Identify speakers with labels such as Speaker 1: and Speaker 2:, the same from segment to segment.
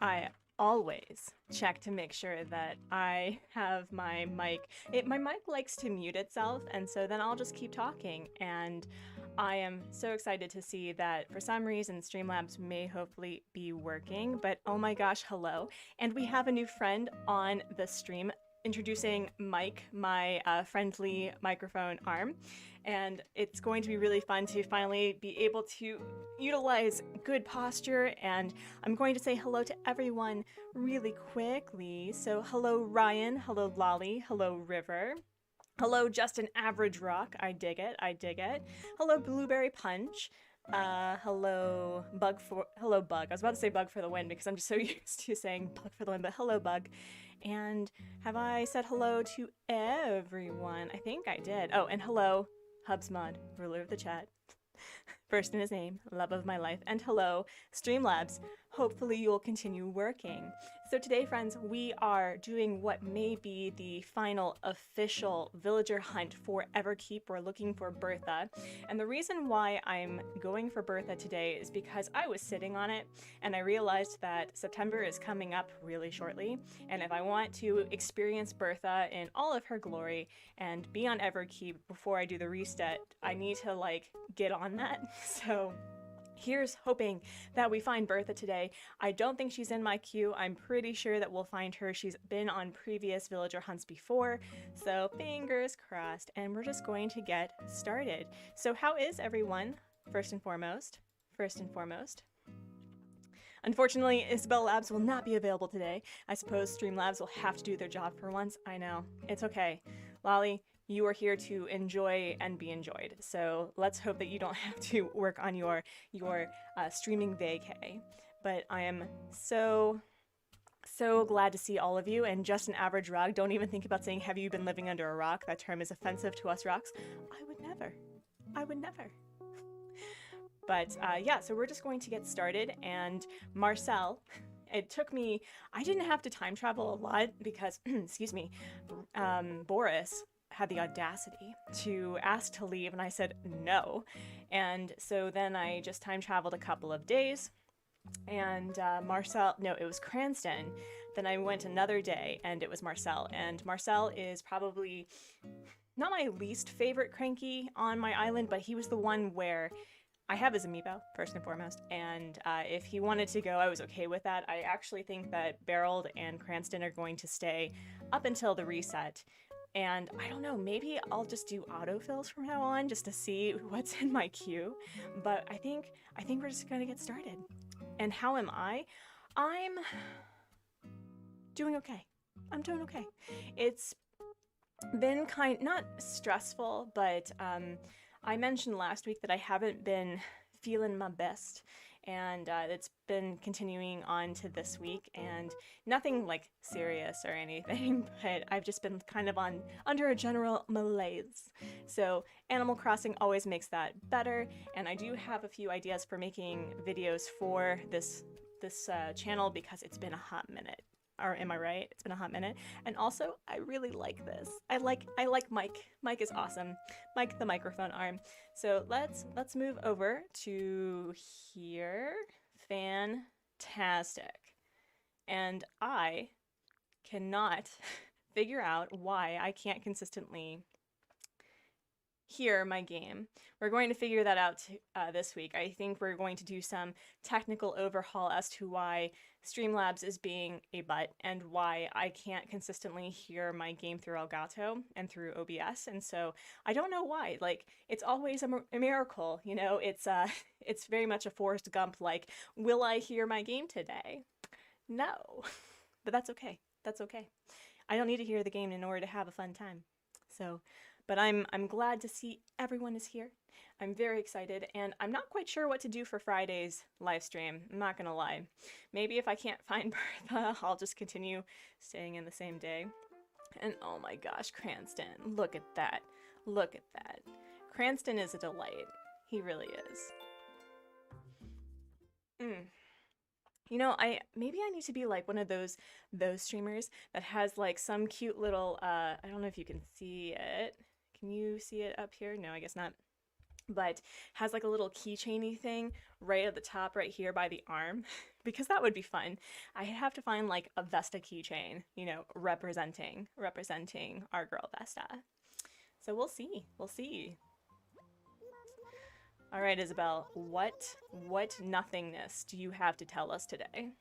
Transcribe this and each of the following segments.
Speaker 1: I always check to make sure that I have my mic. My mic likes to mute itself, and so then I'll just keep talking. And I am so excited to see that for some reason Streamlabs may hopefully be working, but oh my gosh, hello. And we have a new friend on the stream. Introducing Mike, my friendly microphone arm. And it's going to be really fun to finally be able to utilize good posture. And I'm going to say hello to everyone really quickly. So hello Ryan, hello Lolly, hello River. Hello Just an Average Rock, I dig it, I dig it. Hello Blueberry Punch. Hello Bug. I was about to say Bug for the Win because I'm just so used to saying Bug for the Win, but hello Bug. And have I said hello to everyone? I think I did. Oh, and hello, Hubsmod, ruler of the chat. First in his name, love of my life. And hello, Streamlabs. Hopefully you'll continue working. So today, friends, we are doing what may be the final official villager hunt for Everkeep. We're looking for Bertha. And the reason why I'm going for Bertha today is because I was sitting on it and I realized that September is coming up really shortly. And if I want to experience Bertha in all of her glory and be on Everkeep before I do the reset, I need to like get on that. So here's hoping that we find Bertha today. I don't think she's in my queue. I'm pretty sure that we'll find her. She's been on previous villager hunts before, so fingers crossed. And we're just going to get started. So how is everyone? First and foremost. Unfortunately, Isabel Labs will not be available today. I suppose Streamlabs will have to do their job for once. I know. It's okay. Lolly, you are here to enjoy and be enjoyed. So let's hope that you don't have to work on your streaming vacay. But I am so glad to see all of you. And Just an Average Rock, don't even think about saying, have you been living under a rock? That term is offensive to us rocks. I would never. But yeah, so we're just going to get started. And Marcel, it took me, I didn't have to time travel a lot because, excuse me, Boris had the audacity to ask to leave and I said no. And so then I just time traveled a couple of days and Marcel, no, it was Cranston. Then I went another day and it was Marcel. And Marcel is probably not my least favorite cranky on my island, but he was the one where I have his amiibo, first and foremost, and if he wanted to go, I was okay with that. I actually think that Beryl and Cranston are going to stay up until the reset. And I don't know, maybe I'll just do autofills from now on just to see what's in my queue. But I think we're just gonna get started. And how am I? I'm doing okay. I'm doing okay. It's been not stressful, but I mentioned last week that I haven't been feeling my best, and it's been continuing on to this week, and nothing like serious or anything, but I've just been kind of under a general malaise. So Animal Crossing always makes that better, and I do have a few ideas for making videos for this channel because it's been a hot minute. Or am I right? It's been a hot minute. And also, I really like this. I like Mike. Mike is awesome. Mike the microphone arm. So let's move over to here. Fantastic. And I cannot figure out why I can't consistently hear my game. We're going to figure that out this week. I think we're going to do some technical overhaul as to why Streamlabs is being a butt and why I can't consistently hear my game through Elgato and through OBS. And so I don't know why. Like, it's always a miracle, you know. It's very much a Forrest Gump like, will I hear my game today? No. But that's okay. That's okay. I don't need to hear the game in order to have a fun time. So, but I'm glad to see everyone is here. I'm very excited, and I'm not quite sure what to do for Friday's live stream. I'm not gonna lie. Maybe if I can't find Bertha, I'll just continue staying in the same day. And oh my gosh, Cranston, look at that. Look at that. Cranston is a delight. He really is. You know, maybe I need to be like one of those streamers that has like some cute little I don't know if you can see it. Can you see it up here? No, I guess not. but has like a little keychainy thing right at the top right here by the arm because that would be fun. I have to find like a Vesta keychain, you know, representing our girl Vesta. So we'll see. We'll see. All right, Isabel, what nothingness do you have to tell us today?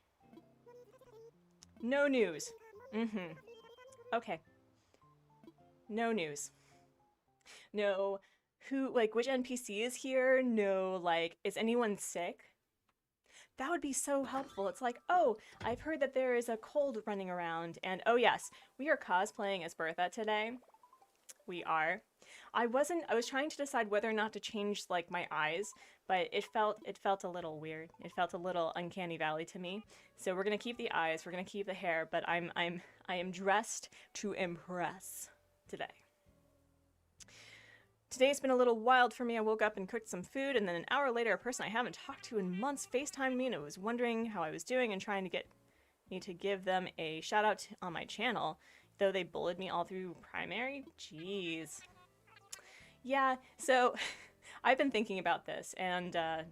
Speaker 1: No news. Mm-hmm. Okay. No news. No like which NPC is here? No, like, is anyone sick? That would be so helpful. It's like, oh, I've heard that there is a cold running around, and oh yes, we are cosplaying as Bertha today. We are. I was trying to decide whether or not to change like my eyes, but it felt a little weird. It felt a little uncanny valley to me. So we're gonna keep the eyes, we're gonna keep the hair, but I am dressed to impress today. Today's been a little wild for me. I woke up and cooked some food, and then an hour later, a person I haven't talked to in months FaceTimed me and was wondering how I was doing and trying to get me to give them a shout out on my channel, though they bullied me all through primary. Jeez. Yeah, so I've been thinking about this, and I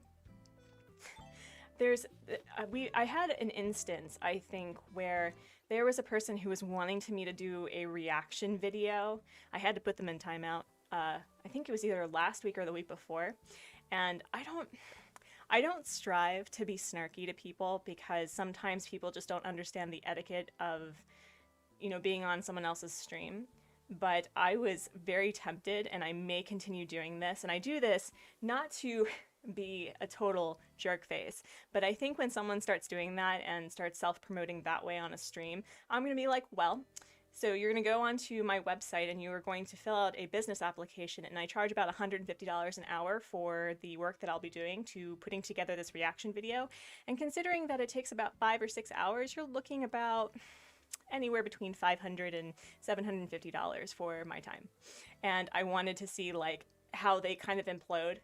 Speaker 1: had an instance, I think, where there was a person who was wanting me to do a reaction video. I had to put them in timeout. I think it was either last week or the week before, and I don't strive to be snarky to people because sometimes people just don't understand the etiquette of, you know, being on someone else's stream. But I was very tempted, and I may continue doing this, and I do this not to be a total jerk face, but I think when someone starts doing that and starts self-promoting that way on a stream, I'm gonna be like, well, so you're going to go onto my website and you are going to fill out a business application, and I charge about $150 an hour for the work that I'll be doing to putting together this reaction video. And considering that it takes about 5 or 6 hours, you're looking about anywhere between $500 and $750 for my time. And I wanted to see like how they kind of implode.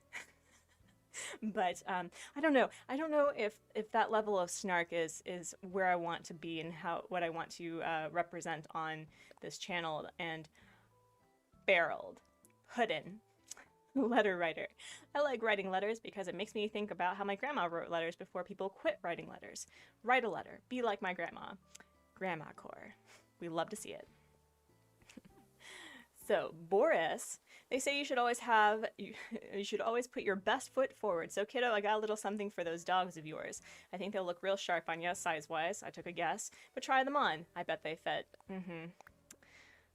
Speaker 1: But I don't know. I don't know if that level of snark is where I want to be and what I want to represent on this channel. And barreled, hoodin, letter writer. I like writing letters because it makes me think about how my grandma wrote letters before people quit writing letters. Write a letter. Be like my grandma. Grandma core. We love to see it. So, Boris, they say you should always put your best foot forward. So, kiddo, I got a little something for those dogs of yours. I think they'll look real sharp on you, size-wise. I took a guess. But try them on. I bet they fit.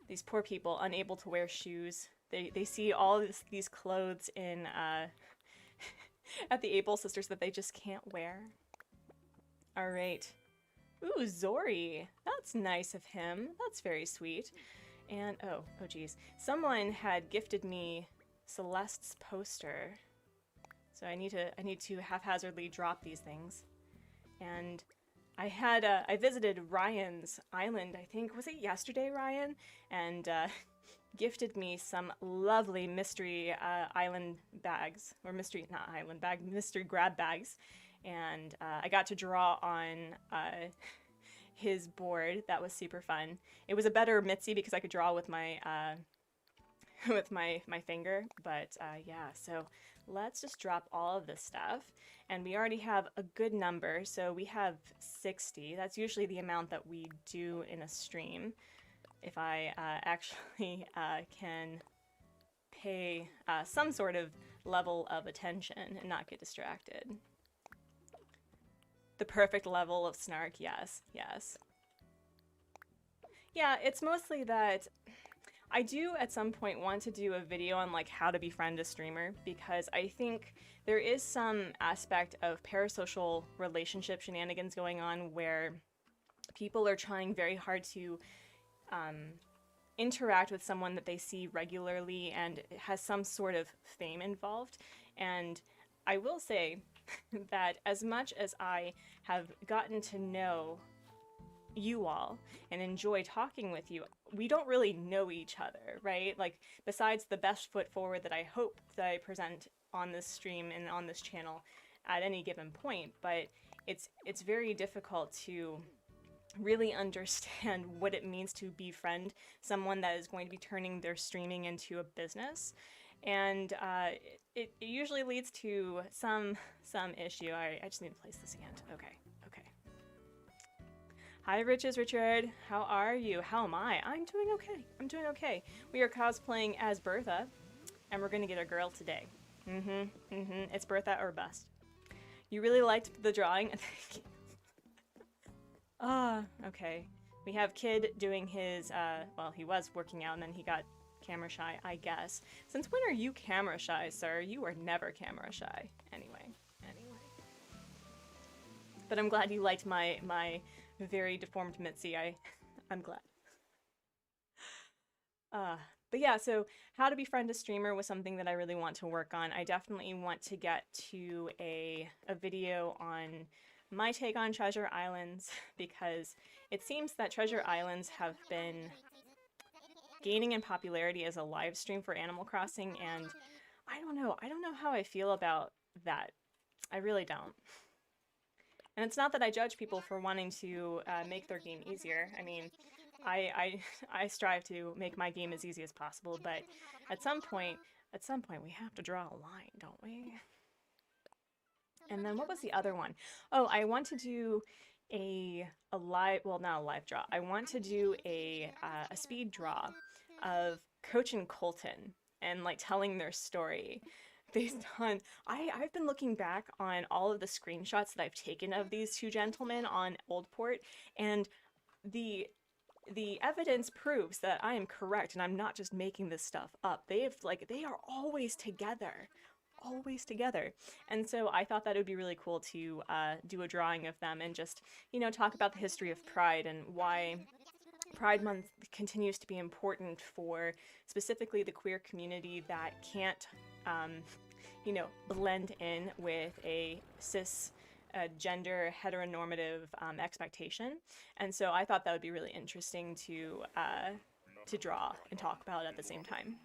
Speaker 1: These poor people, unable to wear shoes. They see all these clothes in, at the Able Sisters that they just can't wear. All right. Ooh, Zori. That's nice of him. That's very sweet. And, oh geez. Someone had gifted me Celeste's poster. So I need to haphazardly drop these things. And I visited Ryan's island, I think, was it yesterday, Ryan? And gifted me some lovely mystery island bags, or mystery grab bags. And I got to draw on his board. That was super fun. It was a better Mitzi because I could draw with my with my finger. But yeah, so let's just drop all of this stuff. And we already have a good number, so we have 60. That's usually the amount that we do in a stream. If I actually can pay some sort of level of attention and not get distracted. The perfect level of snark, yes, yes. Yeah, it's mostly that I do at some point want to do a video on like how to befriend a streamer, because I think there is some aspect of parasocial relationship shenanigans going on where people are trying very hard to interact with someone that they see regularly and it has some sort of fame involved. And I will say that as much as I have gotten to know you all and enjoy talking with you, we don't really know each other, right? Like, besides the best foot forward that I hope that I present on this stream and on this channel at any given point, but it's very difficult to really understand what it means to befriend someone that is going to be turning their streaming into a business. and it usually leads to some issue. I just need to place this again. Okay, okay. Hi, Richard. How are you? How am I? I'm doing okay. I'm doing okay. We are cosplaying as Bertha, and we're gonna get a girl today. It's Bertha or bust. You really liked the drawing? Okay. We have Kid doing his, well, he was working out and then he got camera shy, I guess. Since when are you camera shy, sir? You were never camera shy. Anyway. But I'm glad you liked my very deformed Mitzi. I'm glad. But yeah, so how to befriend a streamer was something that I really want to work on. I definitely want to get to a video on my take on Treasure Islands, because it seems that Treasure Islands have been gaining in popularity as a live stream for Animal Crossing, and I don't know how I feel about that. I really don't. And it's not that I judge people for wanting to make their game easier. I mean, I strive to make my game as easy as possible, but at some point we have to draw a line, don't we? And then what was the other one? Oh, I want to do a live, well, not a live draw. I want to do a speed draw of Coach and Colton and like telling their story based on, I've been looking back on all of the screenshots that I've taken of these two gentlemen on Oldport, and the evidence proves that I am correct and I'm not just making this stuff up. They are always together. Always together. And so I thought that it would be really cool to do a drawing of them and just, you know, talk about the history of Pride and why Pride Month continues to be important for specifically the queer community that can't, you know, blend in with a cis gender heteronormative expectation. And so I thought that would be really interesting to draw and talk about at the same time.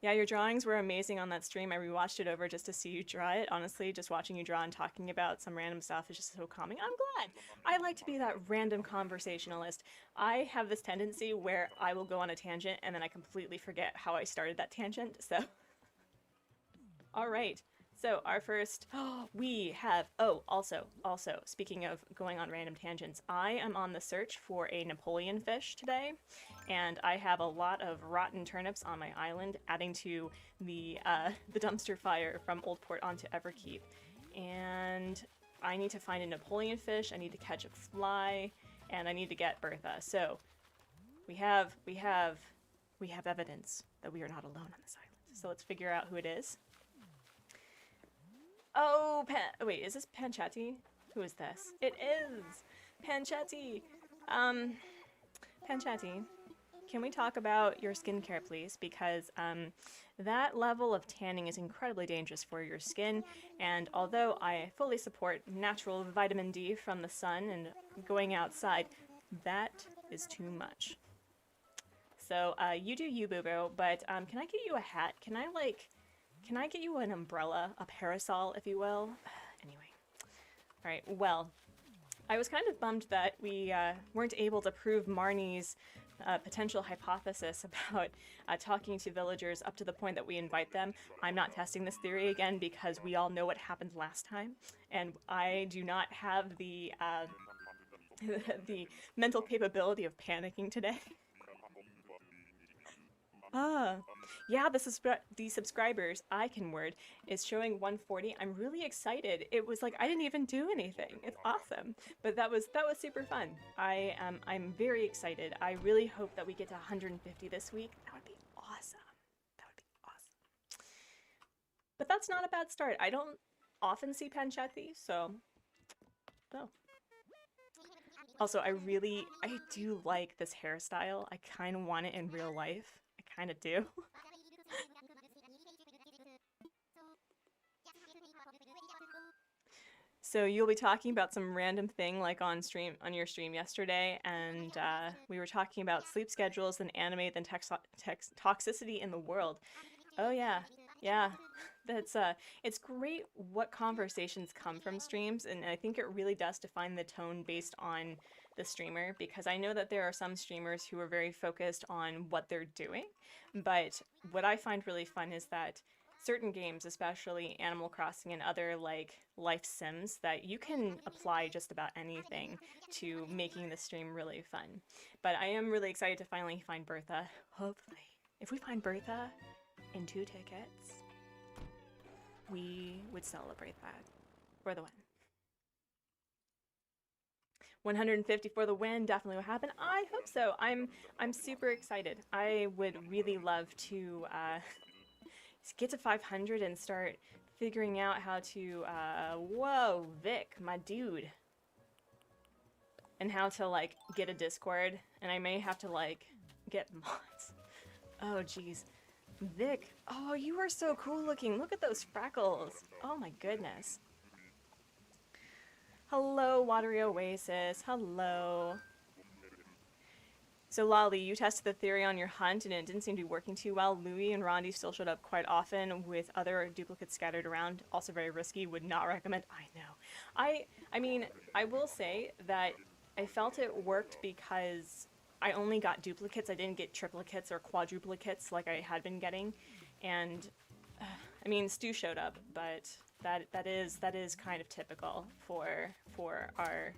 Speaker 1: Yeah, your drawings were amazing on that stream. I rewatched it over just to see you draw it. Honestly, just watching you draw and talking about some random stuff is just so calming. I'm glad. I like to be that random conversationalist. I have this tendency where I will go on a tangent and then I completely forget how I started that tangent, so. All right. So our first, we have, also, speaking of going on random tangents, I am on the search for a napoleonfish today, and I have a lot of rotten turnips on my island, adding to the dumpster fire from Oldport onto Everkeep. And I need to find a napoleonfish, I need to catch a fly, and I need to get Bertha. So we have evidence that we are not alone on this island. So let's figure out who it is. Oh, wait, is this Panchetti? Who is this? It is Panchetti. Panchetti, can we talk about your skincare, please? Because that level of tanning is incredibly dangerous for your skin, and although I fully support natural vitamin D from the sun and going outside, that is too much. So you do you, boo-boo, but can I get you a hat? Can I get you an umbrella, a parasol, if you will? Anyway. All right, well, I was kind of bummed that we weren't able to prove Marnie's potential hypothesis about talking to villagers up to the point that we invite them. I'm not testing this theory again because we all know what happened last time, and I do not have the the mental capability of panicking today. Yeah, the subscribers, word, is showing 140. I'm really excited. It was like I didn't even do anything. It's awesome. But that was super fun. I'm very excited. I really hope that we get to 150 this week. That would be awesome. That would be awesome. But that's not a bad start. I don't often see Panchetti, so no. Also, I do like this hairstyle. I kind of want it in real life. I kind of do. So you'll be talking about some random thing like on your stream yesterday, and we were talking about sleep schedules and anime and toxicity in the world. Oh yeah, yeah. That's it's great what conversations come from streams, and I think it really does define the tone based on the streamer, because I know that there are some streamers who are very focused on what they're doing, but what I find really fun is that certain games, especially Animal Crossing and other like life sims, that you can apply just about anything to making the stream really fun. But I am really excited to finally find Bertha. Hopefully. If we find Bertha in 2 tickets, we would celebrate that for the win. 150 for the win definitely will happen. I hope so. I'm super excited. I would really love to get to 500 and start figuring out how to whoa, Vic, my dude. And how to like get a Discord, and I may have to like get mods. Oh geez. Vic, oh, you are so cool looking. Look at those freckles. Oh my goodness. Hello, Watery Oasis. Hello. So, Lolly, you tested the theory on your hunt and it didn't seem to be working too well. Louie and Rondi still showed up quite often with other duplicates scattered around. Also very risky. Would not recommend. I know. I mean, I will say that I felt it worked because I only got duplicates. I didn't get triplicates or quadruplicates like I had been getting. And, I mean, Stu showed up, but that is kind of typical for our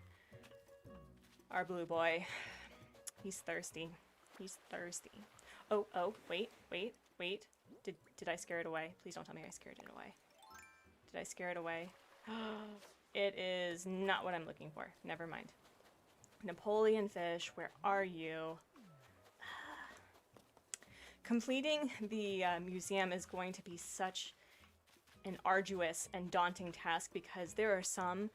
Speaker 1: blue boy. He's thirsty. He's thirsty. Oh, wait. Did I scare it away? Please don't tell me I scared it away. Did I scare it away? It is not what I'm looking for. Never mind. Napoleonfish, where are you? Completing the museum is going to be such an arduous and daunting task because there are some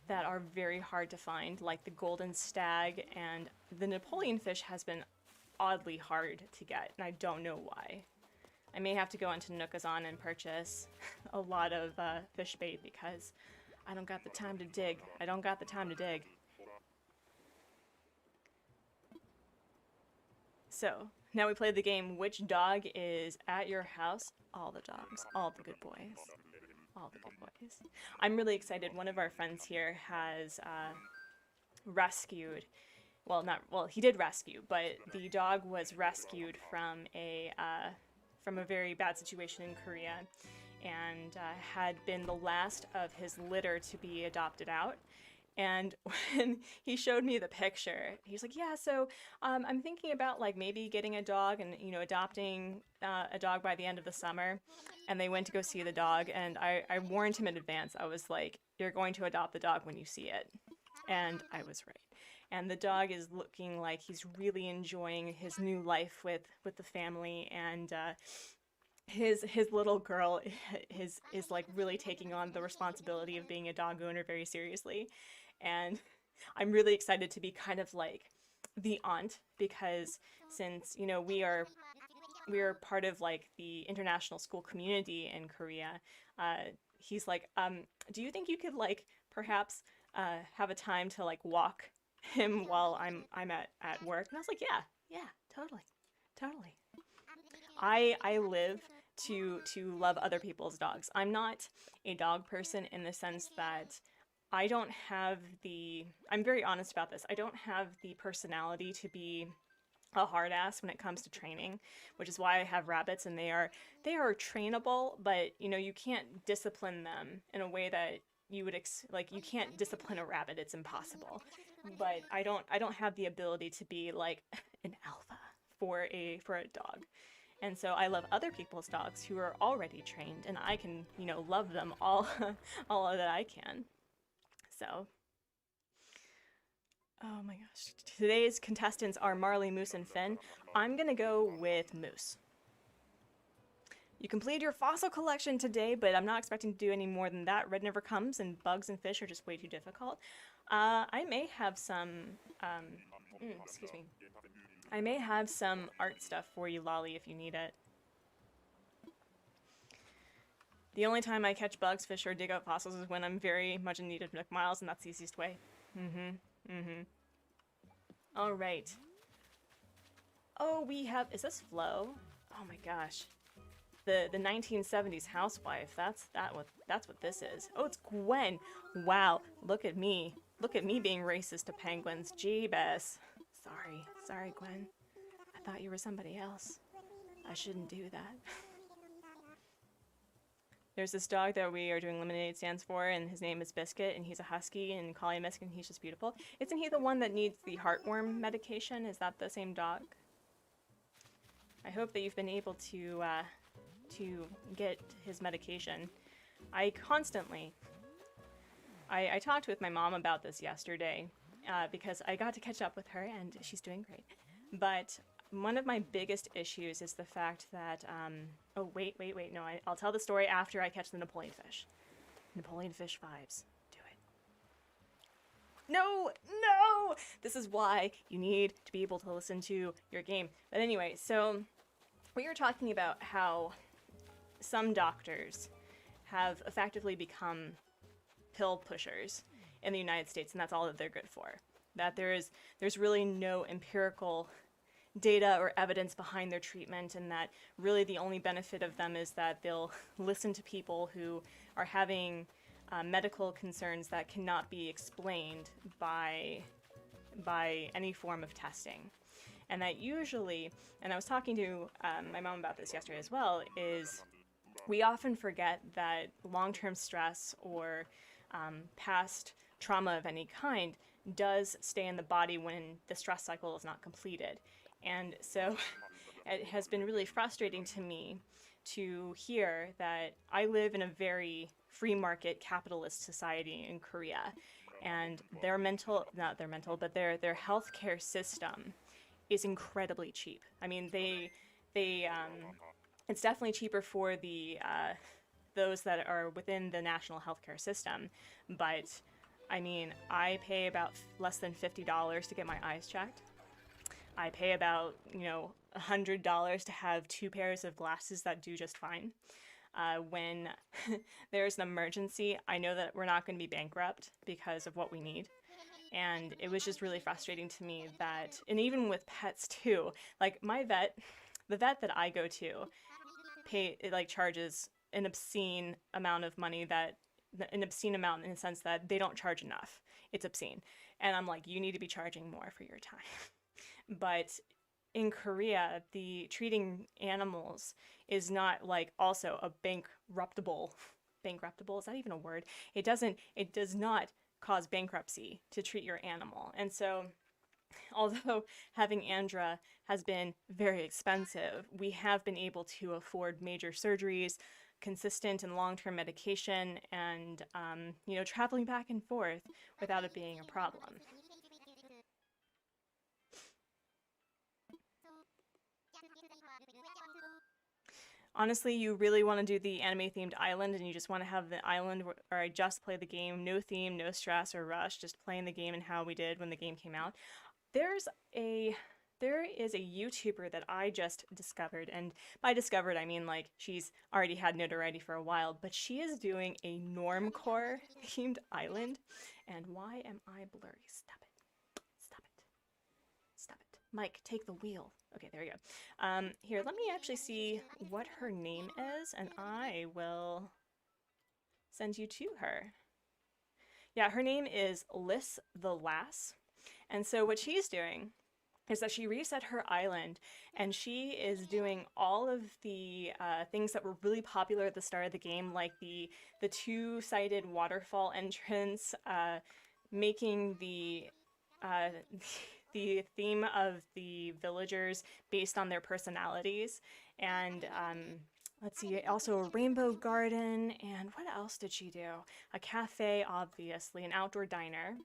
Speaker 1: that are very hard to find, like the golden stag, and the Napoleonfish has been oddly hard to get, and I don't know why. I may have to go into Nookazon and purchase a lot of fish bait because I don't got the time to dig. I don't got the time to dig. So, now we play the game, which dog is at your house? All the dogs, all the good boys. All the good boys. I'm really excited. One of our friends here has rescued, well, he did rescue, but the dog was rescued from a very bad situation in Korea and had been the last of his litter to be adopted out. And when he showed me the picture, he's like, yeah, so I'm thinking about like maybe getting a dog and, you know, adopting a dog by the end of the summer. And they went to go see the dog, and I warned him in advance. I was like, you're going to adopt the dog when you see it. And I was right. And the dog is looking like he's really enjoying his new life with the family, and his little girl is like really taking on the responsibility of being a dog owner very seriously. And I'm really excited to be kind of like the aunt, because since, you know, we are part of like the international school community in Korea, he's like, do you think you could like perhaps have a time to like walk him while I'm at work? And I was like, yeah, totally. I live to love other people's dogs. I'm not a dog person in the sense that I don't have I'm very honest about this. I don't have the personality to be a hard ass when it comes to training, which is why I have rabbits, and they are trainable, but you know, you can't discipline them in a way that you would like you can't discipline a rabbit. It's impossible. But I don't have the ability to be like an alpha for a dog. And so I love other people's dogs who are already trained, and I can, you know, love them all that I can. So, oh my gosh. Today's contestants are Marley, Moose, and Finn. I'm gonna go with Moose. You completed your fossil collection today, but I'm not expecting to do any more than that. Red never comes, and bugs and fish are just way too difficult. I may have some, excuse me. I may have some art stuff for you, Lolly, if you need it. The only time I catch bugs, fish, or dig out fossils is when I'm very much in need of Nook Miles, and that's the easiest way. All right. Oh, we have, is this Flo? Oh my gosh. The 1970s housewife, that's what this is. Oh, it's Gwen. Wow, look at me. Look at me being racist to penguins. Jeebus. Sorry, Gwen. I thought you were somebody else. I shouldn't do that. There's this dog that we are doing lemonade stands for, and his name is Biscuit, and he's a husky, and call him Biscuit, and he's just beautiful. Isn't he the one that needs the heartworm medication? Is that the same dog? I hope that you've been able to get his medication. I talked with my mom about this yesterday, because I got to catch up with her, and she's doing great. But one of my biggest issues is the fact that, oh, wait, no, I'll tell the story after I catch the napoleonfish. Napoleonfish vibes. Do it. No! This is why you need to be able to listen to your game. But anyway, so we were talking about how some doctors have effectively become pill pushers in the United States, and that's all that they're good for. That there's really no empirical data or evidence behind their treatment, and that really the only benefit of them is that they'll listen to people who are having medical concerns that cannot be explained by any form of testing. And that usually, and I was talking to my mom about this yesterday as well, is we often forget that long-term stress or past trauma of any kind does stay in the body when the stress cycle is not completed. And so it has been really frustrating to me to hear that I live in a very free market capitalist society in Korea, and their healthcare system is incredibly cheap. I mean, it's definitely cheaper for the those that are within the national healthcare system, but I mean, I pay about less than $50 to get my eyes checked. I pay about, $100 to have 2 pairs of glasses that do just fine. When there's an emergency, I know that we're not going to be bankrupt because of what we need. And it was just really frustrating to me that, and even with pets too, like my vet, the vet that I go to, charges an obscene amount of money an obscene amount in the sense that they don't charge enough. It's obscene. And I'm like, you need to be charging more for your time. But in Korea, the treating animals is not like also a bankruptable, is that even a word? It does not cause bankruptcy to treat your animal. And so although having Andra has been very expensive, we have been able to afford major surgeries, consistent and long-term medication, and traveling back and forth without it being a problem. Honestly, you really want to do the anime-themed island, and you just want to have the island where I just play the game, no theme, no stress or rush, just playing the game and how we did when the game came out. There is a YouTuber that I just discovered, and by discovered I mean like she's already had notoriety for a while, but she is doing a normcore themed island, and why am I blurry? Stop it. Mike, take the wheel. Okay, there we go. Here, let me actually see what her name is, and I will send you to her. Yeah, her name is Liz the Lass, and so what she's doing is that she reset her island, and she is doing all of the things that were really popular at the start of the game, like the two-sided waterfall entrance, making the theme of the villagers based on their personalities, and let's see, also a rainbow garden, and what else did she do? A cafe, obviously, an outdoor diner.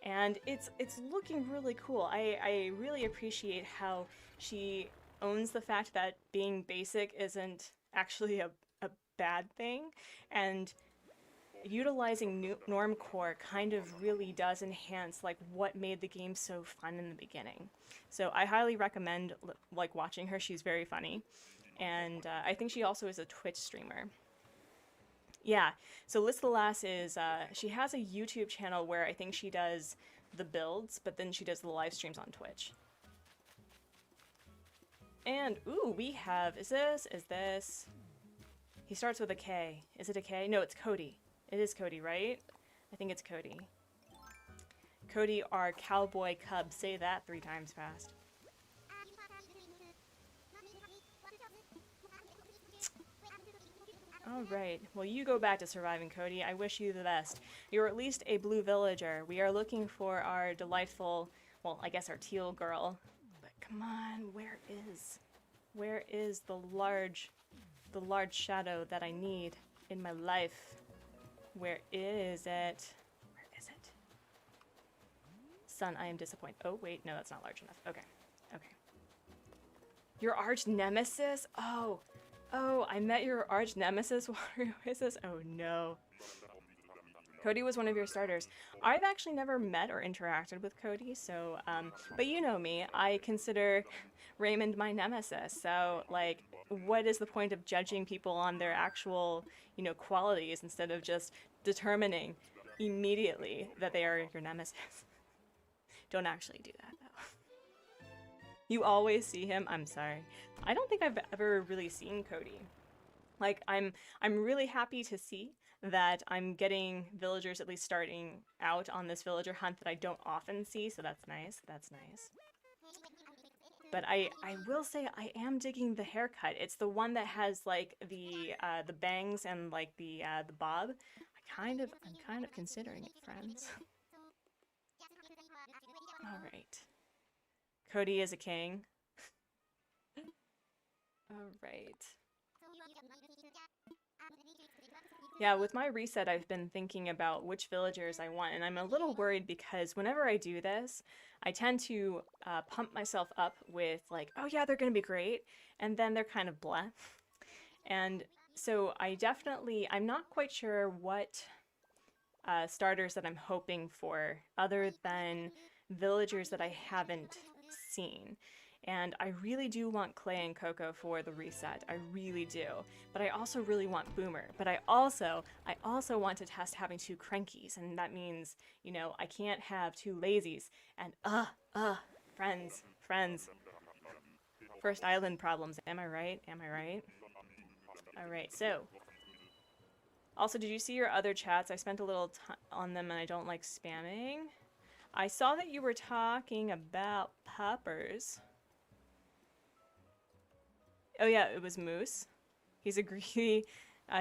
Speaker 1: And it's looking really cool. I really appreciate how she owns the fact that being basic isn't actually a bad thing, and utilizing normcore kind of really does enhance like what made the game so fun in the beginning. So I highly recommend like watching her. She's very funny, and I think she also is a Twitch streamer. Yeah, so Liz the Lass is, she has a YouTube channel where I think she does the builds, but then she does the live streams on Twitch. And, ooh, we have, is this? He starts with a K. Is it a K? No, it's Cody. It is Cody, right? I think it's Cody. Cody, our cowboy cub. Say that 3 times fast. Alright, well you go back to surviving, Cody. I wish you the best. You're at least a blue villager. We are looking for our delightful, well, I guess our teal girl. But come on, where is the large shadow that I need in my life? Where is it? Where is it? Son, I am disappointed. Oh, wait, no, that's not large enough. Okay, okay. Your arch nemesis? Oh, I met your arch nemesis. Who is this? Oh, no. Cody was one of your starters. I've actually never met or interacted with Cody, so, but you know me. I consider Raymond my nemesis, so, like, what is the point of judging people on their actual, you know, qualities instead of just determining immediately that they are your nemesis? Don't actually do that, though. You always see him? I'm sorry. I don't think I've ever really seen Cody. Like, I'm really happy to see that I'm getting villagers at least starting out on this villager hunt that I don't often see, so that's nice. That's nice. But I will say I am digging the haircut. It's the one that has like the bangs and like the bob. I'm kind of considering it, friends. All right. Cody is a king. All right. Yeah, with my reset, I've been thinking about which villagers I want, and I'm a little worried because whenever I do this, I tend to pump myself up with like, oh yeah, they're gonna be great, and then they're kind of blah. And so I'm not quite sure what starters that I'm hoping for other than villagers that I haven't seen. And I really do want Clay and Coco for the reset. I really do. But I also really want Boomer. But I also want to test having 2 Crankies. And that means, you know, I can't have 2 Lazies. And friends. First island problems. Am I right? Am I right? Alright, so. Also, did you see your other chats? I spent a little time on them and I don't like spamming. I saw that you were talking about puppers. Oh yeah, it was Moose. He's a greedy,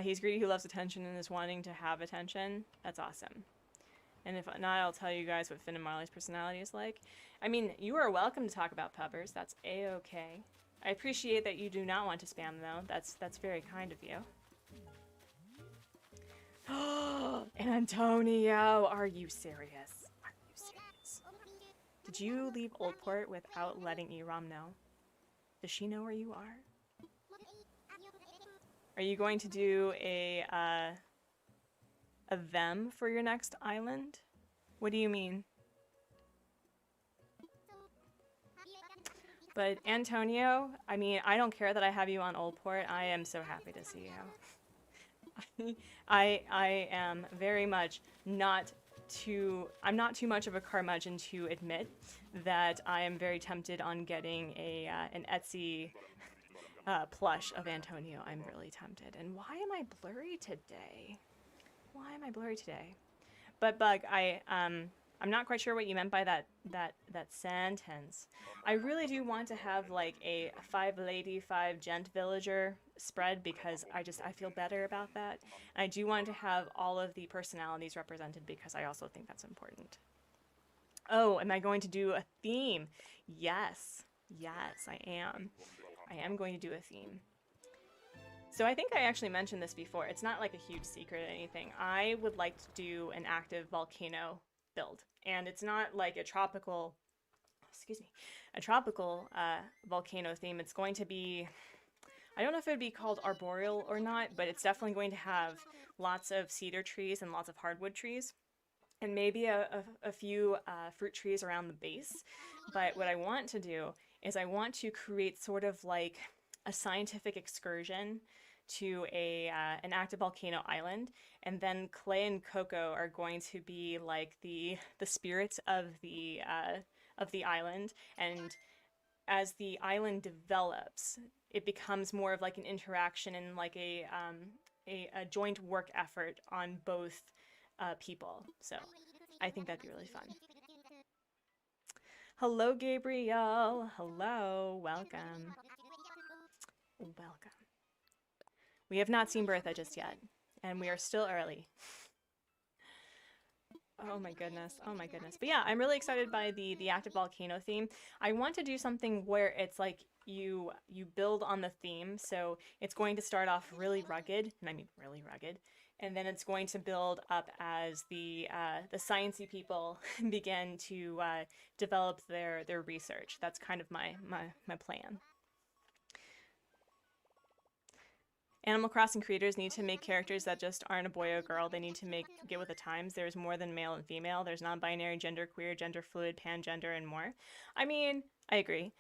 Speaker 1: he's greedy who loves attention and is wanting to have attention. That's awesome. And if not, I'll tell you guys what Finn and Marley's personality is like. I mean, you are welcome to talk about puppers. That's a-okay. I appreciate that you do not want to spam though. That's very kind of you. Antonio, are you serious? Are you serious? Did you leave Oldport without letting Erom know? Does she know where you are? Are you going to do a them for your next island? What do you mean? But Antonio, I mean, I don't care that I have you on Oldport. I am so happy to see you. I am very much I'm not too much of a curmudgeon to admit that I am very tempted on getting an Etsy plush of Antonio. I'm really tempted. And why am I blurry today? Why am I blurry today? But Bug, I'm not quite sure what you meant by that sentence. I really do want to have like a 5 lady, 5 gent villager spread because I feel better about that. And I do want to have all of the personalities represented because I also think that's important. Oh, am I going to do a theme? Yes. Yes, I am. I am going to do a theme. So I think I actually mentioned this before. It's not like a huge secret or anything. I would like to do an active volcano build. And it's not like a tropical, volcano theme. It's going to be, I don't know if it would be called arboreal or not, but it's definitely going to have lots of cedar trees and lots of hardwood trees. And maybe a few fruit trees around the base. But what I want to do is I want to create sort of like a scientific excursion to an active volcano island, and then Clay and Coco are going to be like the spirits of the island. And as the island develops, it becomes more of like an interaction and like a joint work effort on both people. So I think that'd be really fun. Hello, Gabrielle. Hello. Welcome. Welcome. We have not seen Bertha just yet, and we are still early. Oh my goodness. Oh my goodness. But yeah, I'm really excited by the active volcano theme. I want to do something where it's like you build on the theme. So it's going to start off really rugged, and I mean really rugged, and then it's going to build up as the sciencey people begin to develop their research. That's kind of my plan. Animal Crossing creators need to make characters that just aren't a boy or girl. They need to get with the times. There's more than male and female. There's non-binary, gender queer, gender fluid, pangender, and more. I mean, I agree.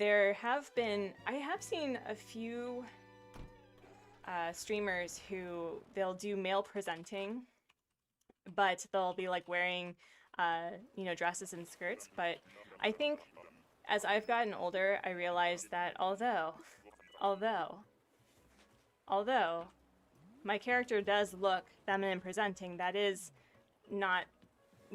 Speaker 1: I have seen a few streamers who they'll do male presenting, but they'll be like wearing, you know, dresses and skirts. But I think as I've gotten older, I realized that although my character does look feminine presenting, that is not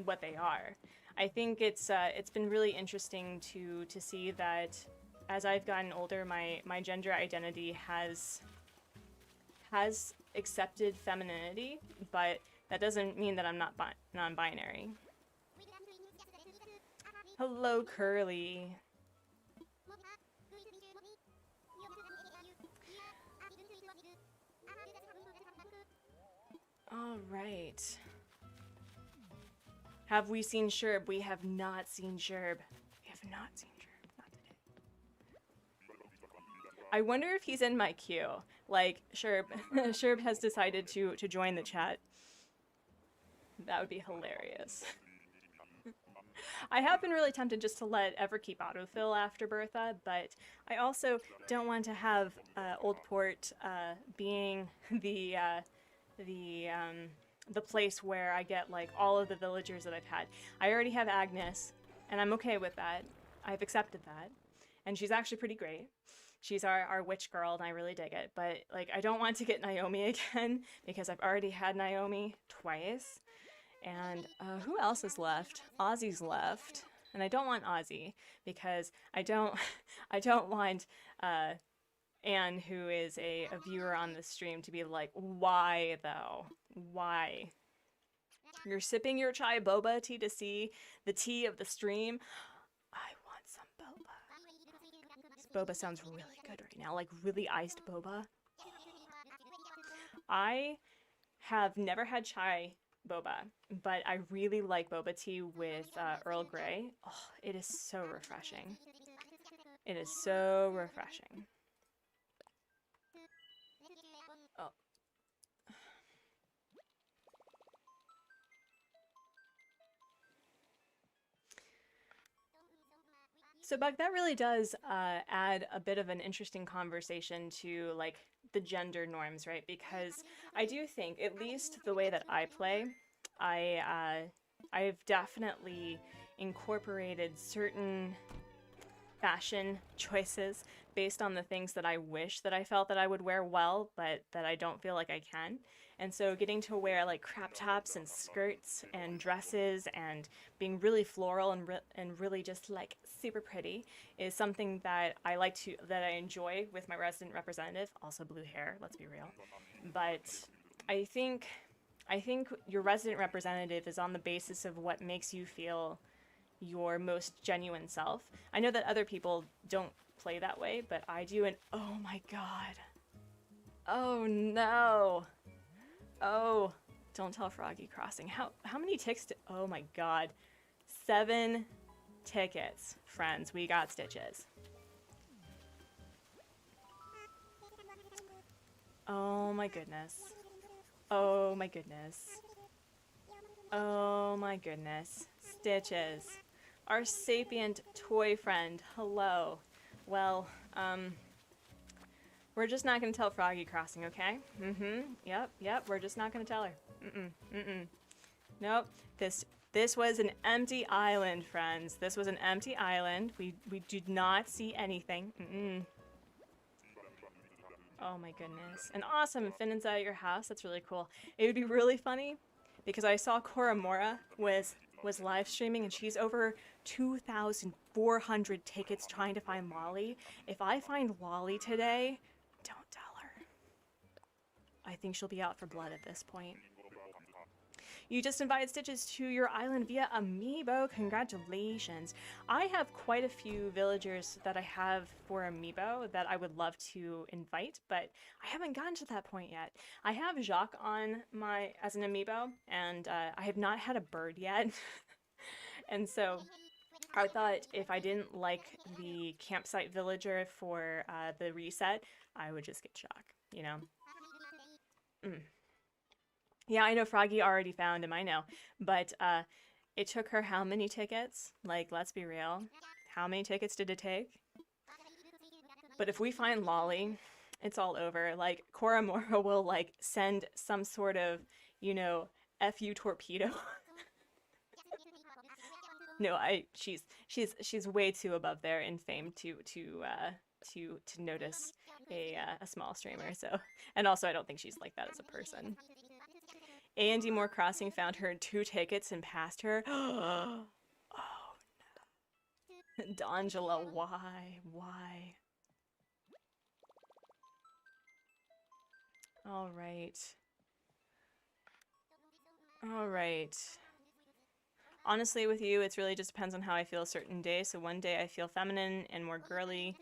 Speaker 1: what they are. I think it's been really interesting to see that as I've gotten older, my gender identity has accepted femininity, but that doesn't mean that I'm not non-binary. Hello, Curly. All right. Have we seen Sherb? We have not seen Sherb. We have not seen Sherb. Not today. I wonder if he's in my queue. Like, Sherb, Sherb has decided to join the chat. That would be hilarious. I have been really tempted just to let Everkeep autofill after Bertha, but I also don't want to have Oldport being the place where I get like all of the villagers that I've had. I already have Agnes, and I'm okay with that. I've accepted that, and she's actually pretty great. She's our witch girl, and I really dig it. But like, I don't want to get Naomi again because I've already had Naomi twice. And who else is left? Ozzy's left, and I don't want Ozzy because I don't want Anne, who is a viewer on the stream, to be like, why though? Why? You're sipping your chai boba tea to see the tea of the stream. I want some boba. This boba sounds really good right now, like really iced boba. I have never had chai boba, but I really like boba tea with Earl Grey. Oh, it is so refreshing. It is so refreshing. Oh. So Buck, that really does add a bit of an interesting conversation to like the gender norms, right? Because I do think, at least the way that I play, I've definitely incorporated certain fashion choices based on the things that I wish that I felt that I would wear well, but that I don't feel like I can. And so getting to wear like crop tops and skirts and dresses and being really floral and really just like super pretty is something that I enjoy with my resident representative. Also blue hair, let's be real. But I think your resident representative is on the basis of what makes you feel your most genuine self. I know that other people don't play that way, but I do, and oh my god. Oh no. Oh, don't tell Froggy Crossing. How many ticks oh my god. 7 tickets, friends. We got stitches. Oh my goodness. Oh my goodness. Oh my goodness. Stitches. Our sapient toy friend. Hello. Well, we're just not gonna tell Froggy Crossing, okay? Yep, we're just not gonna tell her. Nope. This was an empty island, friends. This was an empty island. We did not see anything. Oh my goodness. And awesome, Finn's at your house. That's really cool. It would be really funny because I saw Koramora was was live streaming and she's over 2,400 tickets trying to find Lolly. If I find Lolly today, don't tell her. I think she'll be out for blood at this point. You just invited Stitches to your island via Amiibo. Congratulations. I have quite a few villagers that I have for Amiibo that I would love to invite, but I haven't gotten to that point yet. I have Jacques on my as an Amiibo, and I have not had a bird yet. And so I thought if I didn't like the campsite villager for the reset, I would just get Jacques, you know? Yeah, I know Froggy already found him, I know. But it took her how many tickets? Like, let's be real. How many tickets did it take? But if we find Lolly, it's all over. Like, Koramora will, like, send some sort of, you know, FU torpedo. No, she's way too above there in fame to notice a small streamer, so. And also, I don't think she's like that as a person. A&D More Crossing found her 2 tickets and passed her. Oh, no. D'Angela, why? Why? All right. All right. Honestly, with you, it really just depends on how I feel a certain day. So one day I feel feminine and more girly,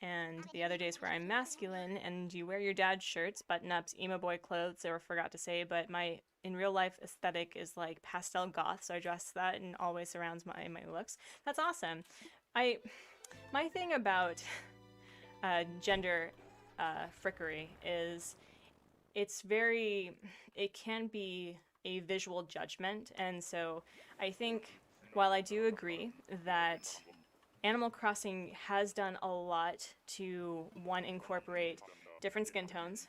Speaker 1: and the other days where I'm masculine, and you wear your dad's shirts, button-ups, emo boy clothes, or forgot to say, but my in real life aesthetic is like pastel goth, so I dress that and always surrounds my looks. That's awesome. My thing about gender frickery is it can be a visual judgment, and so I think while I do agree that Animal Crossing has done a lot to, one, incorporate different skin tones,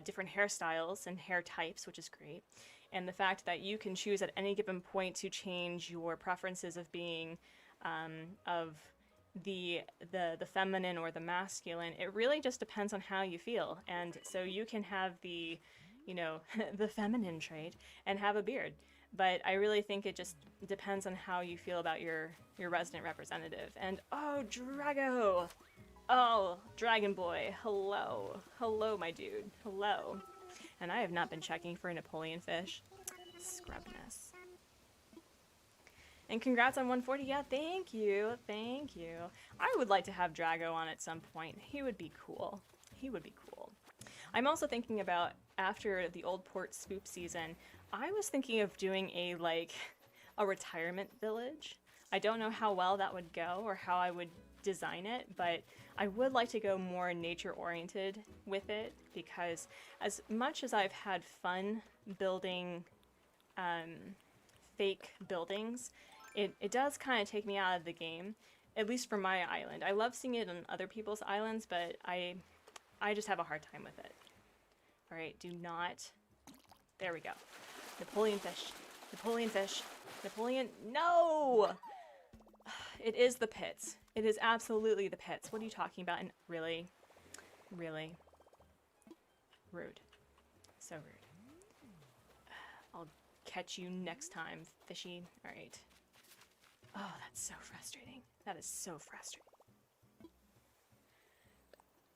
Speaker 1: different hairstyles and hair types, which is great, and the fact that you can choose at any given point to change your preferences of being of the feminine or the masculine. It really just depends on how you feel, and so you can have the, you know, the feminine trait and have a beard. But I really think it just depends on how you feel about your resident representative. And oh, Drago! Oh, Dragon Boy, hello. Hello, my dude. Hello. And I have not been checking for a napoleonfish. Scrubness. And congrats on 140. Yeah, thank you. Thank you. I would like to have Drago on at some point. He would be cool. He would be cool. I'm also thinking about, after the Oldport spoop season, I was thinking of doing a retirement village. I don't know how well that would go or how I would design it, but I would like to go more nature-oriented with it, because as much as I've had fun building fake buildings, it does kind of take me out of the game, at least for my island. I love seeing it on other people's islands, but I just have a hard time with it. All right, do not. There we go. Napoleonfish. Napoleonfish. Napoleon. No! It is the pits. It is absolutely the pits. What are you talking about? And really? Really? Rude. So rude. I'll catch you next time, fishy. All right. Oh, that's so frustrating. That is so frustrating.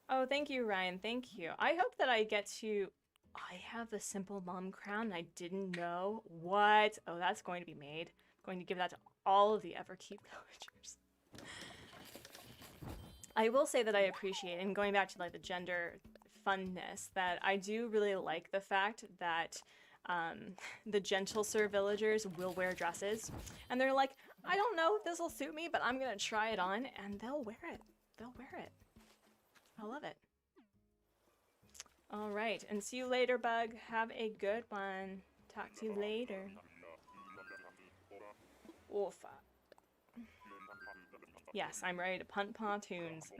Speaker 1: Oh, thank you, Ryan. Thank you. I hope that I get to... I have the simple mom crown. I didn't know. What? Oh, that's going to be made. I'm going to give that to all of the Everkeep villagers. I will say that I appreciate, and going back to like the gender funness, that I do really like the fact that the gentle sir villagers will wear dresses, and they're like, I don't know if this will suit me, but I'm gonna try it on, and they'll wear it. They'll wear it. I love it. All right, and see you later, Bug. Have a good one. Talk to you later. Oof. Yes, I'm ready to punt pontoons.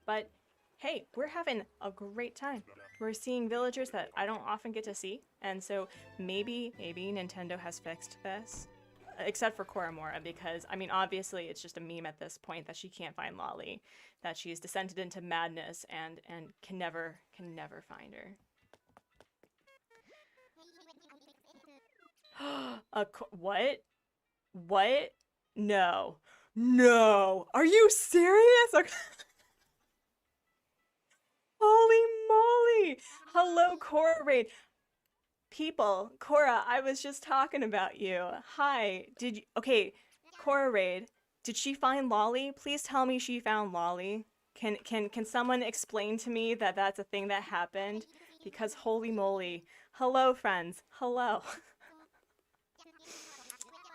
Speaker 1: But hey, we're having a great time. We're seeing villagers that I don't often get to see, and so maybe Nintendo has fixed this. Except for Koramora, because, I mean, obviously it's just a meme at this point that she can't find Lolly, that she's descended into madness and can never find her. What? What? No. No. Are you serious? Okay. Holy moly. Hello, KORA-raid. People, Kora, I was just talking about you. Hi. Did you, okay, KORA-raid. Did she find Lolly? Please tell me she found Lolly. Can someone explain to me that that's a thing that happened? Because holy moly. Hello, friends. Hello.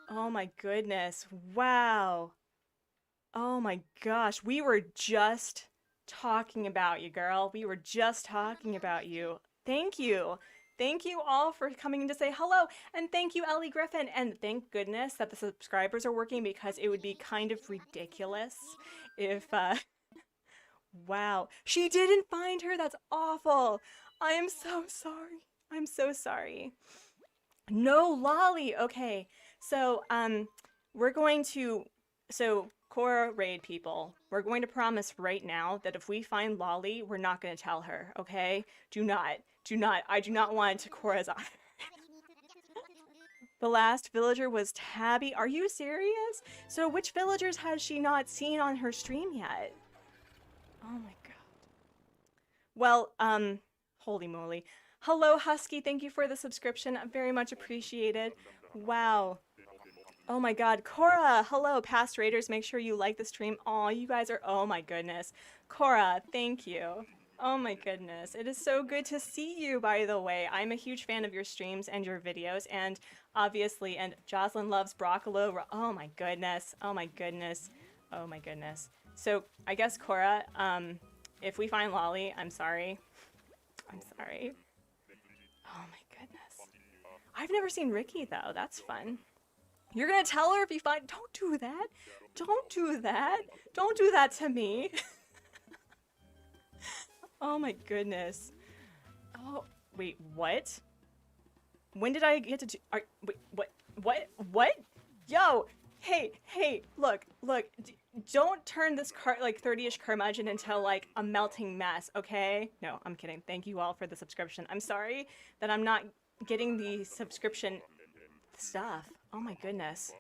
Speaker 1: Oh my goodness. Wow. Oh my gosh. We were just talking about you, girl. We were just talking about you. Thank you. Thank you all for coming to say hello. And thank you, Ellie Griffin. And thank goodness that the subscribers are working, because it would be kind of ridiculous if, wow. She didn't find her. That's awful. I am so sorry. I'm so sorry. No lolly. Okay. So, we're going to, so KORA-raid people, we're going to promise right now that if we find Lolly, we're not going to tell her, okay? Do not, I do not want to KORA's eye. The last villager was Tabby. Are you serious? So which villagers has she not seen on her stream yet? Oh my god. Well, holy moly. Hello, Husky. Thank you for the subscription. Very much appreciated. Wow. Oh my god. Kora, hello. Past raiders, make sure you like the stream. Oh, you guys are, oh my goodness. Kora, thank you. Oh my goodness. It is so good to see you, by the way. I'm a huge fan of your streams and your videos, and obviously, and Jocelyn loves broccolo. Oh my goodness. Oh my goodness. Oh my goodness. So, I guess, Kora, if we find Lolly, I'm sorry. I'm sorry. Oh my goodness. I've never seen Ricky, though. That's fun. You're gonna tell her if you find... Don't do that. Don't do that. Don't do that to me. Oh my goodness. Oh, wait, what? When did I get to do... wait, what? Yo! Hey, look. Don't turn this like 30-ish curmudgeon into like a melting mess, okay? No, I'm kidding. Thank you all for the subscription. I'm sorry that I'm not getting the subscription stuff. Oh my goodness.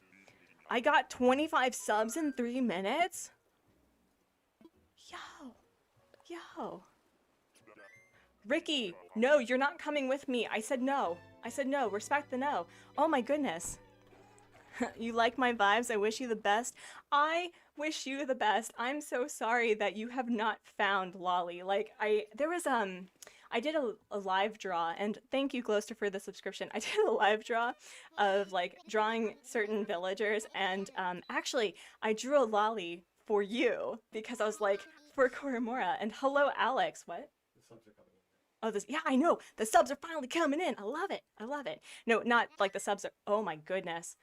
Speaker 1: I got 25 subs in 3 minutes? Yo. Ricky, no, you're not coming with me. I said no. Respect the no. Oh my goodness. You like my vibes? I wish you the best. I wish you the best. I'm so sorry that you have not found Lolly. Like, I did a live draw, and thank you, Gloster, for the subscription. I did a live draw of, like, drawing certain villagers, and actually, I drew a Lolly for you, because I was like, for Koramora. And hello, Alex. What? The subs are coming in. Oh, yeah, I know. The subs are finally coming in. I love it. No, not like the subs are. Oh my goodness.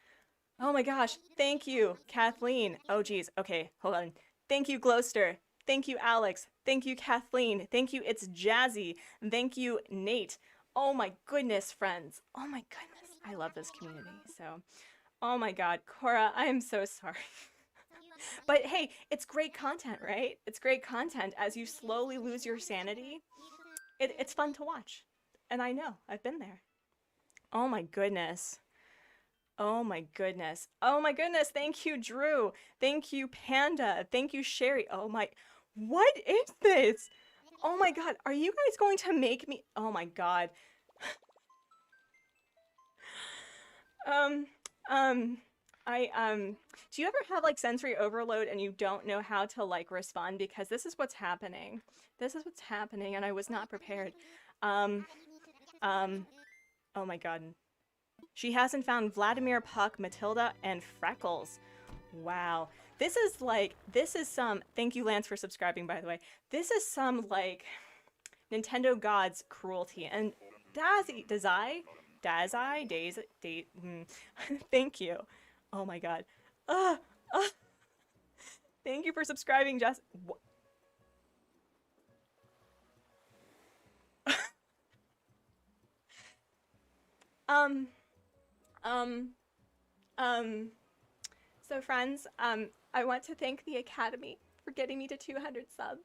Speaker 1: Oh my gosh. Thank you, Kathleen. Oh geez. Okay, hold on. Thank you, Gloster. Thank you, Alex. Thank you, Kathleen. Thank you, It's Jazzy. Thank you, Nate. Oh my goodness, friends. Oh my goodness. I love this community. So, oh my god, Kora, I am so sorry. But hey, it's great content, right? It's great content as you slowly lose your sanity. It's fun to watch. And I know, I've been there. Oh my goodness. Oh my goodness. Oh my goodness. Thank you, Drew. Thank you, Panda. Thank you, Sherry. Oh my, what is this? Oh my god, are you guys going to make me, oh my god. Do you ever have like sensory overload and you don't know how to like respond? Because this is what's happening. And I was not prepared. Oh my god. She hasn't found Vladimir, Puck, Matilda, and Freckles. Wow. This is some, thank you, Lance, for subscribing, by the way. This is some, like, Nintendo God's cruelty. And thank you. Oh my god. Thank you for subscribing, Jess. So friends, I want to thank the Academy for getting me to 200 subs.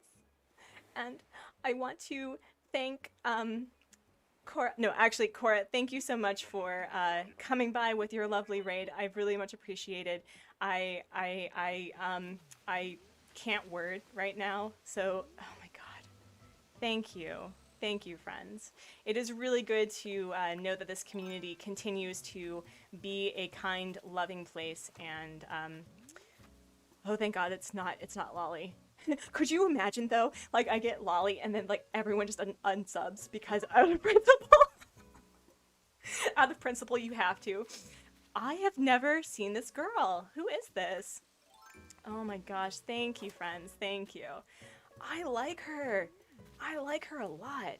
Speaker 1: And I want to thank, Cora, no, actually, Cora, thank you so much for coming by with your lovely raid. I really much appreciated. I can't word right now, so oh my god, thank you. Thank you, friends. It is really good to know that this community continues to be a kind, loving place, and oh, thank God, it's not Lolly. Could you imagine though? Like I get Lolly, and then like everyone just unsubs because out of principle. Out of principle, you have to. I have never seen this girl. Who is this? Oh my gosh, thank you, friends. Thank you. I like her. I like her a lot.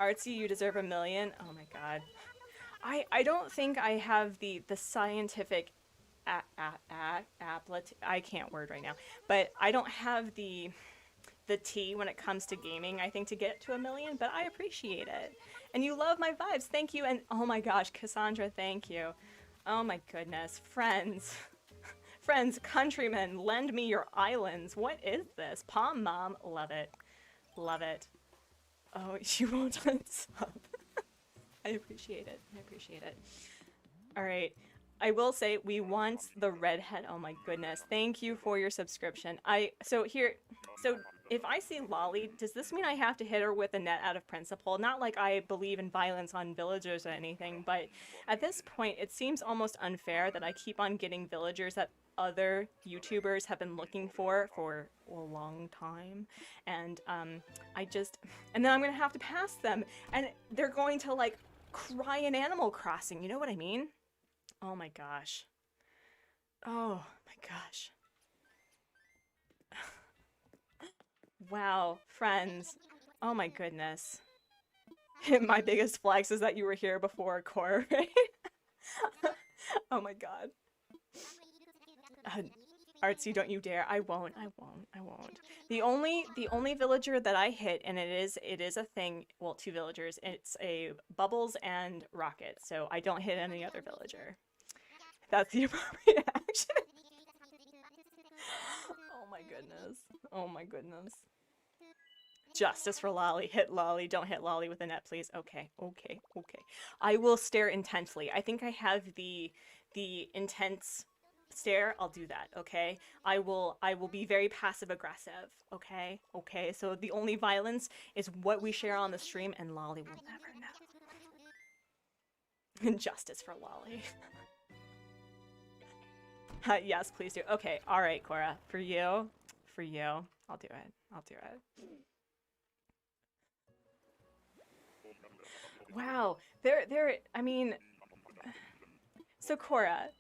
Speaker 1: Artsy, you deserve a million. Oh my god. I don't think I have the scientific I can't word right now, but I don't have the tea when it comes to gaming, I think, to get to a million, but I appreciate it. And you love my vibes. Thank you. And oh my gosh, Cassandra, thank you. Oh my goodness. Friends. Friends, countrymen, lend me your islands. What is this? Palm Mom. Love it. Love it. Oh, you won't unsub. I appreciate it. I appreciate it. All right. I will say we want the redhead. Oh my goodness. Thank you for your subscription. So if I see Lolly, does this mean I have to hit her with a net out of principle? Not like I believe in violence on villagers or anything, but at this point it seems almost unfair that I keep on getting villagers that other YouTubers have been looking for a long time, and and then I'm gonna have to pass them, and they're going to like cry in Animal Crossing, you know what I mean? Oh my gosh. Oh my gosh. Wow, friends. Oh my goodness. My biggest flex is that you were here before KORA-raid. Oh my god. Artsy, don't you dare. I won't. The only villager that I hit, and it is a thing, well, two villagers, it's a Bubbles and Rocket, so I don't hit any other villager. That's the appropriate action. Oh my goodness. Oh my goodness. Justice for Lolly. Hit Lolly. Don't hit Lolly with a net, please. Okay. I will stare intently. I think I have the intense stare. I'll do that, okay? I will be very passive aggressive, okay? Okay, so the only violence is what we share on the stream, and Lolly will never know. Justice for Lolly. Yes, please do. Okay, alright, Cora. For you. I'll do it. Wow. I mean, so Cora,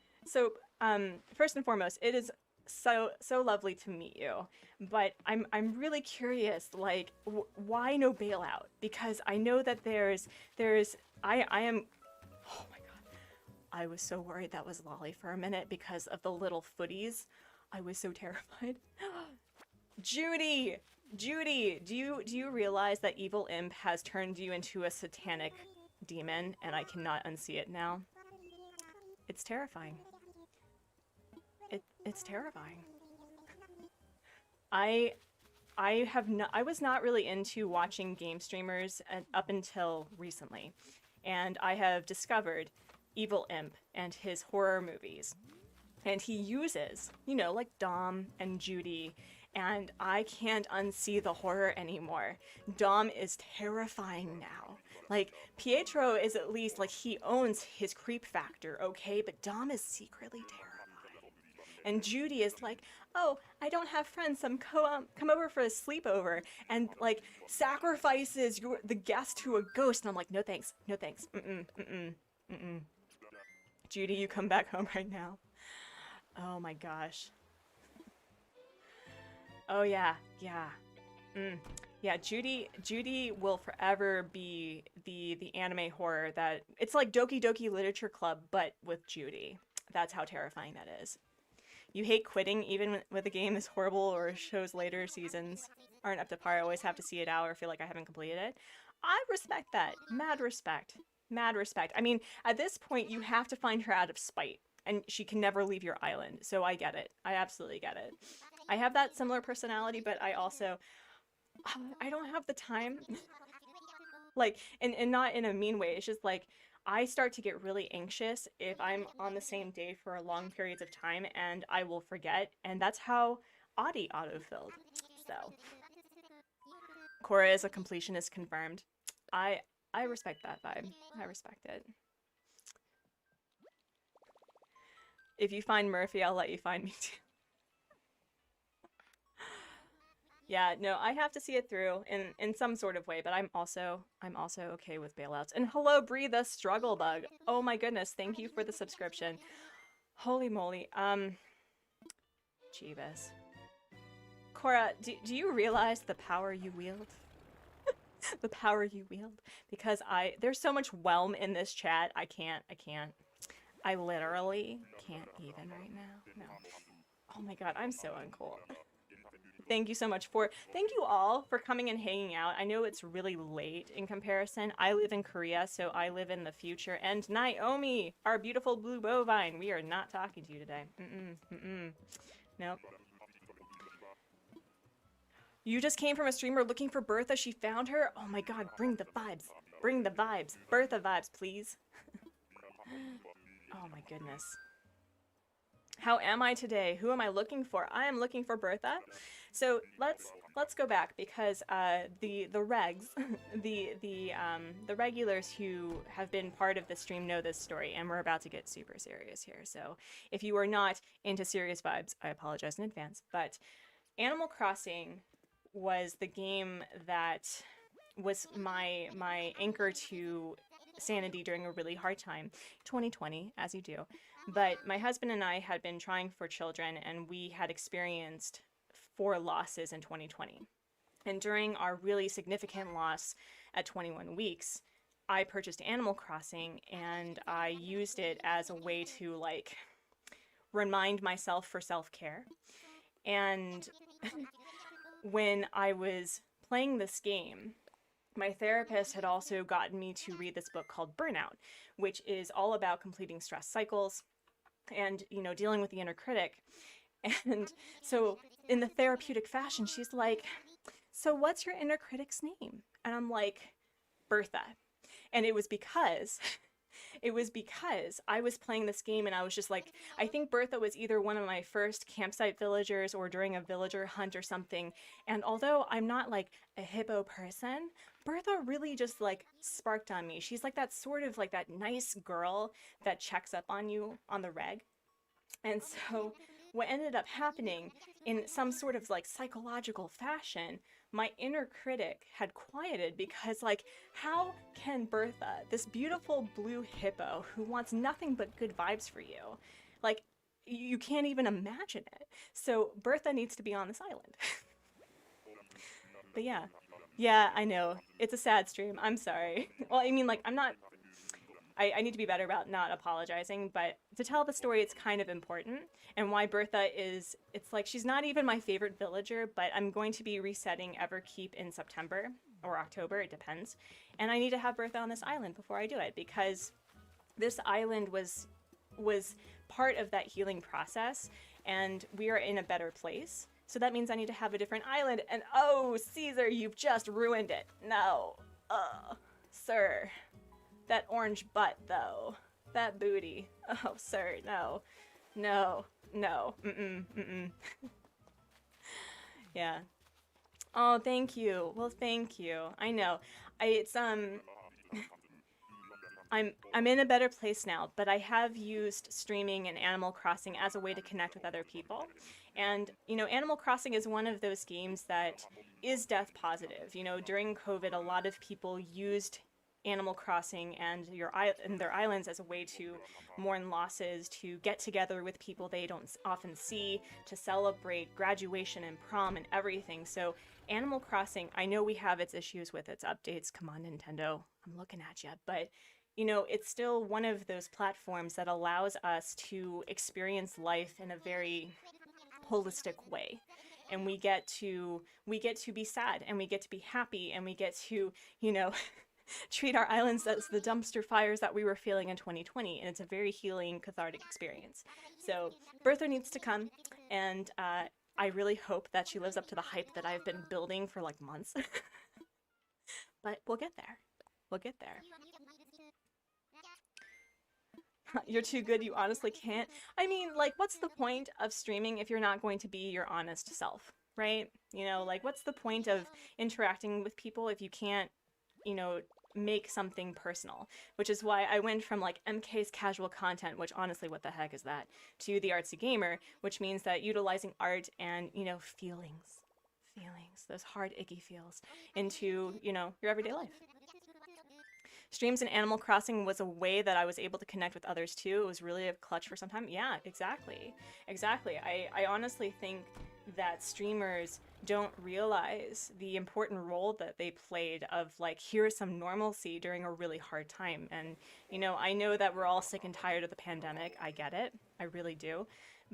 Speaker 1: first and foremost, it is so lovely to meet you, but I'm really curious, like, why no bailout? Because I know that I am, oh my god, I was so worried that was Lolly for a minute because of the little footies. I was so terrified. Judy, do you realize that Evil Imp has turned you into a satanic demon, and I cannot unsee it now? It's terrifying. It's terrifying. I was not really into watching game streamers up until recently, and I have discovered Evil Imp and his horror movies, and he uses, you know, like Dom and Judy, and I can't unsee the horror anymore. Dom is terrifying now. Like, Pietro is at least, like, he owns his creep factor, okay? But Dom is secretly terrifying. And Judy is like, oh, I don't have friends, so come over for a sleepover, and, like, sacrifices the guest to a ghost. And I'm like, no thanks. Judy, you come back home right now. Oh my gosh. Oh yeah. Yeah, Judy will forever be the anime horror that, it's like Doki Doki Literature Club, but with Judy. That's how terrifying that is. You hate quitting even with a game is horrible or shows later seasons aren't up to par. I always have to see it out or feel like I haven't completed it. I respect that. Mad respect. I mean, at this point, you have to find her out of spite, and she can never leave your island. So I get it. I absolutely get it. I have that similar personality, but I also, I don't have the time. Like, and not in a mean way. It's just like I start to get really anxious if I'm on the same day for long periods of time, and I will forget. And that's how Audie autofilled. So Kora is a completionist confirmed. I I respect that vibe. I respect it. If you find Murphy, I'll let you find me too. Yeah, no, I have to see it through in some sort of way, but I'm also okay with bailouts. And hello, Breathe the Struggle Bug. Oh my goodness, thank you for the subscription. Holy moly. Jeebus. Cora, do you realize the power you wield? The power you wield? Because there's so much whelm in this chat. I literally can't even right now. No. Oh my god, I'm so uncool. Thank you so much thank you all for coming and hanging out. I know it's really late in comparison. I live in Korea, so I live in the future. And Naomi, our beautiful blue bovine, we are not talking to you today. Nope. You just came from a streamer looking for Bertha. She found her. Oh my god, bring the vibes. Bring the vibes. Bertha vibes, please. Oh my goodness. How am I today? Who am I looking for? I am looking for Bertha. So let's go back because the regs, the regulars who have been part of the stream know this story, and we're about to get super serious here. So if you are not into serious vibes, I apologize in advance. But Animal Crossing was the game that was my anchor to sanity during a really hard time. 2020, as you do. But my husband and I had been trying for children, and we had experienced 4 losses in 2020. And during our really significant loss at 21 weeks, I purchased Animal Crossing, and I used it as a way to like remind myself for self-care. And when I was playing this game, my therapist had also gotten me to read this book called Burnout, which is all about completing stress cycles and, you know, dealing with the inner critic. And so in the therapeutic fashion, she's like, so what's your inner critic's name? And I'm like, Bertha. And it was because I was playing this game and I was just like, I think Bertha was either one of my first campsite villagers or during a villager hunt or something. And although I'm not like a hippo person, Bertha really just like sparked on me. She's like that sort of like that nice girl that checks up on you on the reg. And so what ended up happening in some sort of like psychological fashion, my inner critic had quieted because like, how can Bertha, this beautiful blue hippo who wants nothing but good vibes for you, like you can't even imagine it. So Bertha needs to be on this island. But yeah, I know. It's a sad stream. I'm sorry. Well, I mean, like, I need to be better about not apologizing, but to tell the story, it's kind of important. And why Bertha is, it's like, she's not even my favorite villager, but I'm going to be resetting Everkeep in September or October, it depends. And I need to have Bertha on this island before I do it, because this island was part of that healing process, and we are in a better place. So that means I need to have a different island, and oh, Caesar, you've just ruined it. No. Sir. That orange butt, though. That booty. Oh, sir, no. No. No. Yeah. Oh, thank you. Well, thank you. I know. I'm in a better place now, but I have used streaming and Animal Crossing as a way to connect with other people. And, you know, Animal Crossing is one of those games that is death positive. You know, during COVID, a lot of people used Animal Crossing and their islands as a way to mourn losses, to get together with people they don't often see, to celebrate graduation and prom and everything. So Animal Crossing, I know we have its issues with its updates. Come on, Nintendo, I'm looking at you. But, you know, it's still one of those platforms that allows us to experience life in a very holistic way. And we get to be sad, and we get to be happy, and we get to, you know, treat our islands as the dumpster fires that we were feeling in 2020, and it's a very healing, cathartic experience. So Bertha needs to come, and I really hope that she lives up to the hype that I've been building for like months. But we'll get there. We'll get there. You're too good, you honestly can't. I mean, like, what's the point of streaming if you're not going to be your honest self, right? You know, like, what's the point of interacting with people if you can't, you know, make something personal? Which is why I went from, like, MK's casual content, which honestly, what the heck is that, to the artsy gamer, which means that utilizing art and, you know, feelings, those hard, icky feels, into, you know, your everyday life. Streams in Animal Crossing was a way that I was able to connect with others too. It was really a clutch for some time. Yeah, exactly. Exactly. I honestly think that streamers don't realize the important role that they played of, like, here's some normalcy during a really hard time. And, you know, I know that we're all sick and tired of the pandemic. I get it. I really do.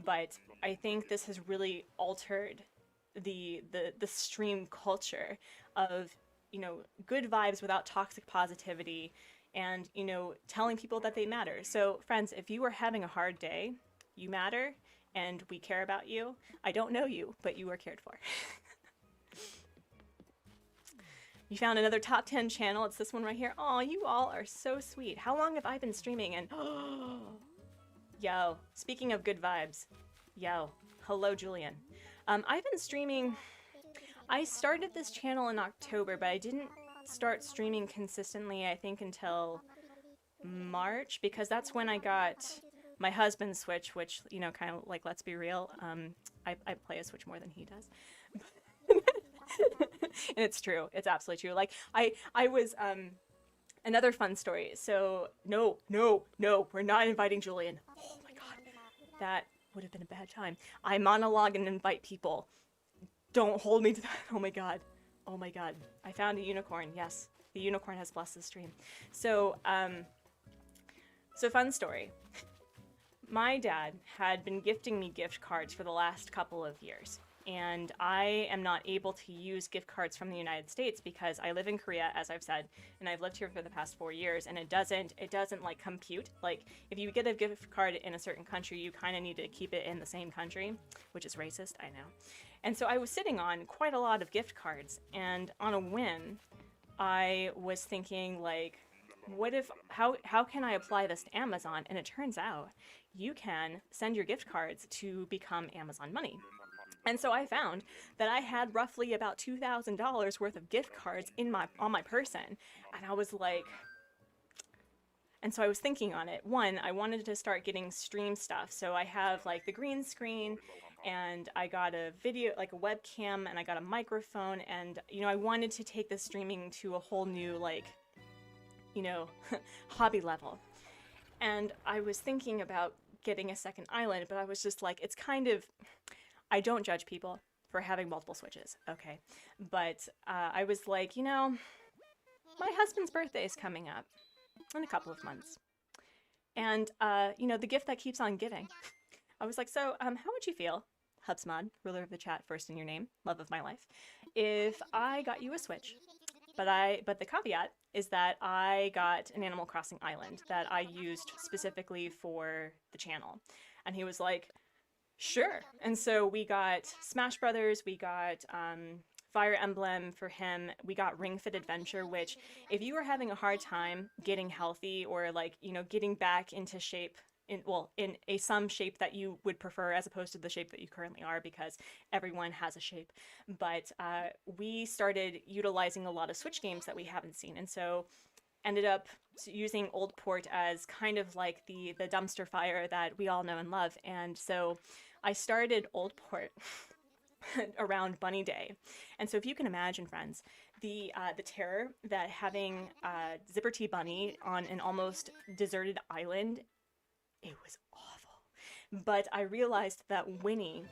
Speaker 1: But I think this has really altered the stream culture of, you know, good vibes without toxic positivity, and, you know, telling people that they matter. So friends, if you are having a hard day, you matter and we care about you. I don't know you, but you are cared for. You found another top 10 channel. It's this one right here. Oh, you all are so sweet. How long have I been streaming? And yo, speaking of good vibes, yo, hello Julian. I've been streaming. I started this channel in October, but I didn't start streaming consistently, I think, until March, because that's when I got my husband's Switch, which, you know, kind of like, let's be real, I play a Switch more than he does. And it's true. It's absolutely true. Like, I was, another fun story. So, no, we're not inviting Julian. Oh my God. That would have been a bad time. I monologue and invite people. Don't hold me to that. Oh my God. Oh my God. I found a unicorn. Yes. The unicorn has blessed the stream. So, so fun story. My dad had been gifting me gift cards for the last couple of years. And I am not able to use gift cards from the United States because I live in Korea, as I've said, and I've lived here for the past 4 years, and it doesn't like compute. Like, if you get a gift card in a certain country, you kind of need to keep it in the same country, which is racist, I know. And so I was sitting on quite a lot of gift cards, and on a whim, I was thinking, like, what if, how can I apply this to Amazon? And it turns out you can send your gift cards to become Amazon money. And so I found that I had roughly about $2,000 worth of gift cards on my person. And I was like, and so I was thinking on it. One, I wanted to start getting stream stuff. So I have, like, the green screen, and I got a video, like a webcam, and I got a microphone, and, you know, I wanted to take the streaming to a whole new, like, you know, hobby level. And I was thinking about getting a second island, but I was just like, it's kind of, I don't judge people for having multiple Switches, okay? But I was like, you know, my husband's birthday is coming up in a couple of months. And, you know, the gift that keeps on giving. I was like, so, how would you feel, Hubsmod, ruler of the chat, first in your name, love of my life, if I got you a Switch, but the caveat is that I got an Animal Crossing island that I used specifically for the channel. And he was like, sure. And so we got Smash Brothers, we got Fire Emblem for him, we got Ring Fit Adventure, which, if you are having a hard time getting healthy, or, like, you know, getting back into shape, in some shape that you would prefer as opposed to the shape that you currently are, because everyone has a shape. But we started utilizing a lot of Switch games that we haven't seen, and so ended up using Oldport as kind of like the dumpster fire that we all know and love. And so I started Oldport around Bunny Day. And so if you can imagine, friends, the terror that having Zipper T Bunny on an almost deserted island, it was awful. But I realized that Winnie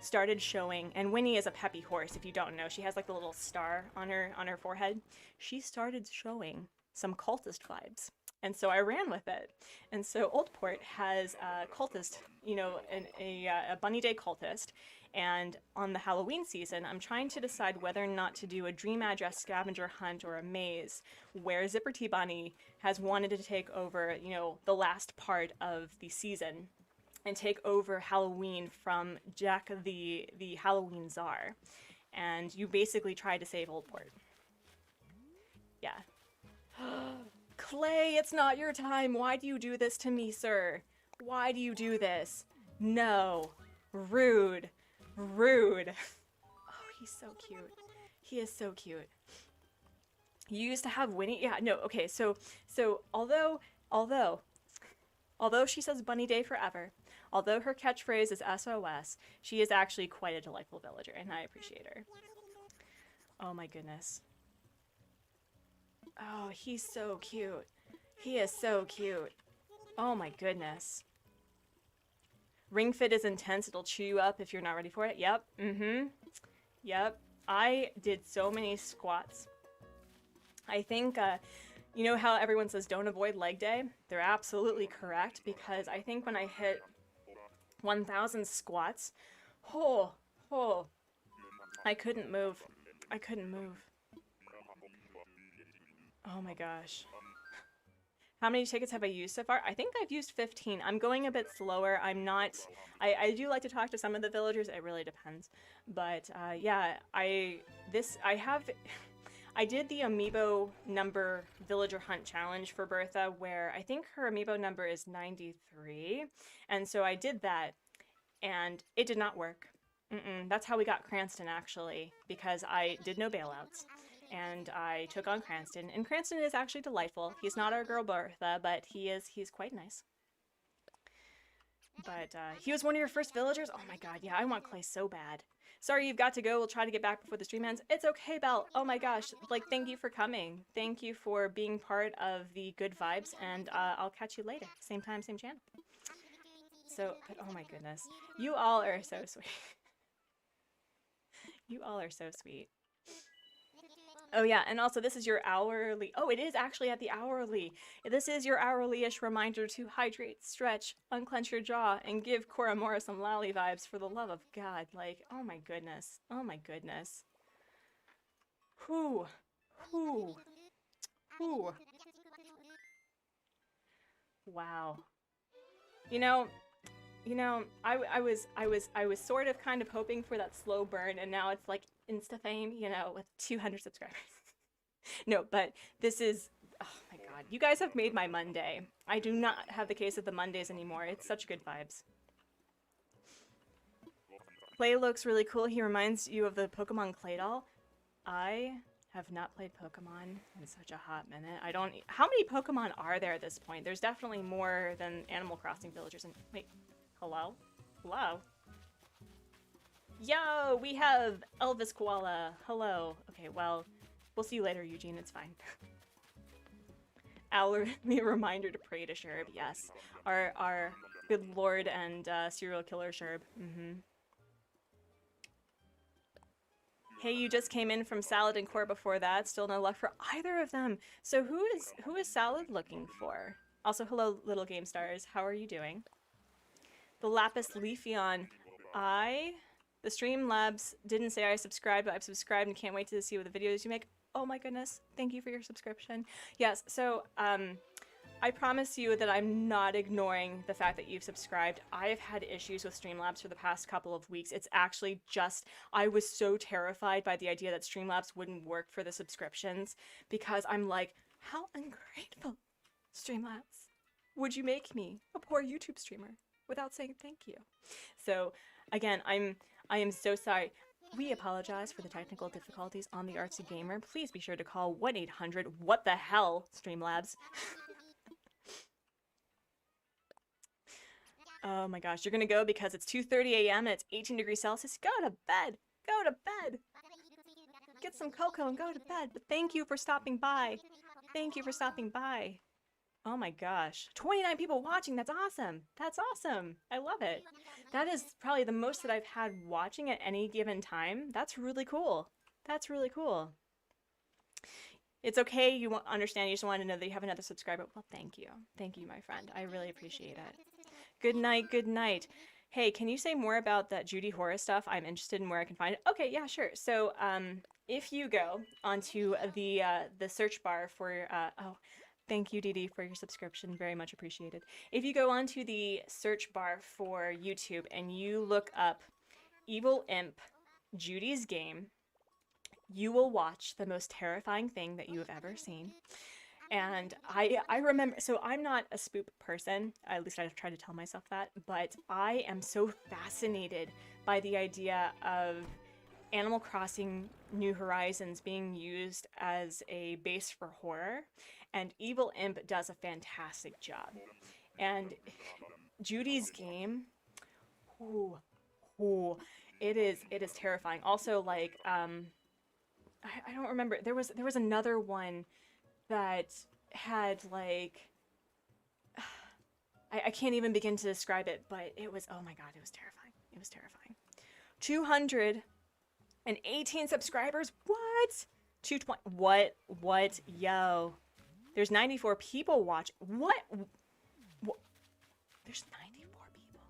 Speaker 1: started showing, and Winnie is a peppy horse, if you don't know. She has, like, the little star on her forehead. She started showing some cultist vibes. And so I ran with it. And so Oldport has a cultist, you know, a Bunny Day cultist. And on the Halloween season, I'm trying to decide whether or not to do a dream address scavenger hunt or a maze where Zipper T Bunny has wanted to take over, you know, the last part of the season and take over Halloween from Jack the Halloween Czar. And you basically try to save Oldport. Yeah. Clay, it's not your time. Why do you do this to me, sir? Why do you do this? No. Rude. Rude. Oh, he's so cute. He is so cute. You used to have Winnie? Yeah, no, okay, so although she says Bunny Day forever, although her catchphrase is SOS, she is actually quite a delightful villager, and I appreciate her. Oh my goodness. Oh, he's so cute. He is so cute. Oh my goodness. Ring fit is intense. It'll chew you up if you're not ready for it. Yep. Mm-hmm. Yep. I did so many squats. I think, you know how everyone says don't avoid leg day? They're absolutely correct, because I think when I hit 1,000 squats, I couldn't move. I couldn't move. Oh my gosh. How many tickets have I used so far? I think I've used 15. I'm going a bit slower. I'm not... I do like to talk to some of the villagers. It really depends. But yeah, I did the amiibo number villager hunt challenge for Bertha, where I think her amiibo number is 93. And so I did that, and it did not work. That's how we got Cranston, actually, because I did no bailouts. And I took on Cranston, and Cranston is actually delightful. He's not our girl Bertha, but he's quite nice. But he was one of your first villagers? Oh my god, yeah, I want Clay so bad. Sorry you've got to go. We'll try to get back before the stream ends. It's okay, Belle. Oh my gosh, like, thank you for coming. Thank you for being part of the good vibes, and I'll catch you later. Same time, same channel. So, but oh my goodness. You all are so sweet. You all are so sweet. Oh yeah, and also this is your hourly, oh, it is actually at the hourly. This is your hourly-ish reminder to hydrate, stretch, unclench your jaw, and give Koramora some lolly vibes, for the love of God. Like, oh my goodness. Oh my goodness. Whew. Whew. Whew. Wow. You know, I was sort of kind of hoping for that slow burn, and now it's like insta-fame, you know, with 200 subscribers. No, but this is, oh my god. You guys have made my Monday. I do not have the case of the Mondays anymore. It's such good vibes. Clay looks really cool. He reminds you of the Pokemon Clay doll. I have not played Pokemon in such a hot minute. I don't... How many Pokemon are there at this point? There's definitely more than Animal Crossing villagers. And wait, hello? Hello? Yo, we have Elvis Koala. Hello. Okay, well, we'll see you later, Eugene. It's fine. Hourly reminder to pray to Sherb. Yes. Our good lord and serial killer Sherb. Hey, you just came in from Salad and Core before that. Still no luck for either of them. So who is Salad looking for? Also, hello, little game stars. How are you doing? The Lapis Leafeon. The Streamlabs didn't say I subscribed, but I've subscribed and can't wait to see what the videos you make. Oh my goodness. Thank you for your subscription. Yes, so I promise you that I'm not ignoring the fact that you've subscribed. I have had issues with Streamlabs for the past couple of weeks. It's actually just, I was so terrified by the idea that Streamlabs wouldn't work for the subscriptions, because I'm like, how ungrateful, Streamlabs, would you make me, a poor YouTube streamer, without saying thank you? So again, I am so sorry. We apologize for the technical difficulties on the Artsy Gamer. Please be sure to call 1-800-WHAT-THE-HELL, Streamlabs. Oh my gosh, you're gonna go because it's 2:30 a.m. and it's 18 degrees Celsius. Go to bed! Go to bed! Get some cocoa and go to bed. But thank you for stopping by. Thank you for stopping by. Oh my gosh. 29 people watching. That's awesome. That's awesome. I love it. That is probably the most that I've had watching at any given time. That's really cool. That's really cool. It's okay. You won't understand. You just want to know that you have another subscriber. Well, thank you. Thank you, my friend. I really appreciate it. Good night. Good night. Hey, can you say more about that Judy Horror stuff? I'm interested in where I can find it. Okay, yeah, sure. So, if you go onto the search bar for oh, thank you, Dee, for your subscription. Very much appreciated. If you go onto the search bar for YouTube and you look up Evil Imp Judy's Game, you will watch the most terrifying thing that you have ever seen. And I remember, so I'm not a spoop person, at least I try to tell myself that, but I am so fascinated by the idea of Animal Crossing New Horizons being used as a base for horror, and Evil Imp does a fantastic job. And Judy's game, ooh, ooh, it is terrifying. Also, like, I don't remember, there was another one that had like I can't even begin to describe it, but it was, oh my god, it was terrifying. It was terrifying. 218 subscribers? What? 220? What? Yo. There's 94 people watch. What? There's 94 people.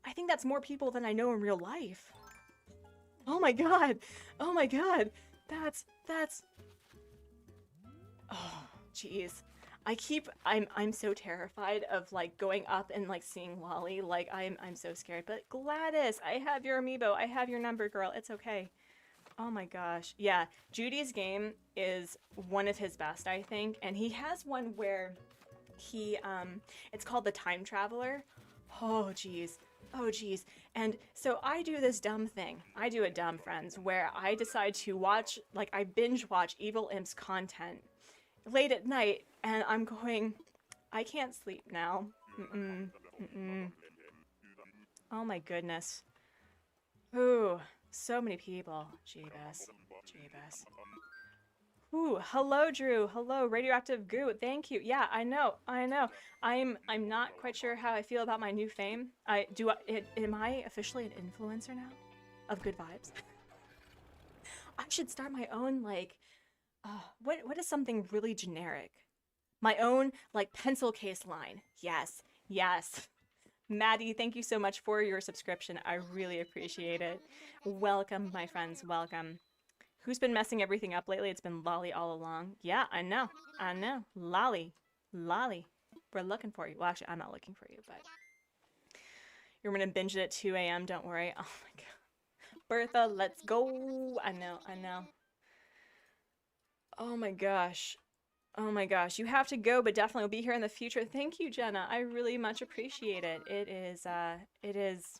Speaker 1: I think that's more people than I know in real life. Oh my god. Oh my god. That's oh, jeez. I'm so terrified of like going up and like seeing Lolly. Like I'm so scared. But Gladys, I have your amiibo. I have your number, girl. It's okay. Oh my gosh. Yeah, Judy's game is one of his best, I think. And he has one where he it's called the Time Traveler. Oh geez. Oh geez. And so I do this dumb thing. I do it dumb, friends, where I decide to watch, like I binge watch Evil Imp's content late at night, and I'm going, I can't sleep now. Oh my goodness. Ooh, so many people. Jeebus. Jeebus. Ooh, hello Drew. Hello Radioactive Goo. Thank you. Yeah, I know. I'm not quite sure how I feel about my new fame. Am I officially an influencer now of good vibes? I should start my own like what is something really generic? My own like pencil case line. Yes. Yes. Maddie, thank you so much for your subscription. I really appreciate it. Welcome, my friends. Welcome. Who's been messing everything up lately? It's been Lolly all along. Yeah, I know. I know. Lolly. Lolly. We're looking for you. Well, actually, I'm not looking for you, but you're going to binge it at 2 a.m. Don't worry. Oh my god. Bertha, let's go. I know. I know. Oh my gosh. Oh my gosh. You have to go, but definitely will be here in the future. Thank you, Jenna. I really much appreciate it. It is,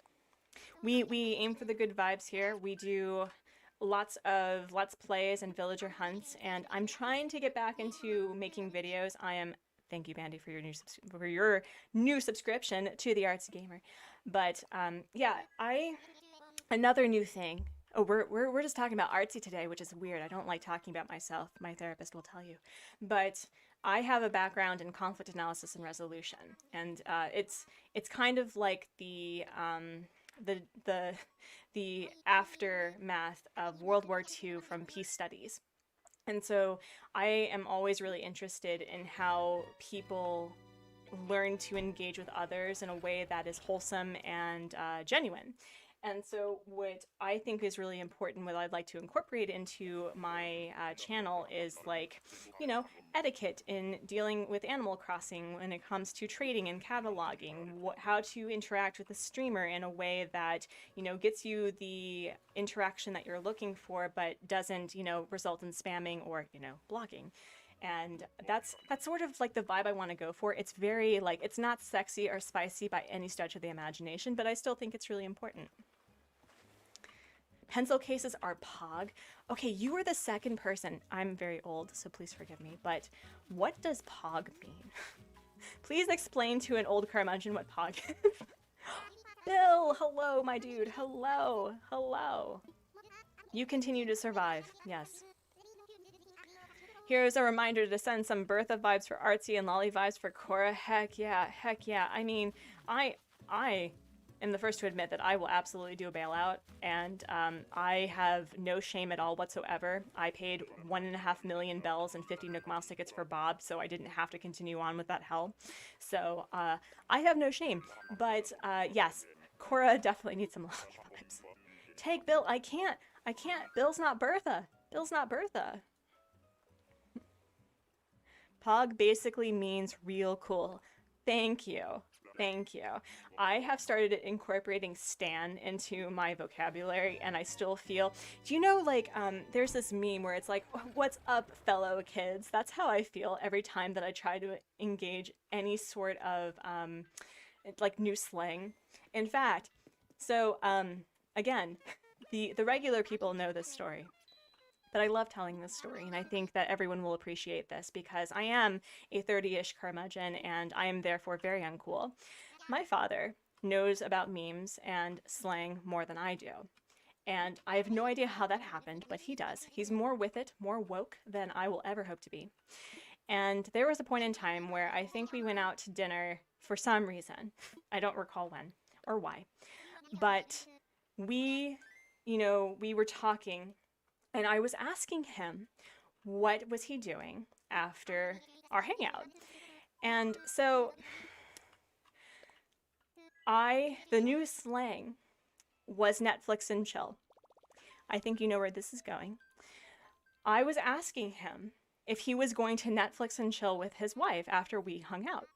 Speaker 1: we aim for the good vibes here. We do lots of Let's Plays and villager hunts, and I'm trying to get back into making videos. Thank you, Bandy, for your new subscription to the Artsy Gamer. But yeah, another new thing. Oh, we're just talking about Artsy today, which is weird. I don't like talking about myself. My therapist will tell you. But I have a background in conflict analysis and resolution, and it's kind of like the aftermath of World War II from peace studies. And so I am always really interested in how people learn to engage with others in a way that is wholesome and genuine. And so what I think is really important, what I'd like to incorporate into my channel is like, you know, etiquette in dealing with Animal Crossing when it comes to trading and cataloging, how to interact with a streamer in a way that, you know, gets you the interaction that you're looking for, but doesn't, you know, result in spamming or, you know, blocking. And that's sort of like the vibe I want to go for. It's very like, it's not sexy or spicy by any stretch of the imagination, but I still think it's really important. Pencil cases are pog. Okay, you are the second person. I'm very old, so please forgive me, but what does pog mean? Please explain to an old curmudgeon what pog is. Bill, hello, my dude. Hello, hello. You continue to survive, yes. Here's a reminder to send some Bertha vibes for Artsy and Lolly vibes for Kora. Heck yeah, heck yeah. I mean, I am the first to admit that I will absolutely do a bailout, and I have no shame at all whatsoever. I paid 1.5 million bells and 50 Nook Miles tickets for Bob, so I didn't have to continue on with that hell. So I have no shame. But yes, Cora definitely needs some Lolly vibes. Take Bill. I can't. Bill's not Bertha. Bill's not Bertha. Pog basically means real cool. Thank you. Thank you. I have started incorporating stan into my vocabulary, and I still feel, do you know, like, there's this meme where it's like, what's up, fellow kids? That's how I feel every time that I try to engage any sort of, like, new slang. In fact, so, again, the regular people know this story. But I love telling this story, and I think that everyone will appreciate this because I am a 30-ish curmudgeon, and I am therefore very uncool. My father knows about memes and slang more than I do. And I have no idea how that happened, but he does. He's more with it, more woke than I will ever hope to be. And there was a point in time where I think we went out to dinner for some reason. I don't recall when or why. But we, we were talking, and I was asking him what was he doing after our hangout. And so the new slang was Netflix and chill. I think you know where this is going. I was asking him if he was going to Netflix and chill with his wife after we hung out.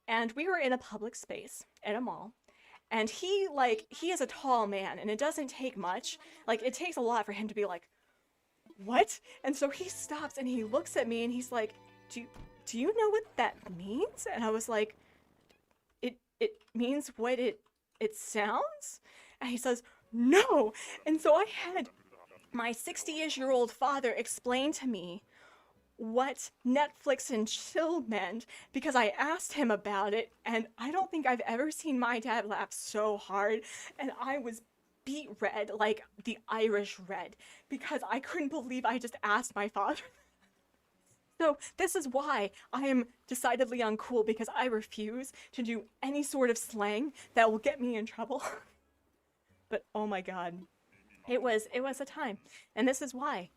Speaker 1: And we were in a public space at a mall. And he is a tall man, and it doesn't take much. Like, it takes a lot for him to be like, what? And so he stops and he looks at me and he's like, do you know what that means? And I was like, it means what it sounds? And he says, no. And so I had my 60-ish-year-old father explain to me what Netflix and chill meant because I asked him about it, and I don't think I've ever seen my dad laugh so hard, and I was beet red, like the Irish red, because I couldn't believe I just asked my father. So this is why I am decidedly uncool, because I refuse to do any sort of slang that will get me in trouble. But oh my god, it was a time, and this is why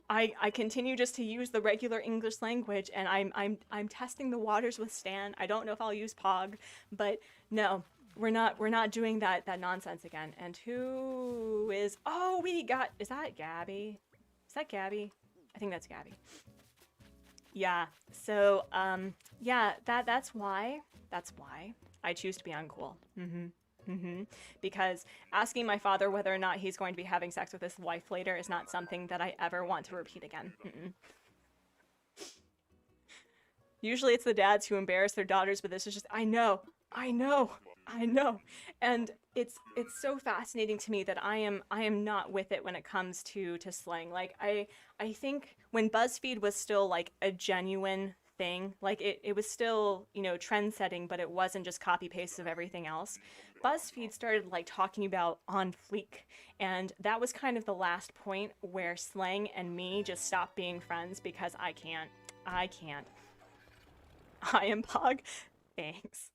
Speaker 1: I continue just to use the regular English language, and I'm testing the waters with Stan. I don't know if I'll use Pog, but no, we're not doing that nonsense again. And who is? Oh, is that Gabby? Is that Gabby? I think that's Gabby. Yeah. So yeah, that's why I choose to be uncool. Because asking my father whether or not he's going to be having sex with his wife later is not something that I ever want to repeat again. Usually it's the dads who embarrass their daughters, but this is just, I know. And it's so fascinating to me that I am not with it when it comes to slang. Like, I think when BuzzFeed was still like a genuine thing, like it was still, trend setting, but it wasn't just copy paste of everything else. BuzzFeed started like talking about on fleek, and that was kind of the last point where slang and me just stopped being friends because I can't. I am Pog. Thanks.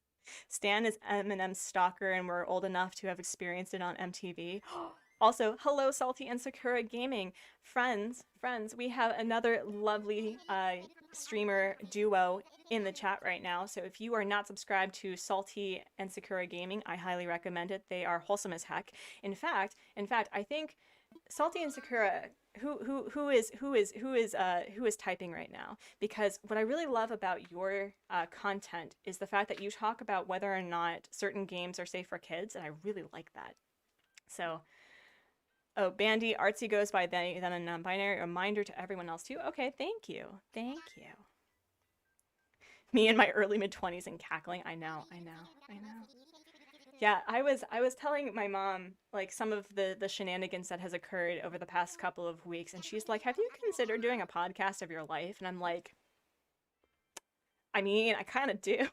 Speaker 1: Stan is Eminem's stalker, and we're old enough to have experienced it on MTV. Also, hello, Salty and Sakura Gaming. Friends, we have another lovely streamer duo in the chat right now. So if you are not subscribed to Salty and Sakura Gaming, I highly recommend it. They are wholesome as heck. In fact, I think Salty and Sakura, who is typing right now, because what I really love about your content is the fact that you talk about whether or not certain games are safe for kids, and I really like that. So, oh, Bandy, Artsy goes by they, then a non-binary, reminder to everyone else too. Okay, thank you. Me in my early mid-20s and cackling. I know. Yeah, I was telling my mom like some of the shenanigans that has occurred over the past couple of weeks, and she's like, have you considered doing a podcast of your life? And I'm like, I mean, I kind of do.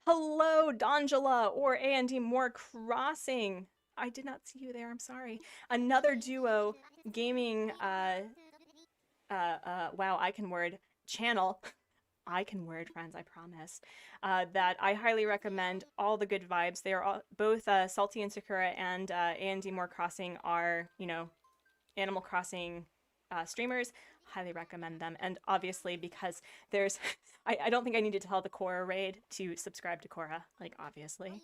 Speaker 1: Hello, Dongela, or A&D More Crossing. I did not see you there, I'm sorry. Another duo gaming, wow, I can word, channel. I can word, friends, I promise. That I highly recommend. All the good vibes. They are all, both Salty and Sakura and A&D More Crossing are, Animal Crossing streamers. Highly recommend them. And obviously, because there's, I don't think I need to tell the KORA-raid to subscribe to Kora. Like, obviously.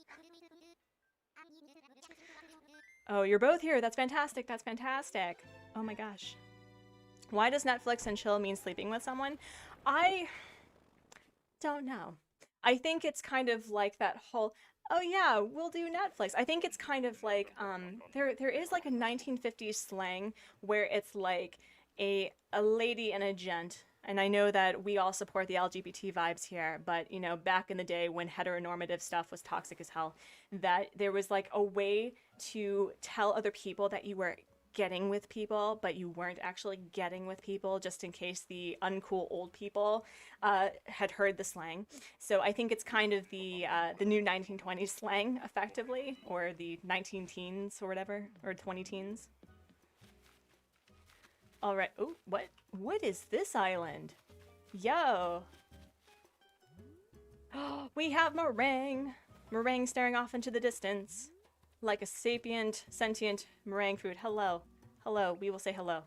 Speaker 1: Oh, you're both here. That's fantastic. Oh my gosh. Why does Netflix and chill mean sleeping with someone? I don't know. I think it's kind of like that whole, oh yeah, we'll do Netflix. I think it's kind of like there is like a 1950s slang where it's like a lady and a gent. And I know that we all support the LGBT vibes here, but you know, back in the day when heteronormative stuff was toxic as hell, that there was like a way to tell other people that you were getting with people, but you weren't actually getting with people, just in case the uncool old people had heard the slang. So I think it's kind of the new 1920s slang, effectively, or the 19 teens or whatever, or 20 teens. All right. Oh, what is this island? Yo. We have meringue. Meringue staring off into the distance. Like a sapient, sentient meringue food. Hello. Hello. We will say hello.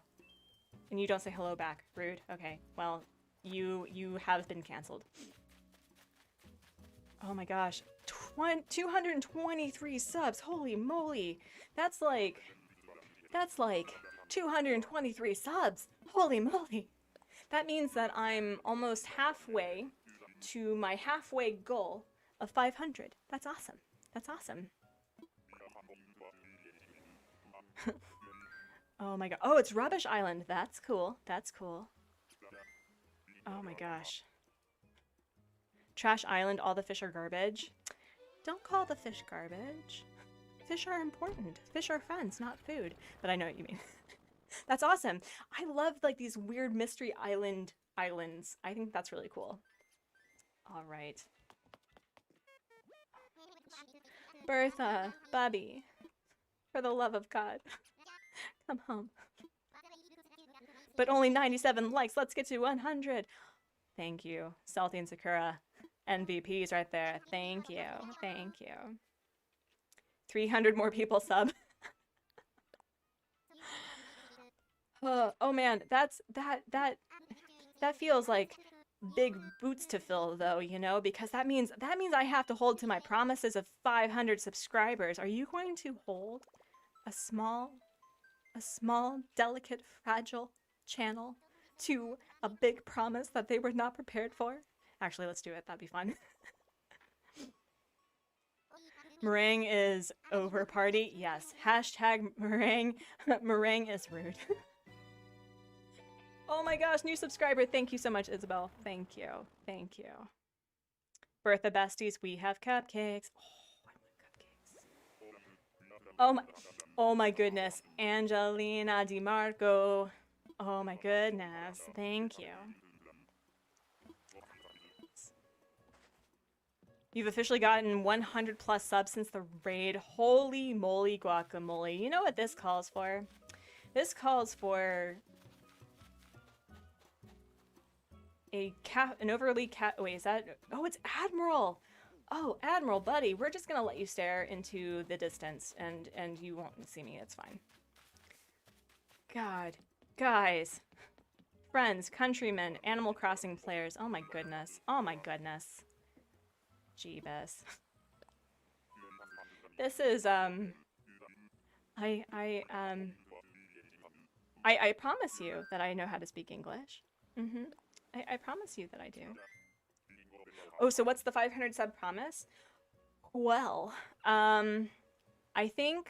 Speaker 1: And you don't say hello back. Rude. Okay. Well, you have been canceled. Oh my gosh. 223 subs. Holy moly. That's like 223 subs. Holy moly. That means that I'm almost halfway to my halfway goal of 500. That's awesome. That's awesome. Oh my god. Oh, it's Rubbish Island. That's cool. That's cool. Oh my gosh. Trash Island, all the fish are garbage. Don't call the fish garbage. Fish are important. Fish are friends, not food. But I know what you mean. That's awesome. I love like these weird mystery islands. I think that's really cool. All right. Bertha, Bubby, for the love of God, come home. But only 97 likes. Let's get to 100. Thank you. Salty and Sakura. MVPs right there. Thank you. Thank you. 300 more people sub. Oh man, that feels like big boots to fill though, you know, because that means I have to hold to my promises of 500 subscribers. Are you going to hold a small, delicate, fragile channel to a big promise that they were not prepared for? Actually, let's do it. That'd be fun. Meringue is over party. Yes. Hashtag meringue. Meringue is rude. Oh my gosh, new subscriber. Thank you so much, Isabel. Thank you. Thank you. Bertha besties, we have cupcakes. Oh, I want cupcakes. Oh my goodness. Angelina DiMarco. Oh my goodness. Thank you. You've officially gotten 100 plus subs since the raid. Holy moly guacamole. You know what this calls for? This calls for an overly wait, is that? Oh, it's Admiral. Oh, Admiral, buddy. We're just gonna let you stare into the distance and you won't see me. It's fine. God. Guys. Friends, countrymen, Animal Crossing players. Oh my goodness. Oh my goodness. Jeebus. This is I promise you that I know how to speak English. I promise you that I do. Oh, so what's the 500 sub promise? Well, I think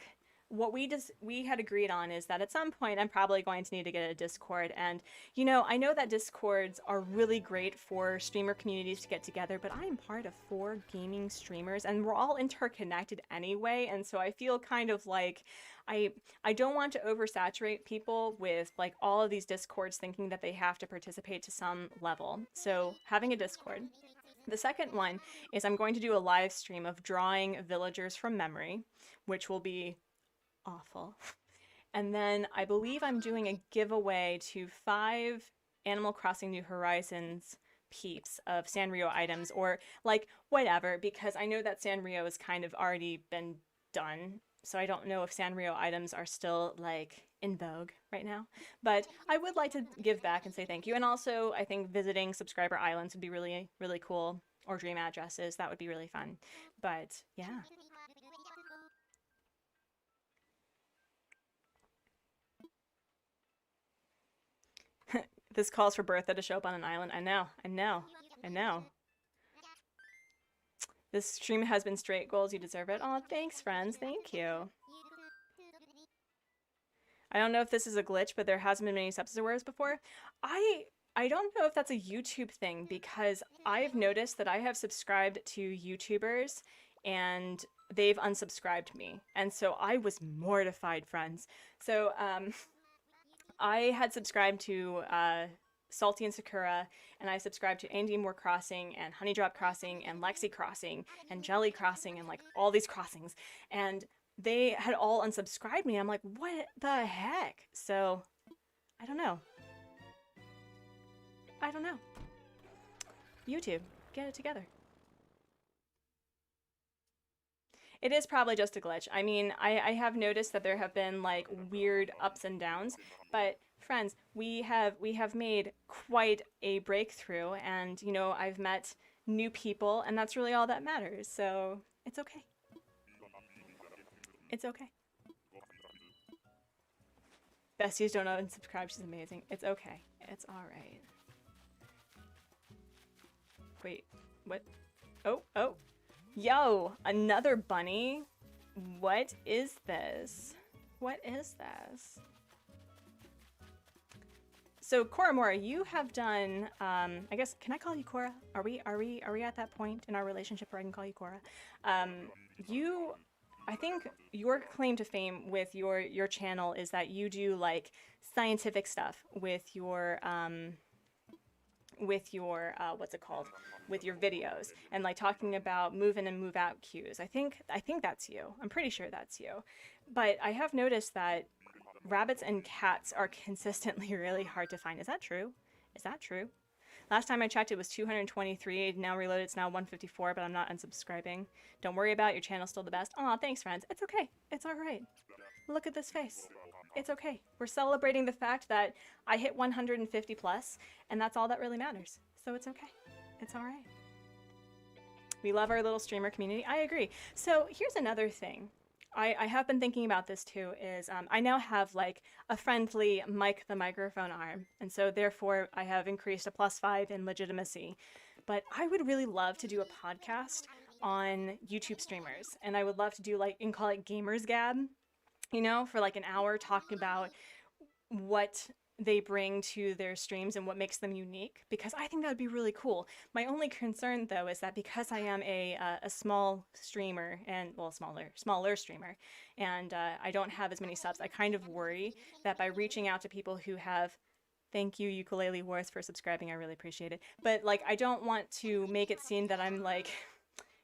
Speaker 1: what we had agreed on is that at some point I'm probably going to need to get a Discord, and you know, I know that Discords are really great for streamer communities to get together, but I am part of 4 gaming streamers and we're all interconnected anyway, and so I feel kind of like I don't want to oversaturate people with like all of these Discords thinking that they have to participate to some level. So having a Discord. The second one is I'm going to do a live stream of drawing villagers from memory, which will be awful. And then I believe I'm doing a giveaway to 5 Animal Crossing New Horizons peeps of Sanrio items, or like whatever, because I know that Sanrio has kind of already been done. So I don't know if Sanrio items are still like in vogue right now, but I would like to give back and say thank you. And also I think visiting subscriber islands would be really, really cool, or dream addresses. That would be really fun. But yeah. This calls for Bertha to show up on an island. I know, I know, I know. This stream has been straight goals. You deserve it. Oh, thanks, friends. Thank you. I don't know if this is a glitch, but there hasn't been many subs before. I don't know if that's a YouTube thing, because I've noticed that I have subscribed to YouTubers and they've unsubscribed me. And so I was mortified, friends. So I had subscribed to Salty and Sakura, and I subscribed to Andy Moore Crossing and Honeydrop Crossing and Lexi Crossing and Jelly Crossing and like all these crossings. And they had all unsubscribed me. I'm like, what the heck? So I don't know. I don't know. YouTube, get it together. It is probably just a glitch. I mean, I have noticed that there have been like weird ups and downs, but friends, we have made quite a breakthrough, and you know, I've met new people, and that's really all that matters. So it's okay. It's okay. Besties don't unsubscribe. She's amazing. It's okay. It's all right. Wait, what? Oh, oh. Yo, another bunny? What is this? What is this? So Koramora, you have done, I guess, can I call you Kora? Are we at that point in our relationship where I can call you Kora? I think your claim to fame with your channel is that you do like scientific stuff with your what's it called, with your videos, and like talking about move in and move out cues. I think that's you. I'm pretty sure that's you. But I have noticed that rabbits and cats are consistently really hard to find. Is that true? Is that true? Last time I checked, it was 223. Now reloaded, it's now 154, but I'm not unsubscribing. Don't worry about it, your channel's still the best. Aw, thanks, friends. It's okay. It's all right. Look at this face. It's okay. We're celebrating the fact that I hit 150 plus, and that's all that really matters. So it's okay. It's all right. We love our little streamer community. I agree. So here's another thing. I have been thinking about this too, is I now have like a friendly mic the microphone arm, and so therefore I have increased a +5 in legitimacy. But I would really love to do a podcast on YouTube streamers, and I would love to do like, you can call it Gamers Gab, you know, for like an hour talking about what they bring to their streams and what makes them unique, because I think that would be really cool. My only concern though is that because I am a small streamer, and well, smaller streamer, and I don't have as many subs, I kind of worry that by reaching out to people who have, thank you Ukulele Wars for subscribing, I really appreciate it, but like I don't want to make it seem that I'm like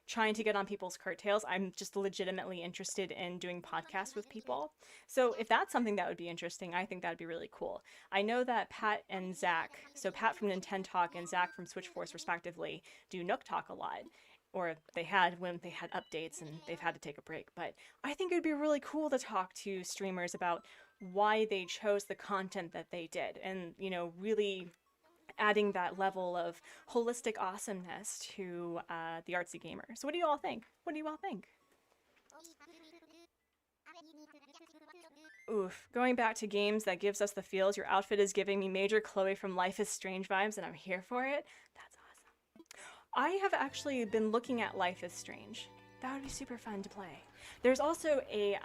Speaker 1: trying to get on people's coattails. I'm just legitimately interested in doing podcasts with people. So if that's something that would be interesting, I think that'd be really cool. I know that Pat and Zach, so Pat from Nintendo Talk and Zach from Switch Force respectively, do Nook Talk a lot. Or they had when they had updates and they've had to take a break. But I think it'd be really cool to talk to streamers about why they chose the content that they did, and, you know, really adding that level of holistic awesomeness to the artsy gamer. So what do you all think? What do you all think? Oof, going back to games that gives us the feels, your outfit is giving me major Chloe from Life is Strange vibes, and I'm here for it. That's awesome. I have actually been looking at Life is Strange. That would be super fun to play. There's also a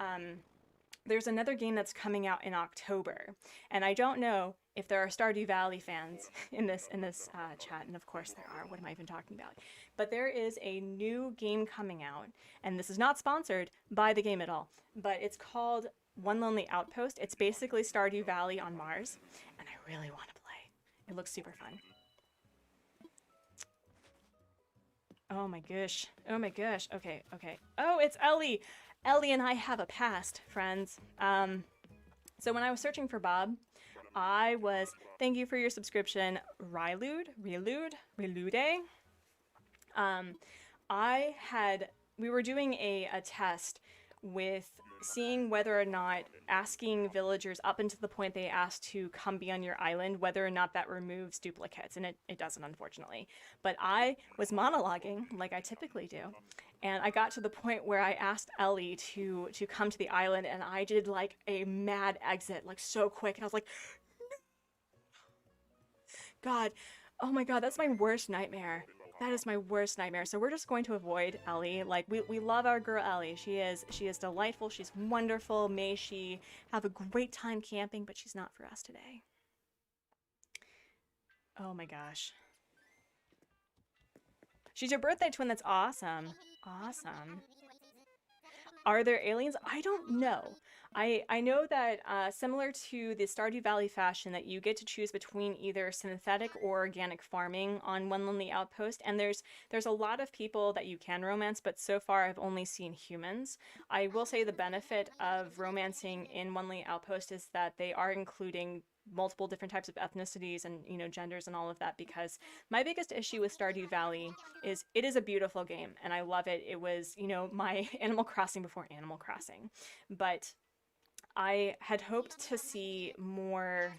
Speaker 1: there's another game that's coming out in October, and I don't know if there are Stardew Valley fans in this chat, and of course there are. What am I even talking about? But there is a new game coming out, and this is not sponsored by the game at all, but it's called One Lonely Outpost. It's basically Stardew Valley on Mars, and I really want to play. It looks super fun. Oh my gosh. Oh my gosh. Okay, okay. Oh, it's Ellie! Ellie and I have a past, friends. So when I was searching for Bob, I was, thank you for your subscription, Relude. We were doing a test with seeing whether or not asking villagers up until the point they asked to come be on your island, whether or not that removes duplicates, and it doesn't, unfortunately. But I was monologuing, like I typically do, and I got to the point where I asked Ellie to come to the island, and I did like a mad exit, like so quick, and I was like, God. Oh my God, that's my worst nightmare. That is my worst nightmare. So we're just going to avoid Ellie. Like we love our girl Ellie. She is delightful. She's wonderful. May she have a great time camping, but she's not for us today. Oh my gosh. She's your birthday twin. That's awesome. Awesome. Are there aliens? I don't know. I know that similar to the Stardew Valley fashion, that you get to choose between either synthetic or organic farming on One Lonely Outpost, and there's a lot of people that you can romance, but so far I've only seen humans. I will say the benefit of romancing in One Lonely Outpost is that they are including multiple different types of ethnicities and genders and all of that, because my biggest issue with Stardew Valley is it is a beautiful game and I love it. It was my Animal Crossing before Animal Crossing, but I had hoped to see more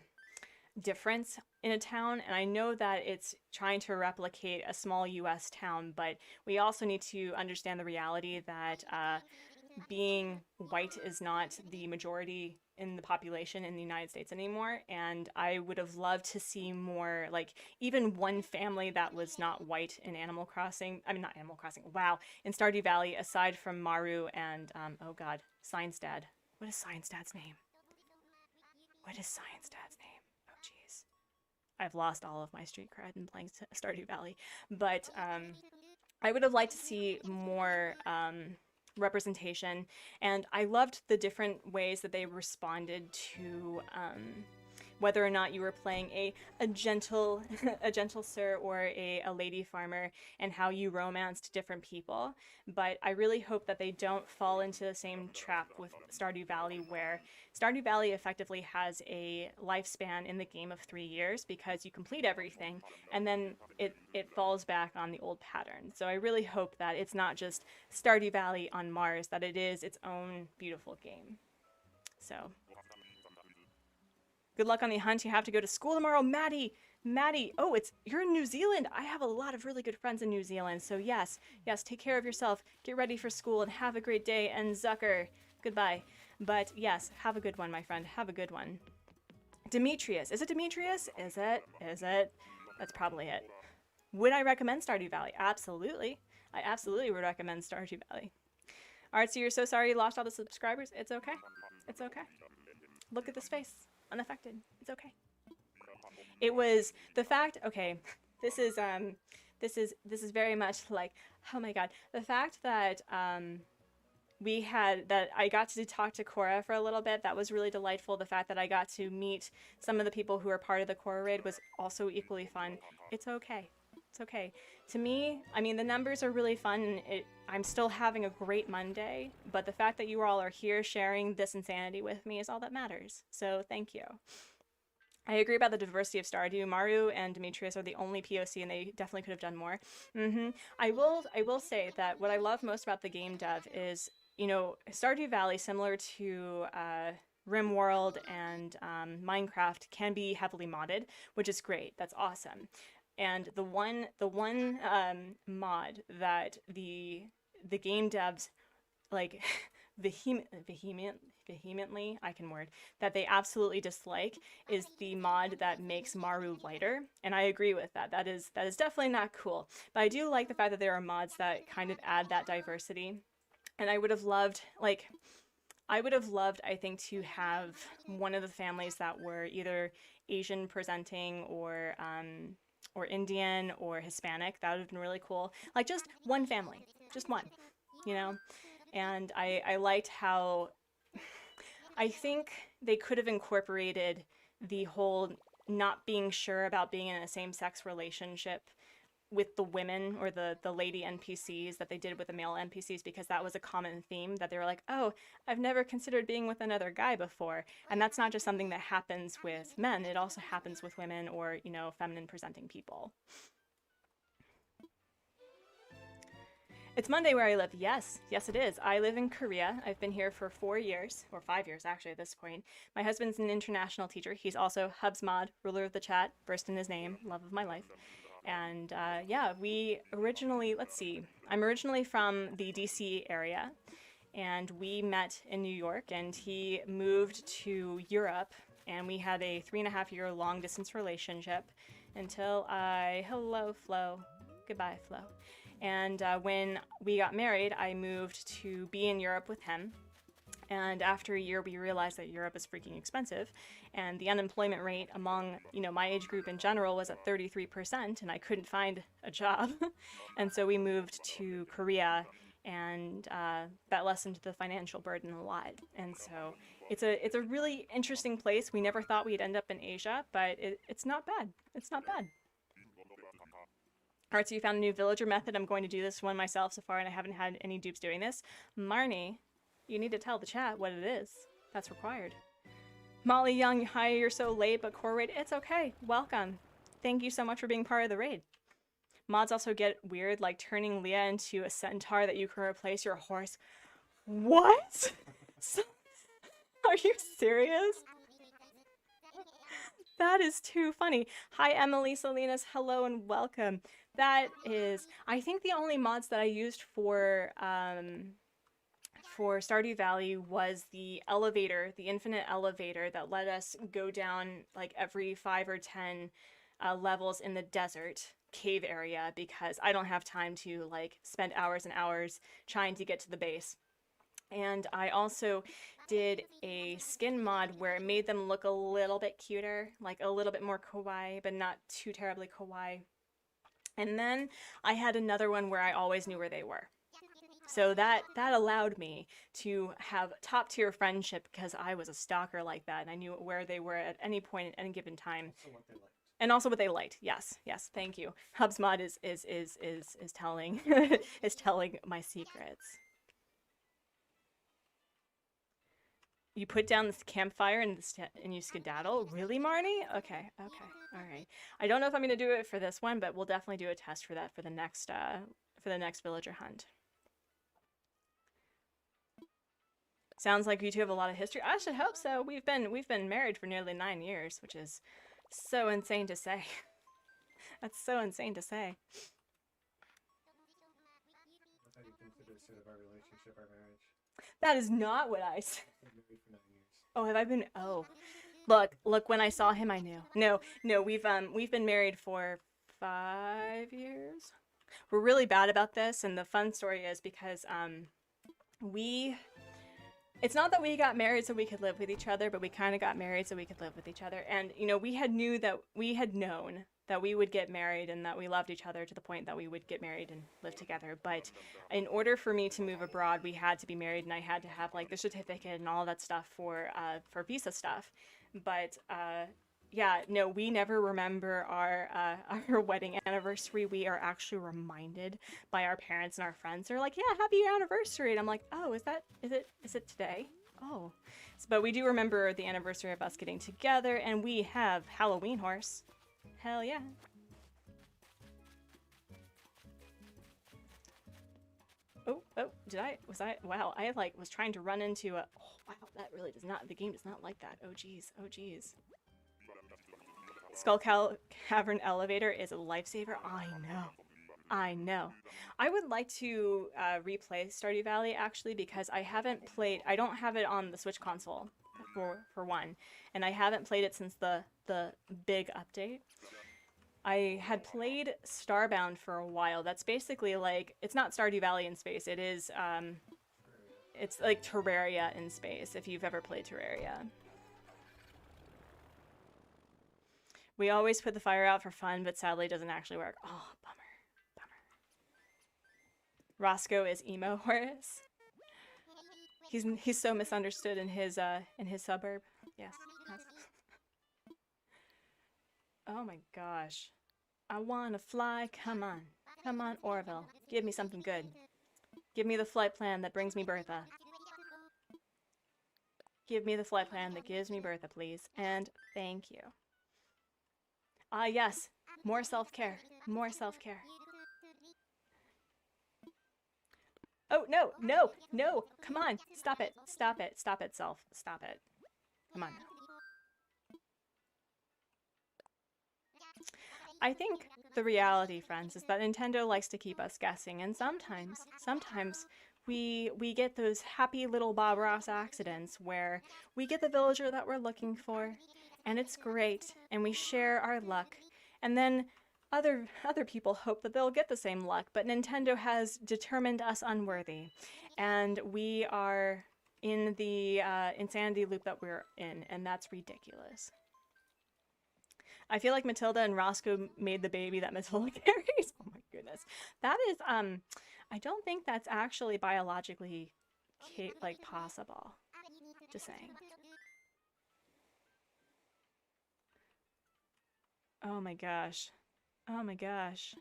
Speaker 1: difference in a town, and I know that it's trying to replicate a small US town, but we also need to understand the reality that being white is not the majority in the population in the United States anymore, and I would have loved to see more, like, even one family that was not white in Animal Crossing. I mean, not Animal Crossing, wow, in Stardew Valley, aside from Maru and, oh god, Science Dad. What is Science Dad's name? What is Science Dad's name? Oh, jeez. I've lost all of my street cred in playing Stardew Valley, but, I would have liked to see more, representation, and I loved the different ways that they responded to whether or not you were playing a gentle a gentle sir or a lady farmer, and how you romanced different people. But I really hope that they don't fall into the same trap with Stardew Valley, where Stardew Valley effectively has a lifespan in the game of 3 years, because you complete everything and then it falls back on the old pattern. So I really hope that it's not just Stardew Valley on Mars, that it is its own beautiful game. So good luck on the hunt. You have to go to school tomorrow. Maddie, oh, you're in New Zealand. I have a lot of really good friends in New Zealand. So yes, take care of yourself. Get ready for school and have a great day. And Zucker, goodbye. But yes, have a good one, my friend. Have a good one. Demetrius. Is it Demetrius? Is it? That's probably it. Would I recommend Stardew Valley? Absolutely. I absolutely would recommend Stardew Valley. Artsy, you're so sorry you lost all the subscribers. It's okay. It's okay. Look at this face. Unaffected. It's okay. It was the fact, okay, this is very much like, oh my god, the fact that I got to talk to Kora for a little bit, that was really delightful. The fact that I got to meet some of the people who are part of the KORA-raid was also equally fun. It's okay. It's okay. To me, I mean, the numbers are really fun, and I'm still having a great Monday, but the fact that you all are here sharing this insanity with me is all that matters. So thank you. I agree about the diversity of Stardew. Maru and Demetrius are the only POC, and they definitely could have done more. I will say that what I love most about the game dev is, Stardew Valley, similar to RimWorld and Minecraft, can be heavily modded, which is great. That's awesome. And the one mod that the game devs like vehemently, I can word, that they absolutely dislike is the mod that makes Maru lighter. And I agree with that. That is definitely not cool. But I do like the fact that there are mods that kind of add that diversity. And I would have loved, I think, to have one of the families that were either Asian presenting or Indian or Hispanic. That would have been really cool. Like, just one family, just one, And I liked how, I think they could have incorporated the whole not being sure about being in a same-sex relationship with the women or the lady NPCs that they did with the male NPCs, because that was a common theme, that they were like, oh, I've never considered being with another guy before. And that's not just something that happens with men, it also happens with women or, feminine presenting people. It's Monday where I live. Yes, it is. I live in Korea. I've been here for 4 years, or 5 years actually at this point. My husband's an international teacher. He's also Hubs Mod, ruler of the chat, first in his name, love of my life. And yeah, we originally, let's see, I'm originally from the DC area, and we met in New York, and he moved to Europe, and we had a 3.5-year long distance relationship until hello, Flo. Goodbye, Flo. And when we got married, I moved to be in Europe with him. And after a year, we realized that Europe is freaking expensive, and the unemployment rate among, my age group in general was at 33%, and I couldn't find a job. And so we moved to Korea, and that lessened the financial burden a lot. And so it's a really interesting place. We never thought we'd end up in Asia, but it's not bad. It's not bad. Alright, so you found a new villager method. I'm going to do this one myself so far, and I haven't had any dupes doing this. Marnie, you need to tell the chat what it is. That's required. Molly Young, hi, you're so late, but KORA-raid, it's okay. Welcome. Thank you so much for being part of the raid. Mods also get weird, like turning Leah into a centaur that you can replace your horse. What? Are you serious? That is too funny. Hi, Emily Salinas. Hello and welcome. That is, I think the only mods that I used for Stardew Valley was the elevator, the infinite elevator that let us go down like every 5 or 10 levels in the desert cave area, because I don't have time to like spend hours and hours trying to get to the base. And I also did a skin mod where it made them look a little bit cuter, like a little bit more kawaii, but not too terribly kawaii. And then I had another one where I always knew where they were. So that allowed me to have top tier friendship, because I was a stalker like that, and I knew where they were at any point at any given time.
Speaker 2: Also what they liked.
Speaker 1: And also what they liked. Yes, yes, thank you. HubsMod is telling is telling my secrets. You put down this campfire and you skedaddle? Really, Marnie? Okay, okay, all right. I don't know if I'm gonna do it for this one, but we'll definitely do a test for that for the next villager hunt. Sounds like you two have a lot of history. I should hope so. We've been married for nearly 9 years, which is so insane to say. That's so insane to say.
Speaker 2: How do you consider sort of our relationship, our marriage?
Speaker 1: That is not what I said.
Speaker 2: We've been married for 9 years.
Speaker 1: Oh, have I been? Oh, look. When I saw him, I knew. No. We've been married for 5 years. We're really bad about this, and the fun story is because it's not that we got married so we could live with each other, but we kind of got married so we could live with each other. And we had known that we would get married and that we loved each other to the point that we would get married and live together. But in order for me to move abroad, we had to be married, and I had to have like the certificate and all that stuff for visa stuff. But yeah, no, we never remember our wedding anniversary. We are actually reminded by our parents and our friends. They're like, "Yeah, happy anniversary!" And I'm like, "Oh, is it today?" Oh, but we do remember the anniversary of us getting together, and we have Halloween horse. Hell yeah! Oh, was I? Wow, I like was trying to run into a. Oh, wow, that really does not. The game does not like that. Oh geez, oh geez. Skull Cavern elevator is a lifesaver. I know. I would like to replay Stardew Valley actually, because I don't have it on the Switch console for one, and I haven't played it since the big update. I had played Starbound for a while. That's basically like, it's not Stardew Valley in space. It is it's like Terraria in space, if you've ever played Terraria. We always put the fire out for fun, but sadly it doesn't actually work. Oh, bummer. Roscoe is emo Horace. He's so misunderstood in his suburb. Yes. Oh my gosh. I wanna fly. Come on, Orville. Give me something good. Give me the flight plan that brings me Bertha. Give me the flight plan that gives me Bertha, please. And thank you. Ah, yes. More self-care. More self-care. Oh, no. Come on. Stop it, self. Stop it. Come on. I think the reality, friends, is that Nintendo likes to keep us guessing, and sometimes we get those happy little Bob Ross accidents where we get the villager that we're looking for, and it's great, and we share our luck, and then other people hope that they'll get the same luck, but Nintendo has determined us unworthy, and we are in the insanity loop that we're in, and that's ridiculous. I feel like Matilda and Roscoe made the baby that Matilda carries. Oh my goodness. That is, I don't think that's actually biologically, like, possible. Just saying. Oh my gosh. Oh my gosh.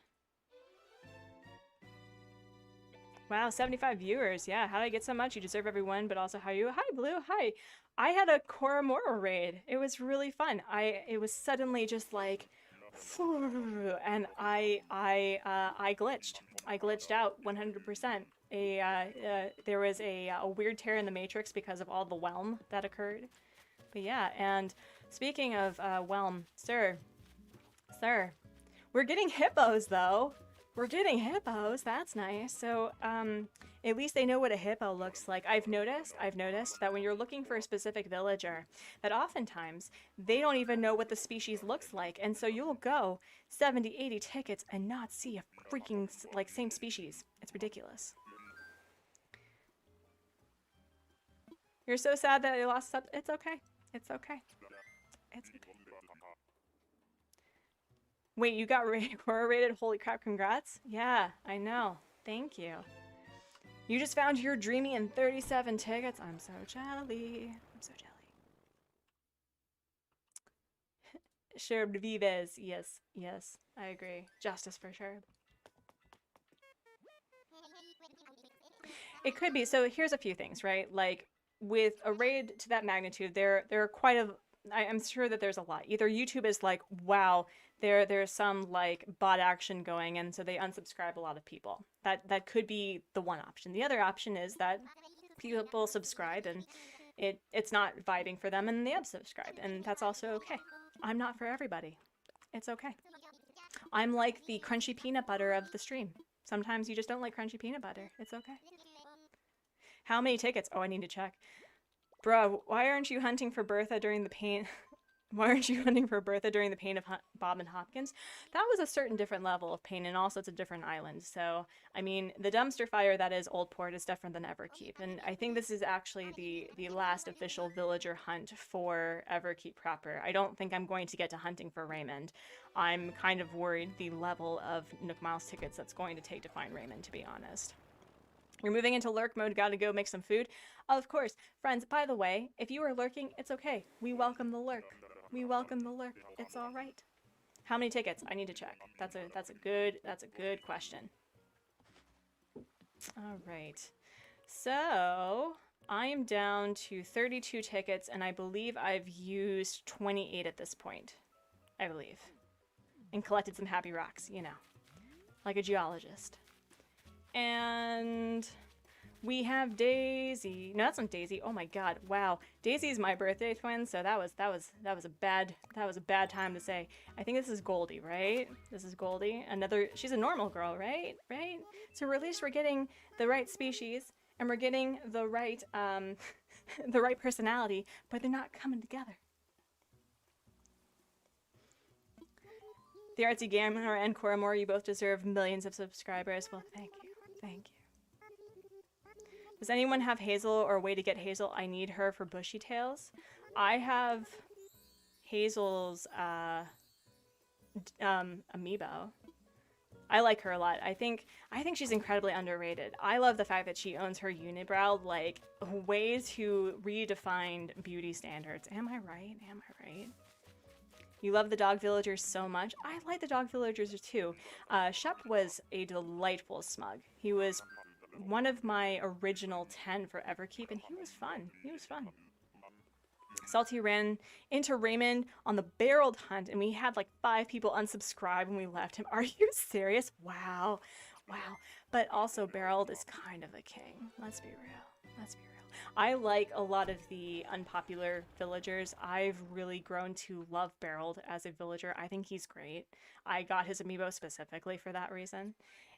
Speaker 1: Wow, 75 viewers. Yeah, how did I get so much? You deserve every one, but also how you... Hi, Blue. Hi. I had a Koramora raid. It was really fun. It was suddenly just like... And I glitched. I glitched out 100%. There was a weird tear in the matrix because of all the whelm that occurred. But yeah, and speaking of whelm, sir, we're getting hippos though. We're getting hippos. That's nice. So at least they know what a hippo looks like. I've noticed that when you're looking for a specific villager, that oftentimes they don't even know what the species looks like, and so you'll go 70, 80 tickets and not see a freaking like same species. It's ridiculous. You're so sad that I lost sub. It's okay. It's okay. It's okay. Wait, you got KORA-rated? Holy crap, congrats. Yeah, I know. Thank you. You just found your dreamy and 37 tickets. I'm so jelly. I'm so jelly. Sherb Vives. Yes, yes, I agree. Justice for Sherb. It could be. So here's a few things, right? Like, with a raid to that magnitude, there are quite a... I'm sure that there's a lot. Either YouTube is like, wow, there's some like bot action going, and so they unsubscribe a lot of people. That could be the one option. The other option is that people subscribe and it's not vibing for them and they unsubscribe, and that's also okay. I'm not for everybody. It's okay. I'm like the crunchy peanut butter of the stream. Sometimes you just don't like crunchy peanut butter. It's okay. How many tickets? Oh, I need to check. Bruh, why aren't you hunting for Bertha during the pain? Why aren't you hunting for Bertha during the pain of Bob and Hopkins? That was a certain different level of pain, and also it's a different island. So, I mean, the dumpster fire that is Oldport is different than Everkeep. And I think this is actually the last official villager hunt for Everkeep proper. I don't think I'm going to get to hunting for Raymond. I'm kind of worried the level of Nook Miles tickets that's going to take to find Raymond, to be honest. You're moving into lurk mode, gotta go make some food. Of course. Friends, by the way, if you are lurking, it's okay. We welcome the lurk. We welcome the lurk. It's all right. How many tickets? I need to check. That's a good question. All right. So, I am down to 32 tickets, and I believe I've used 28 at this point. I believe. And collected some happy rocks, you know. Like a geologist. And we have Daisy. No, that's not Daisy. Oh my god. Wow. Daisy's my birthday twin, so that was a bad time to say. I think this is Goldie, right? This is Goldie. She's a normal girl, right? Right? So at least we're getting the right species and we're getting the right the right personality, but they're not coming together. The Artsy Gamer and Koramora, you both deserve millions of subscribers. Well, thank you. Thank you. Does anyone have Hazel or a way to get Hazel? I need her for bushy tails. I have Hazel's amiibo. I like her a lot. I think she's incredibly underrated. I love the fact that she owns her unibrow, like ways to redefine beauty standards. Am I right? Am I right? You love the dog villagers so much. I like the dog villagers too. Shep was a delightful smug. He was one of my original 10 for Everkeep, and he was fun. He was fun. Salty ran into Raymond on the barreled hunt, and we had like 5 people unsubscribe when we left him. Are you serious? Wow. Wow. But also, Barreled is kind of a king. Let's be real. Let's be real. I like a lot of the unpopular villagers. I've really grown to love Barreled as a villager. I think he's great. I got his amiibo specifically for that reason.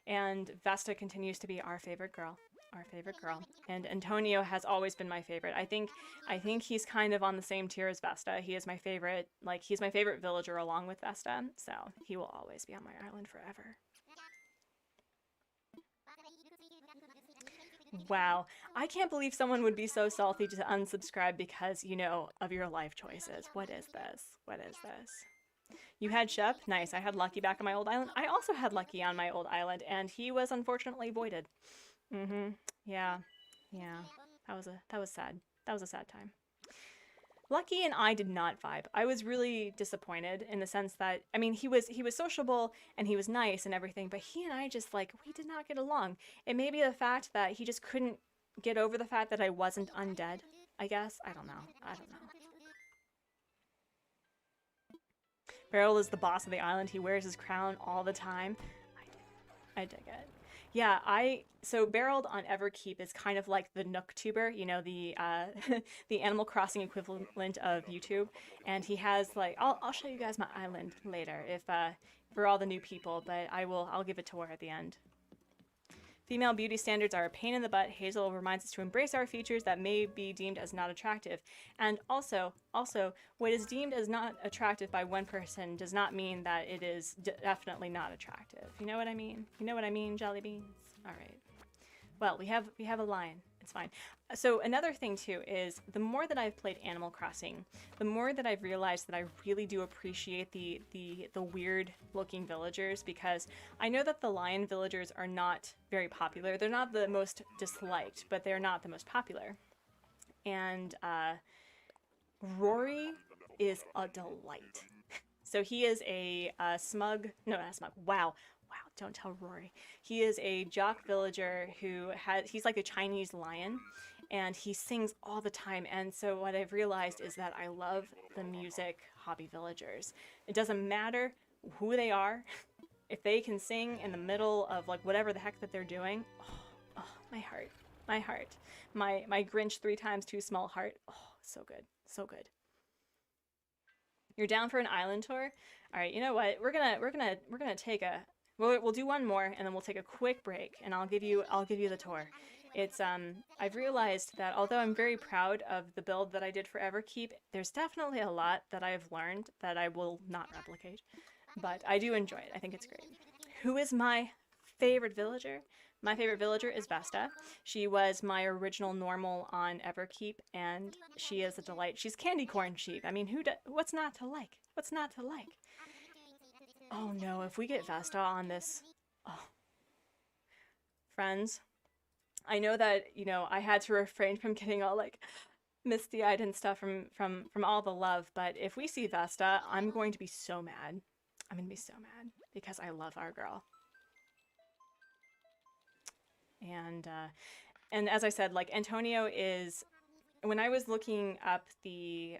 Speaker 1: And Vesta continues to be our favorite girl. our favorite girl. And Antonio has always been my favorite. I think he's kind of on the same tier as Vesta. He is my favorite, like he's my favorite villager along with Vesta, so he will always be on my island forever. Wow, I can't believe someone would be so salty to unsubscribe because, you know, of your life choices. What is this? What is this? You had Shep? Nice. I had Lucky back on my old island. I also had Lucky on my old island, and he was unfortunately voided. Yeah. Yeah. That was sad. That was a sad time. Lucky and I did not vibe. I was really disappointed in the sense that, I mean, he was sociable and he was nice and everything, but he and I just, like, we did not get along. It may be the fact that he just couldn't get over the fact that I wasn't undead, I guess. I don't know. I don't know. Beryl is the boss of the island. He wears his crown all the time. I dig it. Yeah, so Beryl on Everkeep is kind of like the Nooktuber, you know, the the Animal Crossing equivalent of YouTube. And he has like, I'll show you guys my island later if for all the new people, but I'll give a tour at the end. Female beauty standards are a pain in the butt. Hazel reminds us to embrace our features that may be deemed as not attractive. And also, what is deemed as not attractive by one person does not mean that it is definitely not attractive. You know what I mean? You know what I mean, jelly beans? All right. Well, we have a lion. It's fine. So another thing too is the more that I've played Animal Crossing, the more that I've realized that I really do appreciate the weird looking villagers, because I know that the lion villagers are not very popular. They're not the most disliked, but they're not the most popular. And Rory is a delight. So he is a SMUG, no, not SMUG, wow, don't tell Rory. He is a jock villager he's like a Chinese lion, and he sings all the time. And so what I've realized is that I love the music hobby villagers. It doesn't matter who they are. If they can sing in the middle of like whatever the heck that they're doing, oh, my heart, my Grinch 3 times too small heart. Oh, so good, so good. You're down for an island tour? All right, you know what? We're gonna take a. We'll do one more, and then we'll take a quick break, and I'll give you the tour. It's I've realized that although I'm very proud of the build that I did for Everkeep, there's definitely a lot that I've learned that I will not replicate, but I do enjoy it. I think it's great. Who is my favorite villager? My favorite villager is Vesta. She was my original normal on Everkeep, and she is a delight. She's candy corn sheep. I mean, what's not to like? What's not to like? Oh no, if we get Vesta on this, oh. Friends, I know that, you know, I had to refrain from getting all like misty-eyed and stuff from all the love, but if we see Vesta, I'm going to be so mad. I'm going to be so mad because I love our girl. And as I said, like Antonio is, when I was looking up the,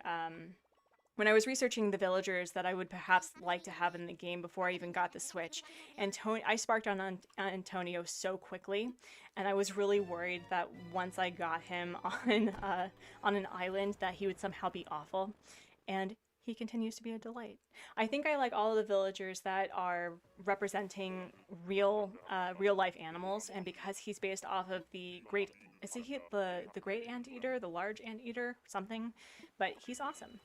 Speaker 1: when I was researching the villagers that I would perhaps like to have in the game before I even got the Switch, I sparked on Antonio so quickly, and I was really worried that once I got him on an island that he would somehow be awful, and he continues to be a delight. I think I like all of the villagers that are representing real life animals, and because he's based off of the great, is he the great anteater, the large anteater, something, but he's awesome.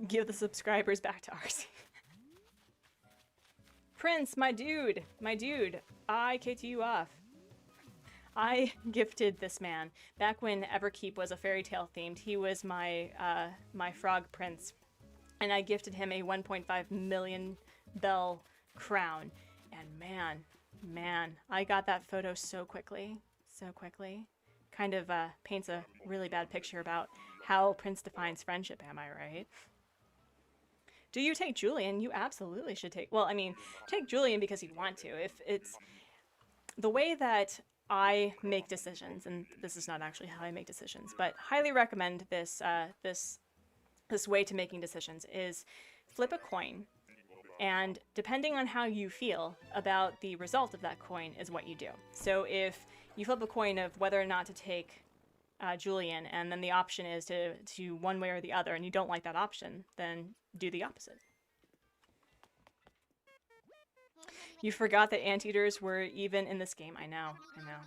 Speaker 1: Give the subscribers back to Artsy. Prince, my dude, I kicked you off. I gifted this man back when Everkeep was a fairy tale themed. He was my my frog prince, and I gifted him a 1.5 million bell crown. And man, I got that photo so quickly. Kind of paints a really bad picture about how Prince defines friendship, am I right? Do you take Julian? You absolutely should take, well, I mean, take Julian because you'd want to. If it's the way that I make decisions, and this is not actually how I make decisions, but highly recommend this this way to making decisions is flip a coin, and depending on how you feel about the result of that coin is what you do. So if you flip a coin of whether or not to take Julian, and then the option is to one way or the other, and you don't like that option, then do the opposite. You forgot that anteaters were even in this game. I know, I know.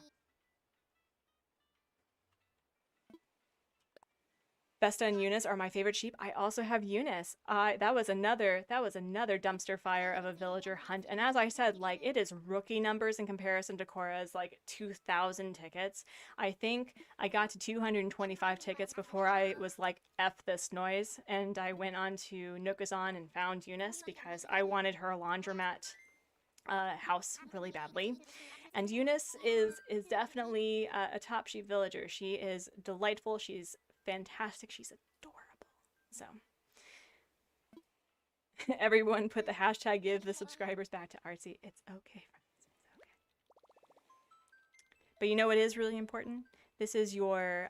Speaker 1: Vesta and Eunice are my favorite sheep. I also have Eunice. That was another dumpster fire of a villager hunt. And as I said, like, it is rookie numbers in comparison to Kora's like 2,000 tickets. I think I got to 225 tickets before I was like, F this noise. And I went on to Nookazon and found Eunice because I wanted her laundromat house really badly. And Eunice is definitely a top sheep villager. She is delightful. She's fantastic. She's adorable. So everyone put the hashtag give the subscribers back to Artsy. It's okay, friends. It's okay. But you know what is really important? This is your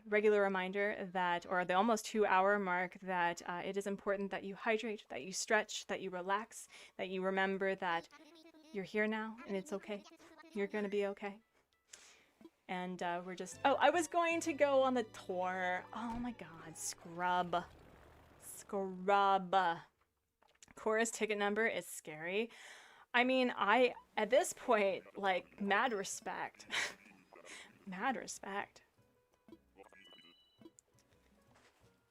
Speaker 1: regular reminder that, or the almost 2-hour mark, that it is important that you hydrate, that you stretch, that you relax, that you remember that you're here now and it's okay. You're gonna be okay. And we're just... Oh, I was going to go on the tour. Oh my god, scrub. Scrub. Kora's ticket number is scary. I mean, at this point, like, mad respect. Mad respect.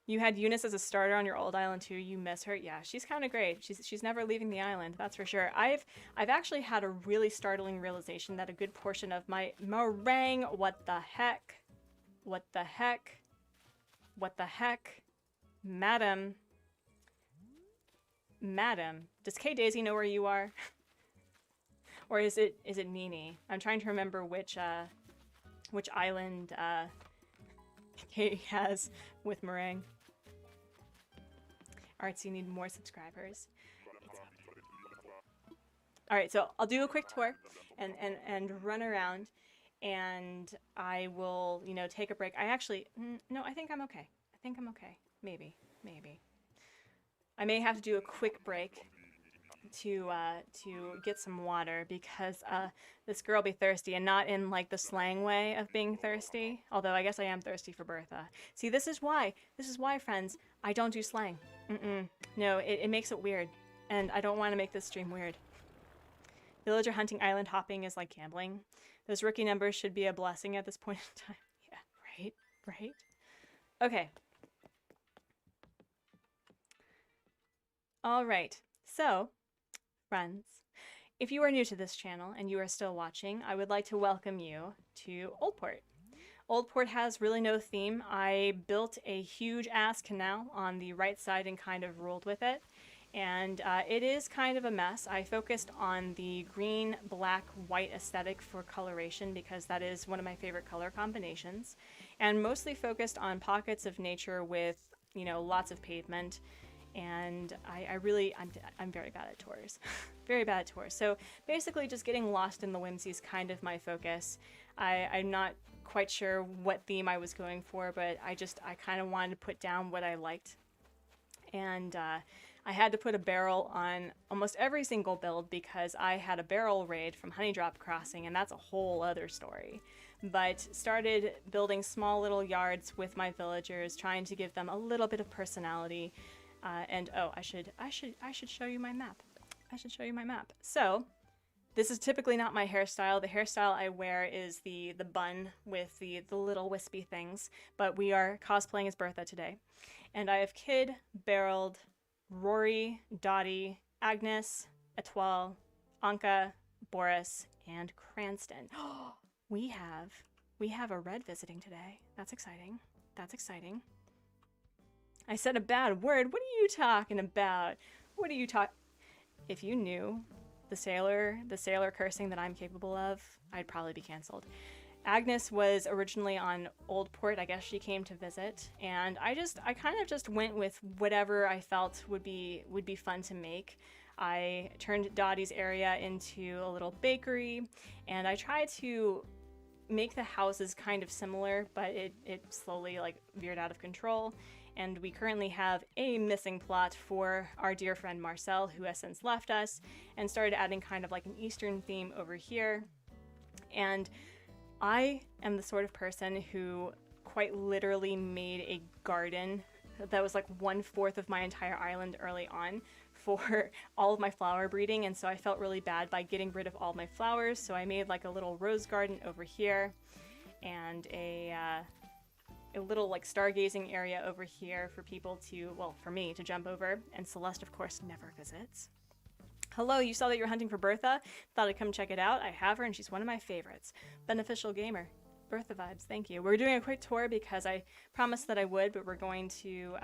Speaker 1: You had Eunice as a starter on your old island too. You miss her. Yeah, she's kind of great. She's never leaving the island, that's for sure. I've actually had a really startling realization that a good portion of my meringue, what the heck, madam, does K Daisy know where you are? Or is it Nini? I'm trying to remember which island K has with meringue. Alright, so you need more subscribers. Alright, so I'll do a quick tour and run around, and I will, you know, take a break. I actually, no, I think I'm okay. I think I'm okay. Maybe. I may have to do a quick break to get some water because this girl be thirsty, and not in like the slang way of being thirsty, although I guess I am thirsty for Bertha. See, this is why, friends, I don't do slang. No, it makes it weird, and I don't want to make this stream weird. Villager hunting island hopping is like gambling. Those rookie numbers should be a blessing at this point in time. Yeah, right? Okay. Alright, so friends, if you are new to this channel and you are still watching, I would like to welcome you to Oldport. Oldport has really no theme. I built a huge ass canal on the right side and kind of ruled with it, and it is kind of a mess. I focused on the green, black, white aesthetic for coloration because that is one of my favorite color combinations, and mostly focused on pockets of nature with, you know, lots of pavement. And I'm very bad at tours. Very bad at tours. So basically just getting lost in the whimsy is kind of my focus. I'm not quite sure what theme I was going for, but I kind of wanted to put down what I liked. And I had to put a barrel on almost every single build because I had a barrel raid from Honeydrop Crossing, and that's a whole other story. But started building small little yards with my villagers, trying to give them a little bit of personality. And oh, I should show you my map. I should show you my map. So, this is typically not my hairstyle. The hairstyle I wear is the bun with the little wispy things, but we are cosplaying as Bertha today. And I have Kid, Barreled, Rory, Dottie, Agnes, Etoile, Anka, Boris, and Cranston. We have a red visiting today. That's exciting. That's exciting. I said a bad word. What are you talking about? What are you talking? If you knew the sailor cursing that I'm capable of, I'd probably be canceled. Agnes was originally on Oldport. I guess she came to visit, and I kind of just went with whatever I felt would be fun to make. I turned Dottie's area into a little bakery, and I tried to make the houses kind of similar, but it slowly like veered out of control. And we currently have a missing plot for our dear friend Marcel, who has since left us, and started adding kind of like an Eastern theme over here. And I am the sort of person who quite literally made a garden that was like 1/4 of my entire island early on for all of my flower breeding, and so I felt really bad by getting rid of all my flowers, so I made like a little rose garden over here and a little like stargazing area over here for people to, well, for me to jump over, and Celeste of course never visits. Hello, you saw that you were hunting for Bertha? Thought I'd come check it out. I have her and she's one of my favorites. Beneficial gamer. Bertha vibes, thank you. We're doing a quick tour because I promised that I would, but we're going to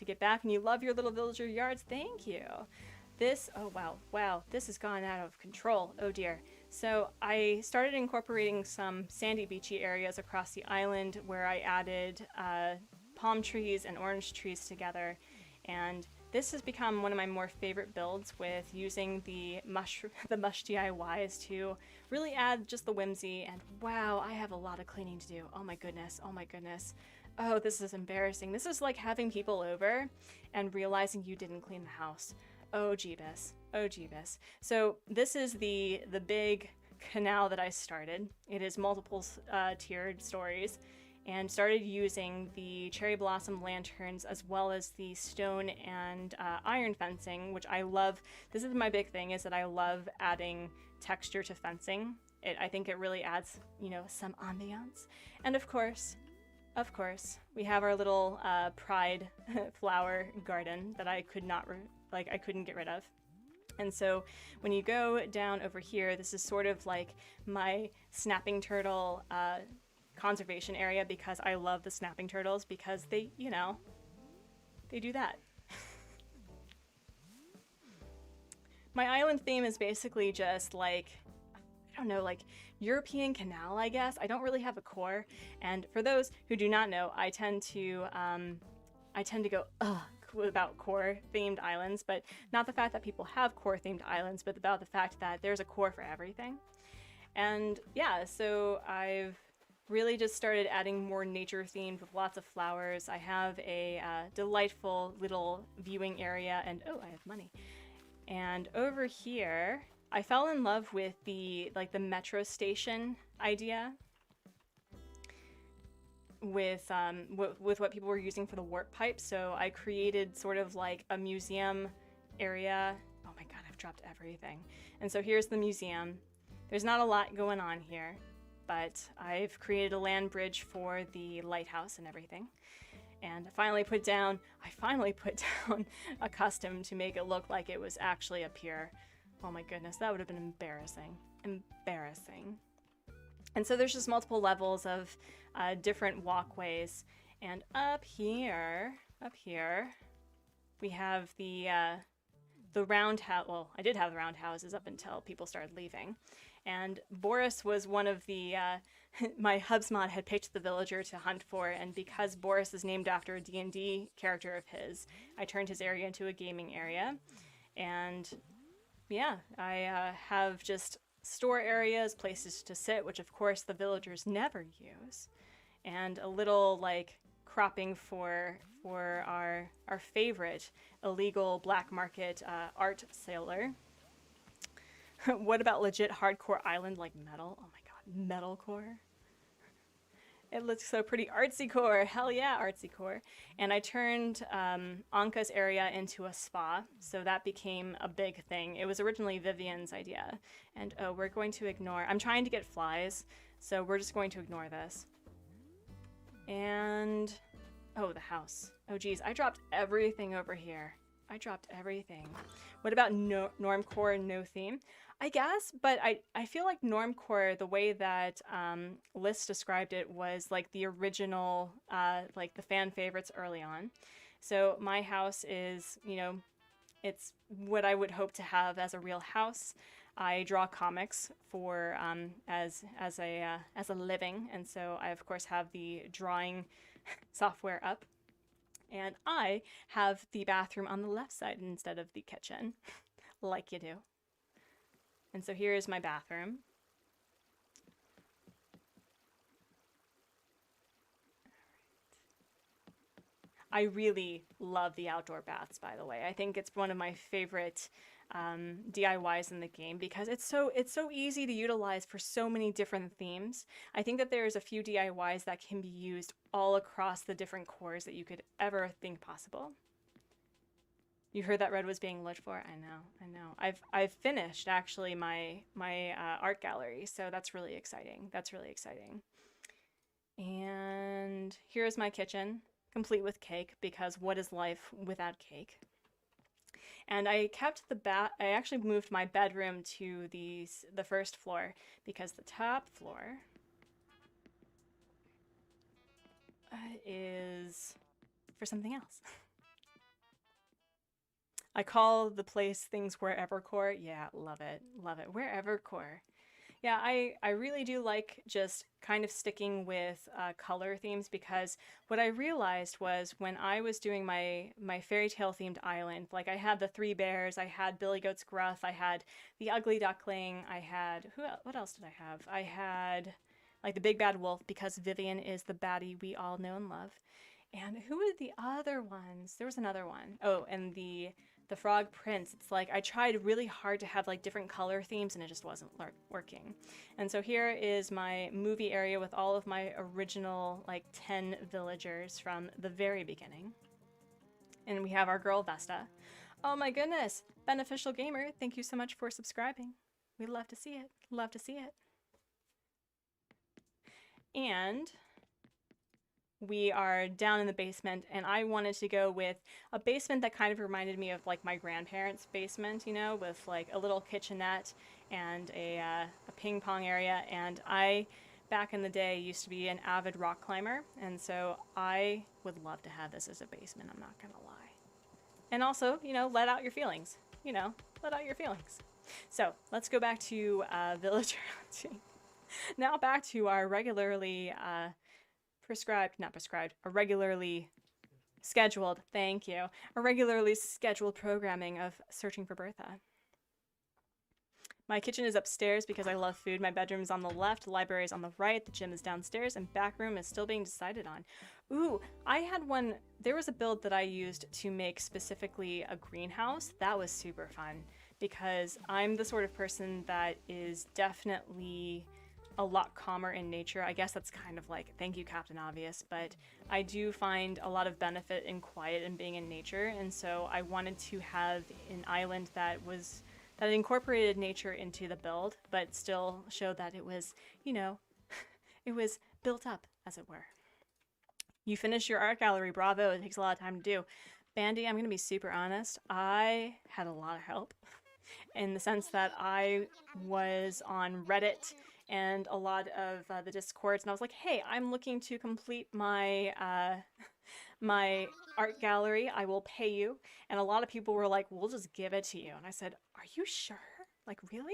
Speaker 1: get back. And you love your little villager yards, thank you. This, oh wow, this has gone out of control, oh dear. So I started incorporating some sandy beachy areas across the island where I added palm trees and orange trees together, and this has become one of my more favorite builds, with using the mush DIYs to really add just the whimsy. And wow, I have a lot of cleaning to do. Oh my goodness, oh my goodness. Oh, this is embarrassing. This is like having people over and realizing you didn't clean the house. Oh jeebus, oh jeebus. So this is the big canal that I started. It is multiple tiered stories, and started using the cherry blossom lanterns as well as the stone and iron fencing, which I love. This is my big thing, is that I love adding texture to fencing. I think it really adds, you know, some ambiance. And of course, we have our little pride flower garden that I could not, I couldn't get rid of. And so when you go down over here, this is sort of like my snapping turtle conservation area, because I love the snapping turtles because they, you know, they do that. My island theme is basically just like, I don't know, like European canal, I guess. I don't really have a core, and for those who do not know, I tend to go about core themed islands, but not the fact that people have core themed islands, but about the fact that there's a core for everything. And yeah, so I've really just started adding more nature themed with lots of flowers. I have a delightful little viewing area, and oh, I have money. And over here, I fell in love with the metro station idea with what people were using for the warp pipe. So I created sort of like a museum area. Oh my god, I've dropped everything. And so here's the museum. There's not a lot going on here, but I've created a land bridge for the lighthouse and everything. And I finally put down a custom to make it look like it was actually a pier. Oh my goodness, that would have been embarrassing. Embarrassing. And so there's just multiple levels of different walkways. And up here, we have the roundhouse. Well, I did have the roundhouses up until people started leaving. And Boris was one of the, my hubs mod had picked the villager to hunt for, and because Boris is named after a D&D character of his, I turned his area into a gaming area. And yeah, I have just store areas, places to sit, which of course the villagers never use, and a little like cropping for our favorite illegal black market art sailor. What about legit hardcore island like metal? Oh my god, metalcore. It looks so pretty. Artsy core, hell yeah, artsy core. And I turned Anka's area into a spa, so that became a big thing. It was originally Vivian's idea. And oh, we're going to ignore, I'm trying to get flies, so we're just going to ignore this. And, oh, the house. Oh geez, I dropped everything over here. I dropped everything. What about normcore no theme? I guess, but I feel like normcore, the way that Liz described it, was like the original, like the fan favorites early on. So my house is, you know, it's what I would hope to have as a real house. I draw comics for as a living, and so I of course have the drawing software up. And I have the bathroom on the left side instead of the kitchen, like you do. And so here is my bathroom. I really love the outdoor baths, by the way. I think it's one of my favorite DIYs in the game because it's so easy to utilize for so many different themes. I think that there's a few DIYs that can be used all across the different cores that you could ever think possible. You heard that red was being looked for? I know, I know. I've finished actually my art gallery, so that's really exciting. That's really exciting. And here's my kitchen, complete with cake, because what is life without cake? And I kept I actually moved my bedroom to the first floor because the top floor is for something else. I call the place things wherever core. Yeah, love it. Love it. Wherever core. Yeah, I really do like just kind of sticking with color themes, because what I realized was when I was doing my fairy tale themed island, like I had the 3 bears, I had Billy Goat's Gruff, I had the ugly duckling, I had, what else did I have? I had like the big bad wolf, because Vivian is the baddie we all know and love. And who were the other ones? There was another one. Oh, and the frog prince. It's like I tried really hard to have like different color themes and it just wasn't working. And so here is my movie area with all of my original like 10 villagers from the very beginning. And we have our girl Vesta. Oh my goodness, Beneficial Gamer, thank you so much for subscribing. We'd love to see it. Love to see it. And we are down in the basement, and I wanted to go with a basement that kind of reminded me of like my grandparents' basement, you know, with like a little kitchenette and a ping pong area. And I, back in the day, used to be an avid rock climber, and so I would love to have this as a basement, I'm not gonna lie. And also, you know, let out your feelings, you know, let out your feelings. So let's go back to villager hunting. Now back to our regularly a regularly scheduled, thank you, a regularly scheduled programming of searching for Bertha. My kitchen is upstairs because I love food. My bedroom is on the left, the library is on the right, the gym is downstairs, and back room is still being decided on. Ooh, I had one, there was a build that I used to make specifically a greenhouse. That was super fun because I'm the sort of person that is definitely a lot calmer in nature. I guess that's kind of like, thank you, Captain Obvious, but I do find a lot of benefit in quiet and being in nature, and so I wanted to have an island that incorporated nature into the build, but still showed that it was, you know, it was built up, as it were. You finished your art gallery, bravo, it takes a lot of time to do. Bandy, I'm gonna be super honest, I had a lot of help in the sense that I was on Reddit and a lot of the Discords, and I was like, hey, I'm looking to complete my my art gallery, I will pay you. And a lot of people were like, we'll just give it to you. And I said, are you sure? Like, really?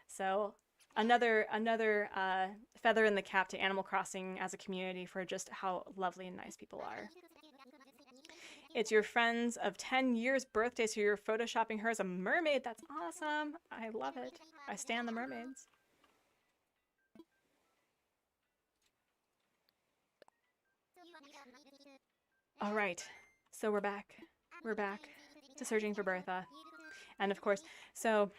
Speaker 1: So another feather in the cap to Animal Crossing as a community for just how lovely and nice people are. It's your friends of 10 years birthday, so you're photoshopping her as a mermaid. That's awesome. I love it. I stan the mermaids. All right, so we're back. We're back to searching for Bertha. And of course, so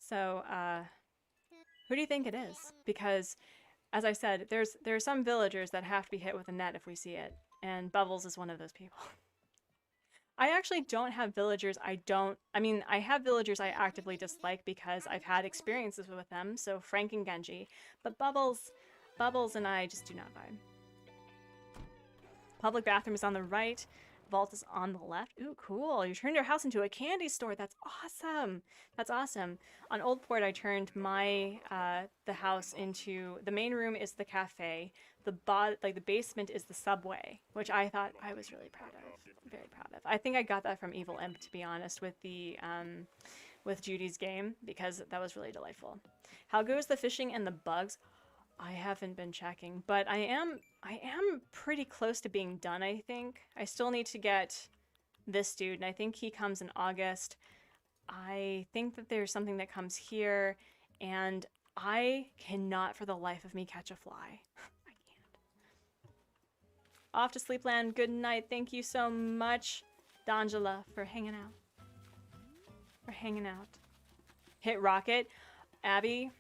Speaker 1: who do you think it is? Because, as I said, there are some villagers that have to be hit with a net if we see it, and Bubbles is one of those people. I actually don't have villagers I have villagers I actively dislike because I've had experiences with them, so Frank and Genji, but Bubbles and I just do not vibe. Public bathroom is on the right. Vault is on the left. Ooh, cool. You turned your house into a candy store. That's awesome. That's awesome. On Oldport, I turned my the house into, the main room is the cafe. The basement is the subway, which I thought I was really proud of. Very proud of. I think I got that from Evil Imp, to be honest, with the with Judy's game, because that was really delightful. How goes the fishing and the bugs? I haven't been checking, but I am pretty close to being done, I think. I still need to get this dude, and I think he comes in August. I think that there's something that comes here, and I cannot for the life of me catch a fly. I can't. Off to Sleepland, good night. Thank you so much, D'Angela, for hanging out. Hit Rocket. Abby,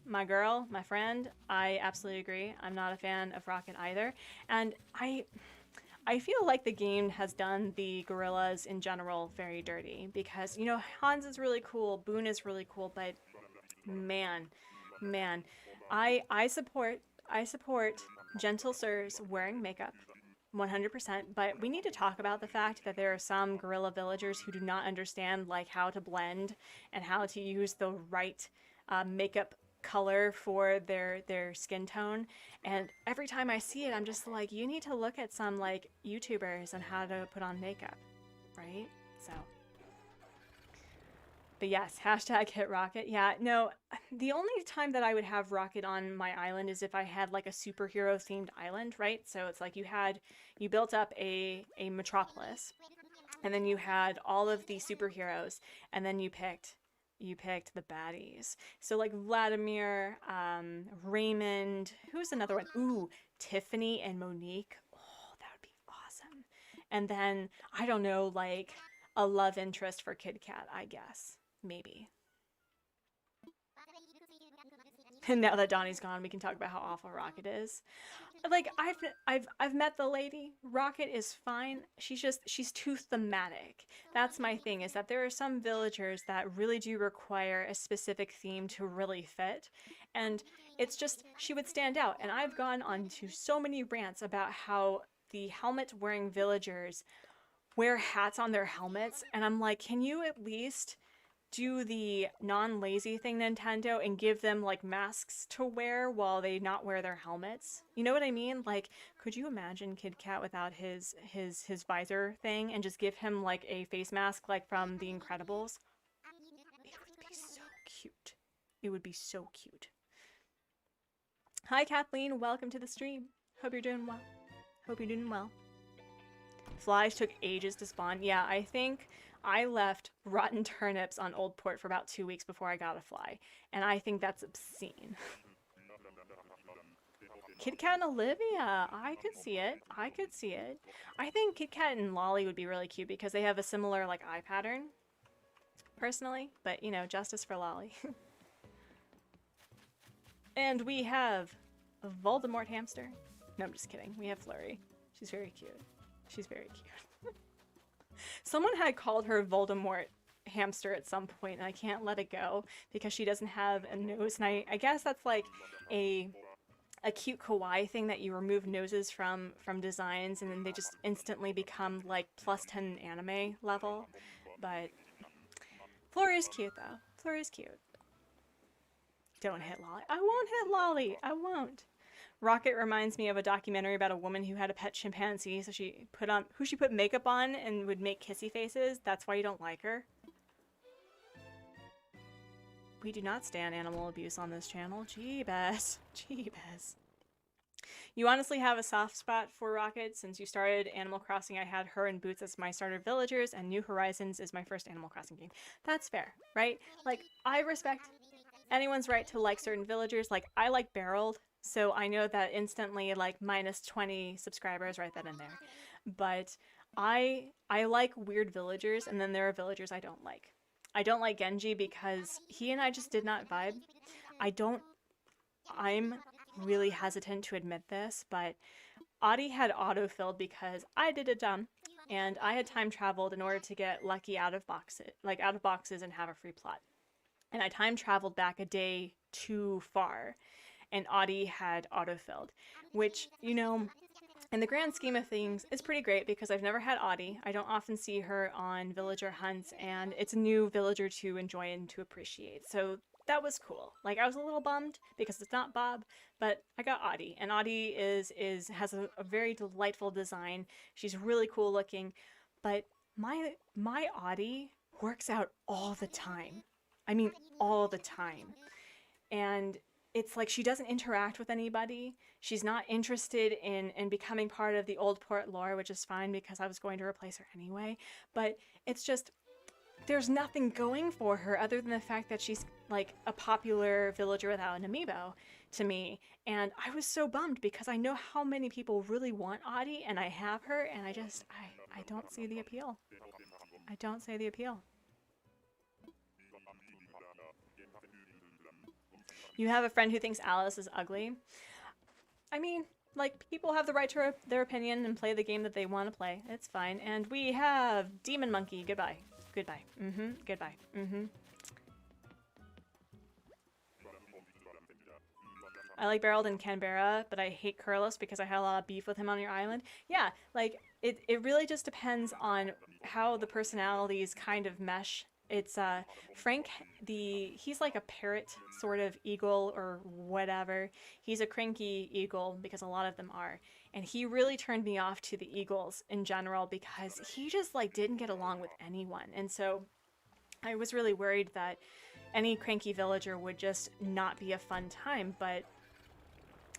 Speaker 1: my girl, my friend, I absolutely agree. I'm not a fan of Rocket either. And I I feel like the game has done the gorillas in general very dirty because, you know, Hans is really cool, Boone is really cool, but man, man, I support gentle sirs wearing makeup 100%, but we need to talk about the fact that there are some gorilla villagers who do not understand like how to blend and how to use the right makeup color for their skin tone, and every time I see it I'm just like, you need to look at some like YouTubers on how to put on makeup, right? So, but yes, hashtag hit Rocket. Yeah, no, the only time that I would have Rocket on my island is if I had like a superhero themed island, right? So it's like you built up a metropolis, and then you had all of the superheroes, and then you picked the baddies. So like Vladimir, Raymond, who's another one? Ooh, Tiffany and Monique. Oh, that would be awesome. And then, I don't know, like a love interest for Kid Kat, I guess. Maybe. And now that Donnie's gone, we can talk about how awful Rocket is. Like, I've met the lady. Rocket is fine. She's too thematic. That's my thing, is that there are some villagers that really do require a specific theme to really fit. And it's just, she would stand out. And I've gone on to so many rants about how the helmet-wearing villagers wear hats on their helmets. And I'm like, can you at least do the non-lazy thing, Nintendo, and give them like masks to wear while they not wear their helmets? You know what I mean? Like, could you imagine Kid Kat without his visor thing and just give him like a face mask like from The Incredibles? It would be so cute. It would be so cute. Hi Kathleen, welcome to the stream. Hope you're doing well. Hope you're doing well. Flies took ages to spawn. Yeah, I think I left rotten turnips on Oldport for about 2 weeks before I got a fly, and I think that's obscene. Kit Kat and Olivia, I could see it. I could see it. I think Kit Kat and Lolly would be really cute because they have a similar like eye pattern, personally. But you know, justice for Lolly. And we have a Voldemort hamster. No, I'm just kidding. We have Flurry. She's very cute. She's very cute. Someone had called her Voldemort hamster at some point, and I can't let it go because she doesn't have a nose. And I guess that's like a cute kawaii thing that you remove noses from designs, and then they just instantly become like +10 anime level. But Flurry is cute though. Flurry is cute. Don't hit Lolly. I won't hit Lolly. I won't. Rocket reminds me of a documentary about a woman who had a pet chimpanzee, so she put makeup on and would make kissy faces. That's why you don't like her. We do not stand animal abuse on this channel. Jeebus. Jeebus. You honestly have a soft spot for Rocket. Since you started Animal Crossing, I had her and Boots as my starter villagers, and New Horizons is my first Animal Crossing game. That's fair, right? Like, I respect anyone's right to like certain villagers. Like, I like Barreled, so I know that instantly, like, -20 subscribers right then and there. But I like weird villagers, and then there are villagers I don't like. I don't like Genji because he and I just did not vibe. I'm really hesitant to admit this, but Audie had autofilled because I did it dumb, and I had time traveled in order to get lucky out of boxes and have a free plot. And I time traveled back a day too far, and Audie had autofilled, which, you know, in the grand scheme of things, it's pretty great because I've never had Audie. I don't often see her on villager hunts, and it's a new villager to enjoy and to appreciate. So that was cool. Like, I was a little bummed because it's not Bob, but I got Audie, and Audie has a very delightful design. She's really cool looking, but my Audie works out all the time. I mean, all the time. And it's like she doesn't interact with anybody. She's not interested in becoming part of the Oldport lore, which is fine because I was going to replace her anyway. But it's just, there's nothing going for her other than the fact that she's like a popular villager without an amiibo to me. And I was so bummed because I know how many people really want Audie, and I have her, and I don't see the appeal. I don't see the appeal. You have a friend who thinks Alice is ugly. I mean, like, people have the right to their opinion and play the game that they want to play. It's fine. And we have Demon Monkey. Goodbye. Goodbye. Goodbye. I like Barreled in Canberra, but I hate Curlis because I had a lot of beef with him on your island. Yeah, like, it really just depends on how the personalities kind of mesh. It's, Frank, he's like a parrot sort of eagle or whatever. He's a cranky eagle because a lot of them are. And he really turned me off to the eagles in general because he just, like, didn't get along with anyone. And so I was really worried that any cranky villager would just not be a fun time, but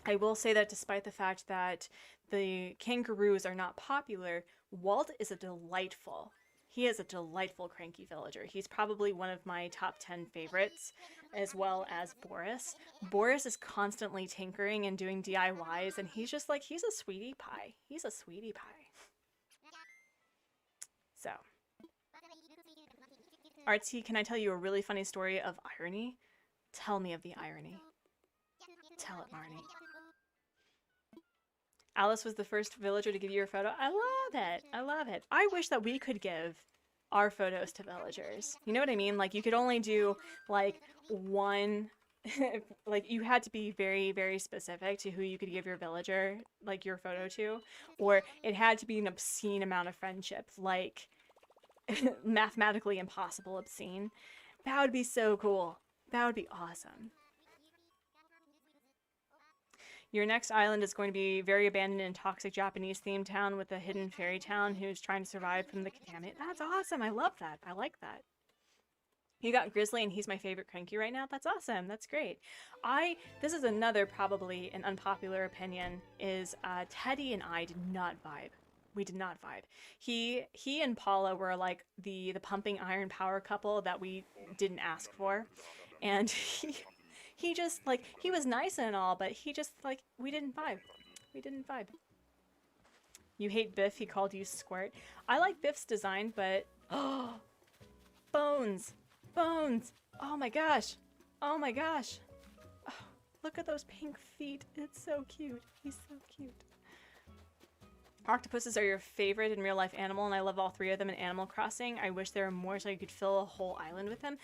Speaker 1: I will say that despite the fact that the kangaroos are not popular, Walt is he is a delightful cranky villager. He's probably one of my top 10 favorites, as well as Boris. Boris is constantly tinkering and doing DIYs, and he's just like, he's a sweetie pie. He's a sweetie pie. So. Artsy, can I tell you a really funny story of irony? Tell me of the irony. Tell it, Marnie. Alice was the first villager to give you a photo. I love it. I love it. I wish that we could give our photos to villagers. You know what I mean? Like, you could only do, like, one... like, you had to be very, very specific to who you could give your villager, like, your photo to. Or it had to be an obscene amount of friendship. Like, mathematically impossible obscene. That would be so cool. That would be awesome. Your next island is going to be very abandoned and toxic Japanese-themed town with a hidden fairy town who's trying to survive from the contaminant. That's awesome. I love that. I like that. You got Grizzly and he's my favorite cranky right now. That's awesome. That's great. This is another probably an unpopular opinion is Teddy and I did not vibe. We did not vibe. He and Paula were like the pumping iron power couple that we didn't ask for. And he just, like, he was nice and all, but he just, like, we didn't vibe. We didn't vibe. You hate Biff, he called you Squirt. I like Biff's design, but... Oh! Bones! Bones! Oh my gosh! Oh my gosh! Oh, look at those pink feet. It's so cute. He's so cute. Octopuses are your favorite in real life animal, and I love all three of them in Animal Crossing. I wish there were more so you could fill a whole island with them.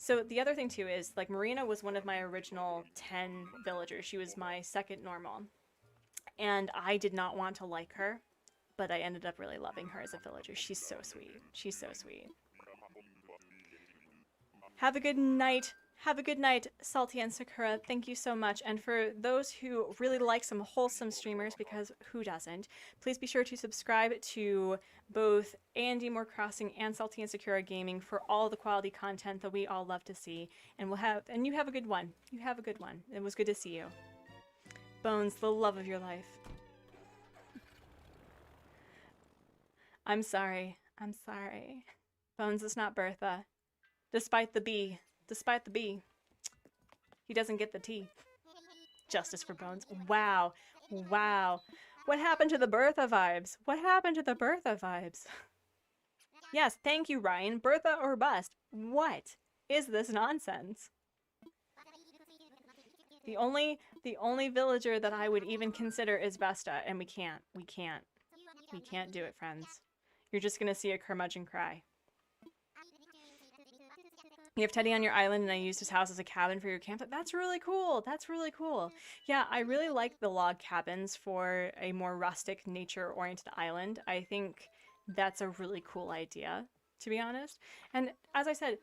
Speaker 1: So the other thing too is, like, Marina was one of my original 10 villagers. She was my second normal. And I did not want to like her, but I ended up really loving her as a villager. She's so sweet. She's so sweet. Have a good night. Have a good night, Salty and Sakura. Thank you so much. And for those who really like some wholesome streamers, because who doesn't, please be sure to subscribe to both A&D More Crossing and Salty and Sakura Gaming for all the quality content that we all love to see. And you have a good one. You have a good one. It was good to see you. Bones, the love of your life. I'm sorry. I'm sorry. Bones is not Bertha. Despite the B. Despite the B. He doesn't get the T. Justice for Bones. Wow. Wow. What happened to the Bertha vibes? What happened to the Bertha vibes? Yes, thank you, Ryan. Bertha or bust. What is this nonsense? The only villager that I would even consider is Vesta, and we can't do it, friends. You're just gonna see a curmudgeon cry. You have Teddy on your island, and I used his house as a cabin for your camp. That's really cool. That's really cool. Yeah, I really like the log cabins for a more rustic, nature-oriented island. I think that's a really cool idea, to be honest. And as I said,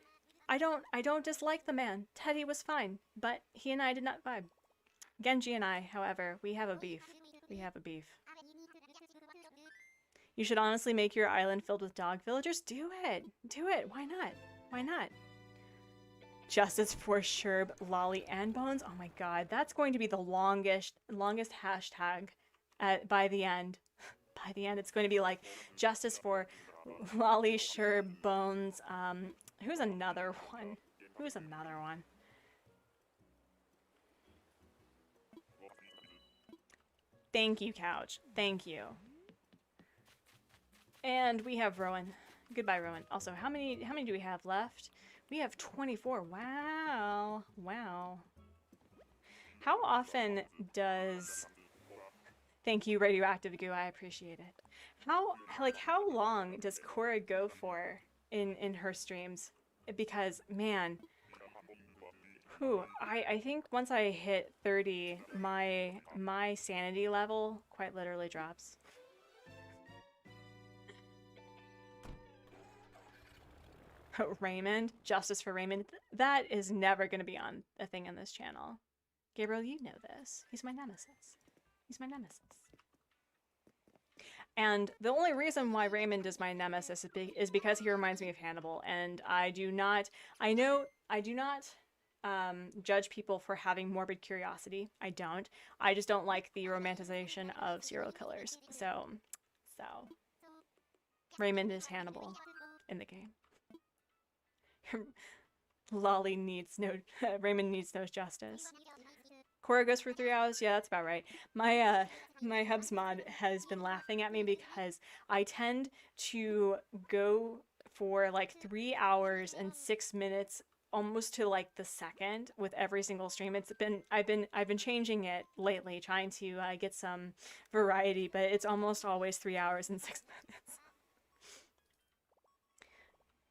Speaker 1: I don't dislike the man. Teddy was fine, but he and I did not vibe. Genji and I, however, we have a beef. We have a beef. You should honestly make your island filled with dog villagers. Do it. Do it. Why not? Why not? Justice for Sherb, Lolly, and Bones. Oh my god, that's going to be the longest hashtag by the end. By the end, it's going to be like Justice for Lolly, Sherb, Bones. Who's another one? Who's another one? Thank you, Couch. Thank you. And we have Rowan. Goodbye, Rowan. Also, how many do we have left? We have 24. Wow. Wow. How often does Thank you, Radioactive Goo. I appreciate it. How long does Cora go for in her streams? Because man, whew, I think once I hit 30, my sanity level quite literally drops. Raymond, justice for Raymond. That is never going to be on a thing in this channel. Gabriel, you know this. He's my nemesis. He's my nemesis. And the only reason why Raymond is my nemesis is because he reminds me of Hannibal. And I do not judge people for having morbid curiosity. I don't. I just don't like the romanticization of serial killers. So Raymond is Hannibal in the game. Lolly needs no Raymond needs no justice. Cora goes for 3 hours. Yeah, that's about right. My my hubs mod has been laughing at me because I tend to go for like 3 hours and 6 minutes, almost to like the second, with every single stream. I've been changing it lately, trying to get some variety, but it's almost always 3 hours and 6 minutes.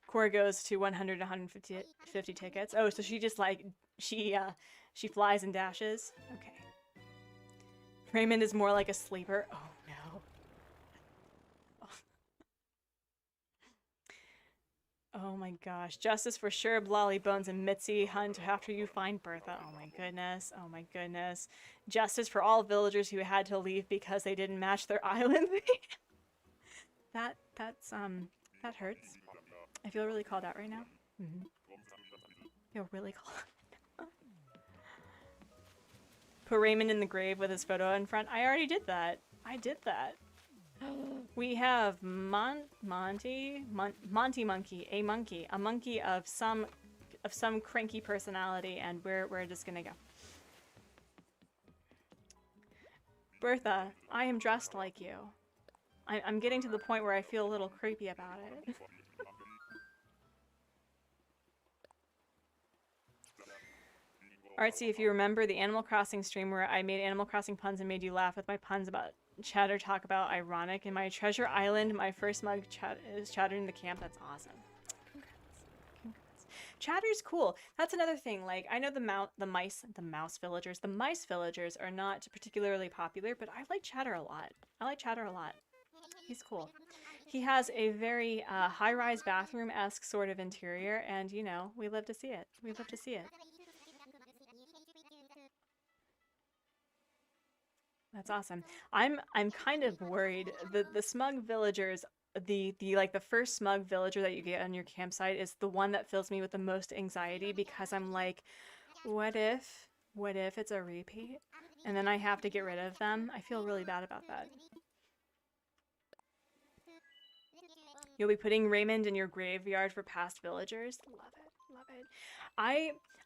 Speaker 1: Cora goes to 100 to 150 tickets. Oh, so she just like she flies and dashes. Okay. Raymond is more like a sleeper. Oh no. Oh my gosh. Justice for sure, Lolly Bones and Mitzi hunt after you find Bertha. Oh my goodness. Oh my goodness. Justice for all villagers who had to leave because they didn't match their island theme. That hurts. I feel really called out right now. I feel really called out. Put Raymond in the grave with his photo in front. I already did that. I did that. We have Monty Monkey, a monkey of some cranky personality, and we're just gonna go. Bertha, I am dressed like you. I'm getting to the point where I feel a little creepy about it. Artsy, if you remember the Animal Crossing stream where I made Animal Crossing puns and made you laugh with my puns about chatter talk about ironic. In my treasure island, my first mug is chattering the camp. That's awesome. Congrats. Chatter's cool. That's another thing. Like, I know the mice villagers are not particularly popular, but I like Chatter a lot. He's cool. He has a very high-rise bathroom-esque sort of interior, and you know, we live to see it. That's awesome. I'm kind of worried. The SMUG villagers, the first SMUG villager that you get on your campsite is the one that fills me with the most anxiety, because I'm like, what if it's a repeat? And then I have to get rid of them. I feel really bad about that. You'll be putting Raymond in your graveyard for past villagers. Love it.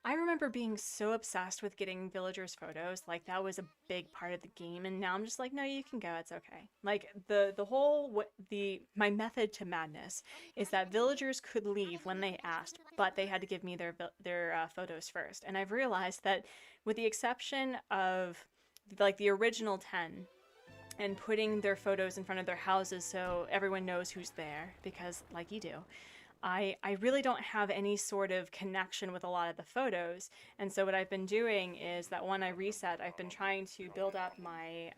Speaker 1: I remember being so obsessed with getting villagers' photos. Like, that was a big part of the game, and now I'm just like, no, you can go, it's okay. Like, my method to madness is that villagers could leave when they asked, but they had to give me their photos first. And I've realized that, with the exception of like the original 10, and putting their photos in front of their houses so everyone knows who's there, because like you do, I really don't have any sort of connection with a lot of the photos. And so what I've been doing is that when I reset, I've been trying to build up my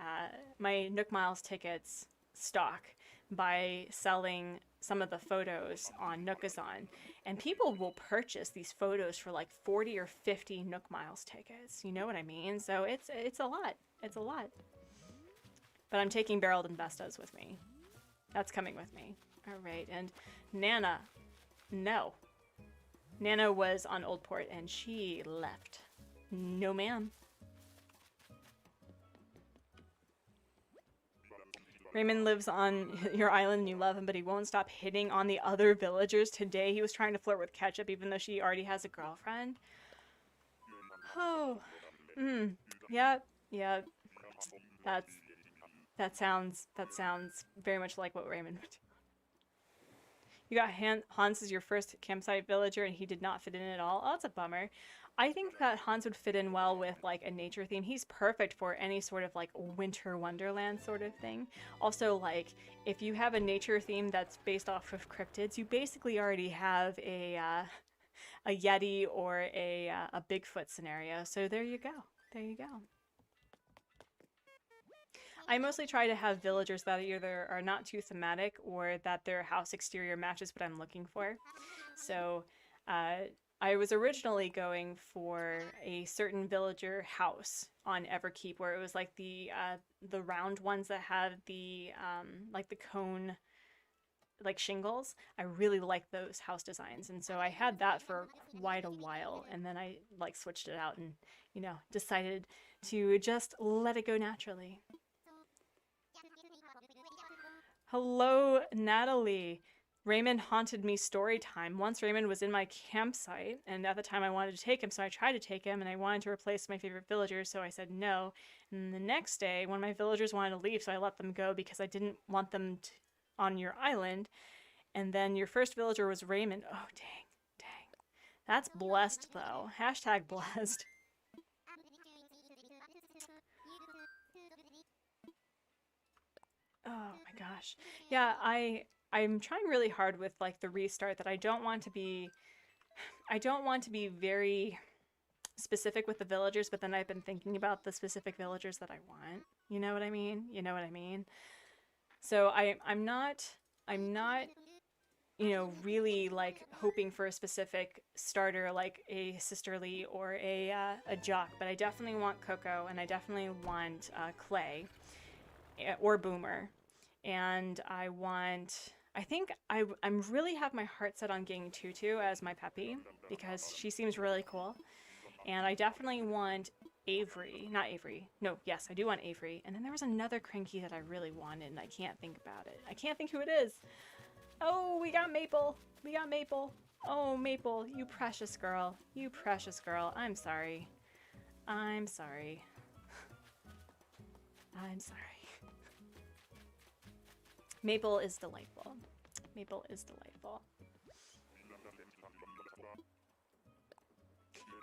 Speaker 1: my Nook Miles tickets stock by selling some of the photos on Nookazon. And people will purchase these photos for like 40 or 50 Nook Miles tickets. You know what I mean? So it's a lot. It's a lot. But I'm taking Barreled Investas with me. That's coming with me. All right, and Nana. No. Nana was on Oldport and she left. No, ma'am. Raymond lives on your island and you love him, but he won't stop hitting on the other villagers. Today he was trying to flirt with Ketchup even though she already has a girlfriend. Oh. Yeah. That sounds very much like what Raymond would do. You got Hans as your first campsite villager and he did not fit in at all. Oh, that's a bummer. I think that Hans would fit in well with like a nature theme. He's perfect for any sort of like winter wonderland sort of thing. Also, like if you have a nature theme that's based off of cryptids, you basically already have a Yeti or a Bigfoot scenario. So there you go. There you go. I mostly try to have villagers that either are not too thematic or that their house exterior matches what I'm looking for. So I was originally going for a certain villager house on Everkeep where it was like the round ones that have the like the cone like shingles. I really like those house designs, and so I had that for quite a while, and then I like switched it out and decided to just let it go naturally. Hello, Natalie. Raymond haunted me story time. Once Raymond was in my campsite, and at the time I wanted to take him, so I tried to take him, and I wanted to replace my favorite villagers, so I said no. And the next day, one of my villagers wanted to leave, so I let them go because I didn't want them on your island. And then your first villager was Raymond. Oh, dang, dang. That's blessed, though. Hashtag blessed. Oh my gosh. Yeah, I'm trying really hard with like the restart that I don't want to be very specific with the villagers, but then I've been thinking about the specific villagers that I want. You know what I mean? You know what I mean? So I'm not really like hoping for a specific starter like a sisterly or a jock, but I definitely want Coco and I definitely want Clay or Boomer, and I think I'm really have my heart set on getting Tutu as my peppy because she seems really cool, and I definitely want Avery, not Avery. No, yes, I do want Avery. And then there was another Cranky that I really wanted, and I can't think about it. I can't think who it is. Oh, we got Maple. We got Maple. Oh, Maple, you precious girl. You precious girl. I'm sorry. I'm sorry. I'm sorry. Maple is delightful. Maple is delightful.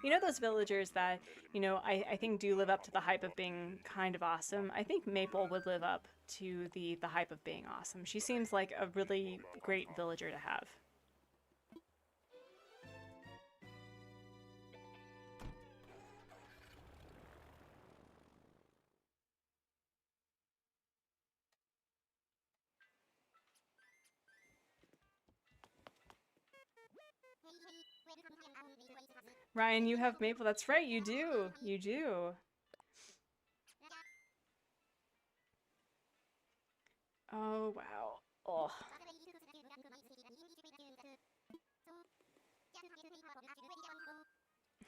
Speaker 1: You know those villagers that, I think do live up to the hype of being kind of awesome? I think Maple would live up to the hype of being awesome. She seems like a really great villager to have. Ryan, you have Maple. That's right, you do. You do. Oh, wow. Oh.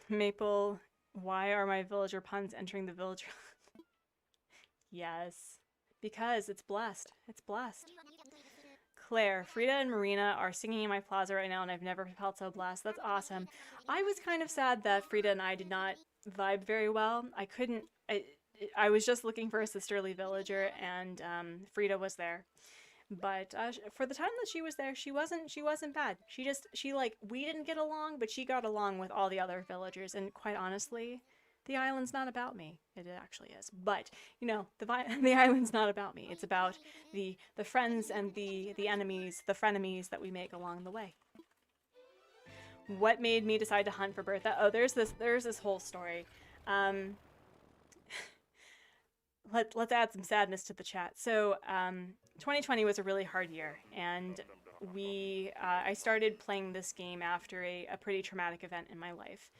Speaker 1: Maple, why are my villager puns entering the villager? Yes. Because it's blessed. It's blessed. Claire, Frida and Marina are singing in my plaza right now, and I've never felt so blessed. That's awesome. I was kind of sad that Frida and I did not vibe very well. I was just looking for a sisterly villager, and Frida was there. But for the time that she was there, she wasn't bad. We didn't get along, but she got along with all the other villagers, and quite honestly, the island's not about me. It actually is. But, the island's not about me. It's about the friends and the enemies, the frenemies that we make along the way. What made me decide to hunt for Bertha? Oh, there's this whole story. Let's add some sadness to the chat. So, 2020 was a really hard year, and I started playing this game after a pretty traumatic event in my life.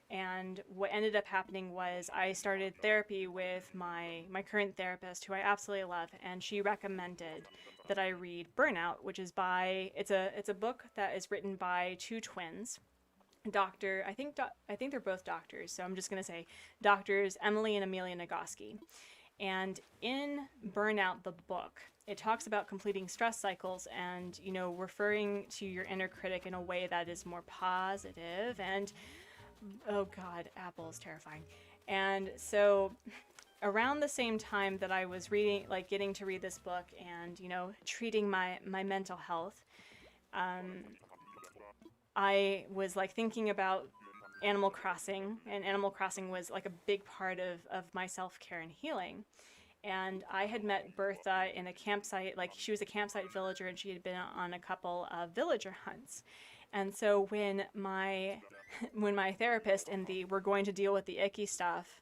Speaker 1: And what ended up happening was I started therapy with my current therapist, who I absolutely love, and she recommended that I read Burnout, which is it's a book that is written by two twins. I think they're both doctors, so I'm just gonna say doctors Emily and Amelia Nagoski. And in Burnout, the book, it talks about completing stress cycles and, referring to your inner critic in a way that is more positive. And oh God, Apple is terrifying. And so around the same time that I was getting to read this book and, treating my mental health, I was thinking about Animal Crossing, and Animal Crossing was like a big part of my self-care and healing. And I had met Bertha in a campsite, like she was a campsite villager and she had been on a couple of villager hunts. And so when my therapist in the we're going to deal with the icky stuff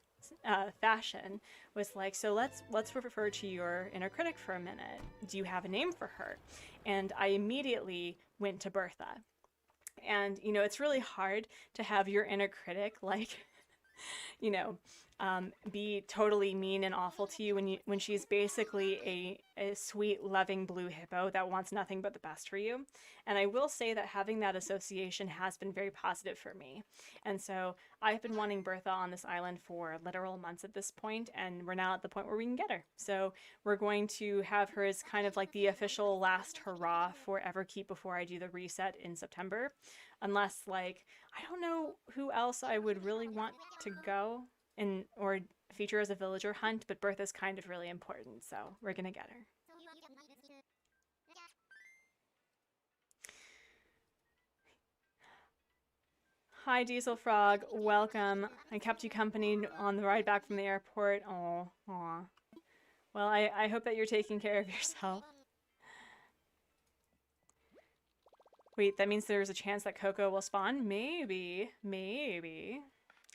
Speaker 1: fashion was like, so let's refer to your inner critic for a minute. Do you have a name for her? And I immediately went to Bertha. And you know, it's really hard to have your inner critic like you know, be totally mean and awful to you when she's basically a sweet, loving blue hippo that wants nothing but the best for you. And I will say that having that association has been very positive for me. And so I've been wanting Bertha on this island for literal months at this point, and we're now at the point where we can get her. So we're going to have her as kind of like the official last hurrah for Everkeep before I do the reset in September. Unless, like, I don't know who else I would really want to go and or feature as a villager hunt, but Bertha's kind of really important, so we're gonna get her. Hi, Diesel Frog. Welcome. I kept you company on the ride back from the airport. Oh, aw. Well, I hope that you're taking care of yourself. Wait, that means there's a chance that Coco will spawn? Maybe. Maybe.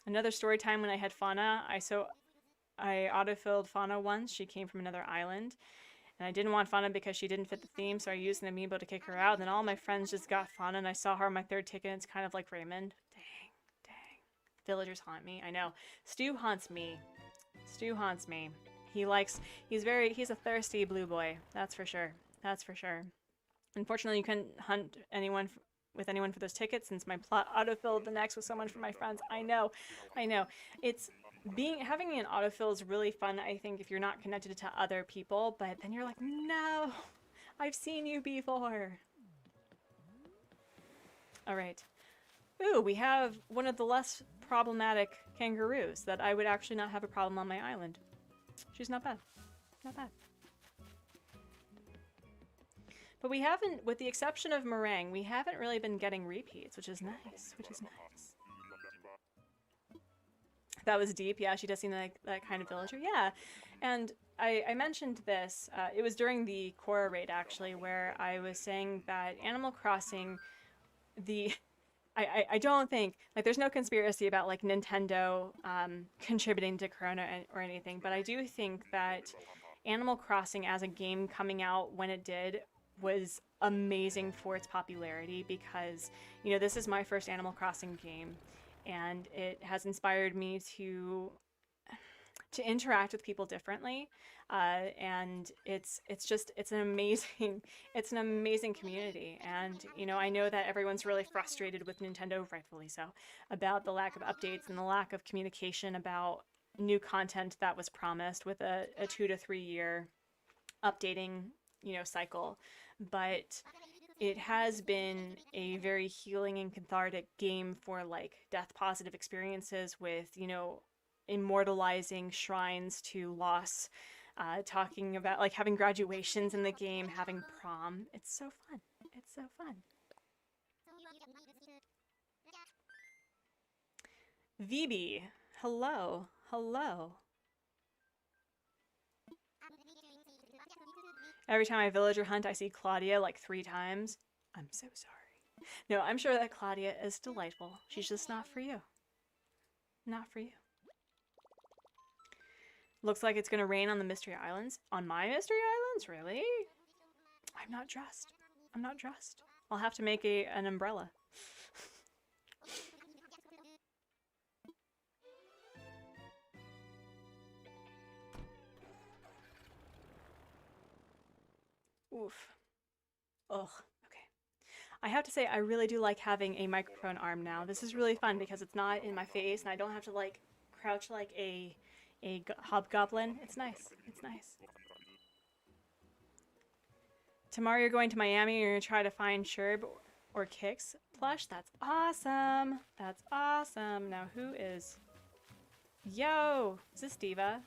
Speaker 1: Another story time when I had Fauna. I autofilled Fauna once. She came from another island. And I didn't want Fauna because she didn't fit the theme, so I used an amiibo to kick her out. And then all my friends just got Fauna, and I saw her on my third ticket. And it's kind of like Raymond. Dang. Villagers haunt me. I know. Stu haunts me. Stu haunts me. He's a thirsty blue boy. That's for sure. That's for sure. Unfortunately, you couldn't hunt with anyone for those tickets since my plot autofilled the next with someone from my friends. I know. It's having an autofill is really fun, I think, if you're not connected to other people, but then you're like, no, I've seen you before. All right. Ooh, we have one of the less problematic kangaroos that I would actually not have a problem on my island. She's not bad. Not bad. But we haven't, with the exception of Meringue, we haven't really been getting repeats, which is nice, That was deep. Yeah, she does seem like that kind of villager. Yeah, and I mentioned this. It was during the KORA-raid, actually, where I was saying that Animal Crossing, I don't think, like, there's no conspiracy about, like, Nintendo contributing to Corona or anything, but I do think that Animal Crossing as a game coming out when it did was amazing for its popularity because, you know, this is my first Animal Crossing game, and it has inspired me to interact with people differently, and it's an amazing community. And you know, I know that everyone's really frustrated with Nintendo, rightfully so, about the lack of updates and the lack of communication about new content that was promised with a 2 to 3 year updating, you know, cycle. But it has been a very healing and cathartic game for, like, death positive experiences with, you know, immortalizing shrines to loss, talking about, like, having graduations in the game, having prom. It's so fun. It's so fun. VB, hello. Hello. Every time I villager hunt, I see Claudia like 3 times. I'm so sorry. No, I'm sure that Claudia is delightful. She's just not for you. Not for you. Looks like it's gonna rain on the Mystery Islands. On my Mystery Islands? Really? I'm not dressed. I'm not dressed. I'll have to make an umbrella. Oof. Ugh. Okay. I have to say, I really do like having a microphone arm now. This is really fun because it's not in my face and I don't have to, like, crouch like a hobgoblin. It's nice. It's nice. Tomorrow you're going to Miami and you're going to try to find Sherb or Kix plush? That's awesome. That's awesome. Now who is... Yo! Is this Diva?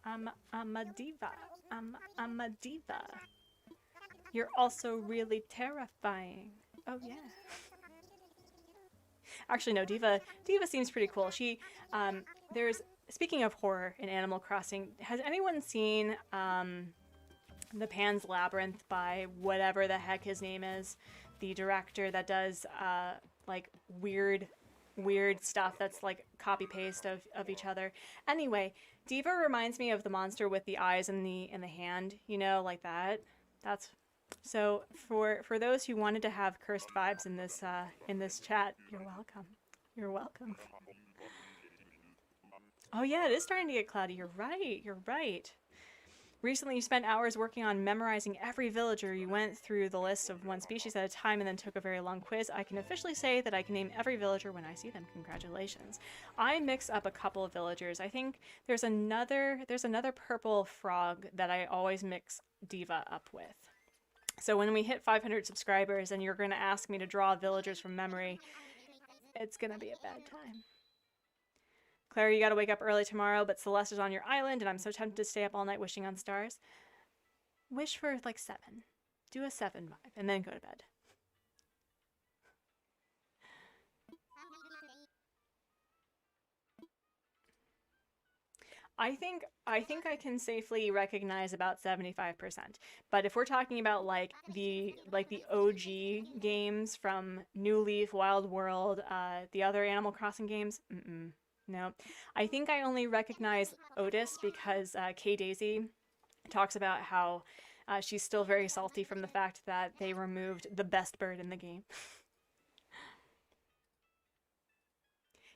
Speaker 1: I'm a diva. I'm a diva. You're also really terrifying. Oh, yeah. Actually, no, Diva seems pretty cool. She, there's, speaking of horror in Animal Crossing, has anyone seen the Pan's Labyrinth by whatever the heck his name is? The director that does like weird stuff that's like copy paste of each other. Anyway, Diva reminds me of the monster with the eyes and the hand, you know, like that. That's so for those who wanted to have cursed vibes in this chat, you're welcome. You're welcome. Oh yeah, it is starting to get cloudy. You're right. You're right. Recently, you spent hours working on memorizing every villager. You went through the list of one species at a time and then took a very long quiz. I can officially say that I can name every villager when I see them. Congratulations. I mix up a couple of villagers. I think there's another purple frog that I always mix Diva up with. So when we hit 500 subscribers and you're going to ask me to draw villagers from memory, it's going to be a bad time. Claire, you gotta wake up early tomorrow, but Celeste is on your island, and I'm so tempted to stay up all night wishing on stars. Wish for, like, 7. Do a 7 vibe, and then go to bed. I think I can safely recognize about 75%. But if we're talking about like the OG games from New Leaf, Wild World, the other Animal Crossing games, no. I think I only recognize Otis because Kay Daisy talks about how she's still very salty from the fact that they removed the best bird in the game.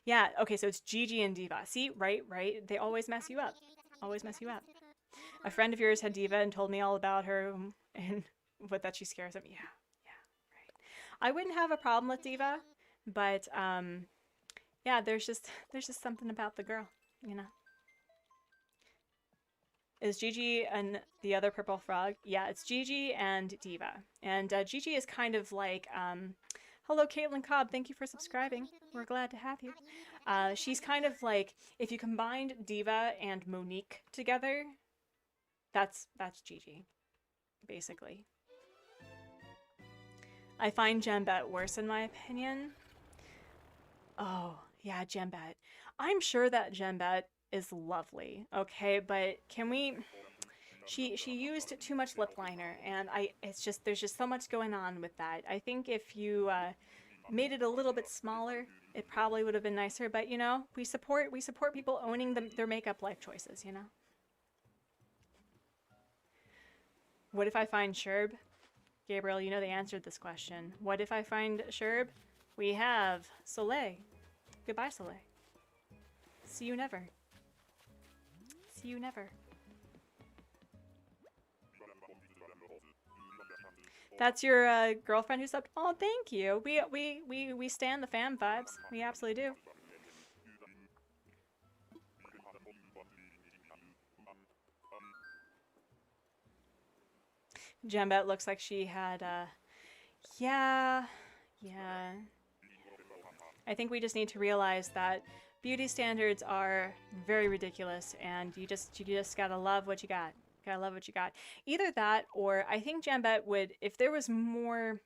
Speaker 1: Yeah, okay, so it's Gigi and Diva. See, right. They always mess you up. Always mess you up. A friend of yours had Diva and told me all about her and what that she scares him. Yeah, right. I wouldn't have a problem with Diva, but yeah, there's just something about the girl, you know. Is Gigi and the other purple frog? Yeah, it's Gigi and Diva. And Gigi is kind of like, hello, Caitlin Cobb. Thank you for subscribing. We're glad to have you. She's kind of like, if you combined Diva and Monique together, that's Gigi, basically. I find Gembet worse in my opinion. Oh, yeah, Gembet. I'm sure that Gembet is lovely, okay, but can we... She used too much lip liner, and there's just so much going on with that. I think if you made it a little bit smaller, it probably would have been nicer, but you know, we support people owning their makeup life choices, you know? What if I find Sherb? Gabriel, you know the answer to this question. What if I find Sherb? We have Soleil. Goodbye, Soleil. See you never. See you never. That's your girlfriend who subbed? Oh, thank you. We stand the fam vibes. We absolutely do. Gembet looks like she had, yeah. I think we just need to realize that beauty standards are very ridiculous, and you just gotta love what you got. Gotta love what you got. Either that, or I think Gembet would, if there was more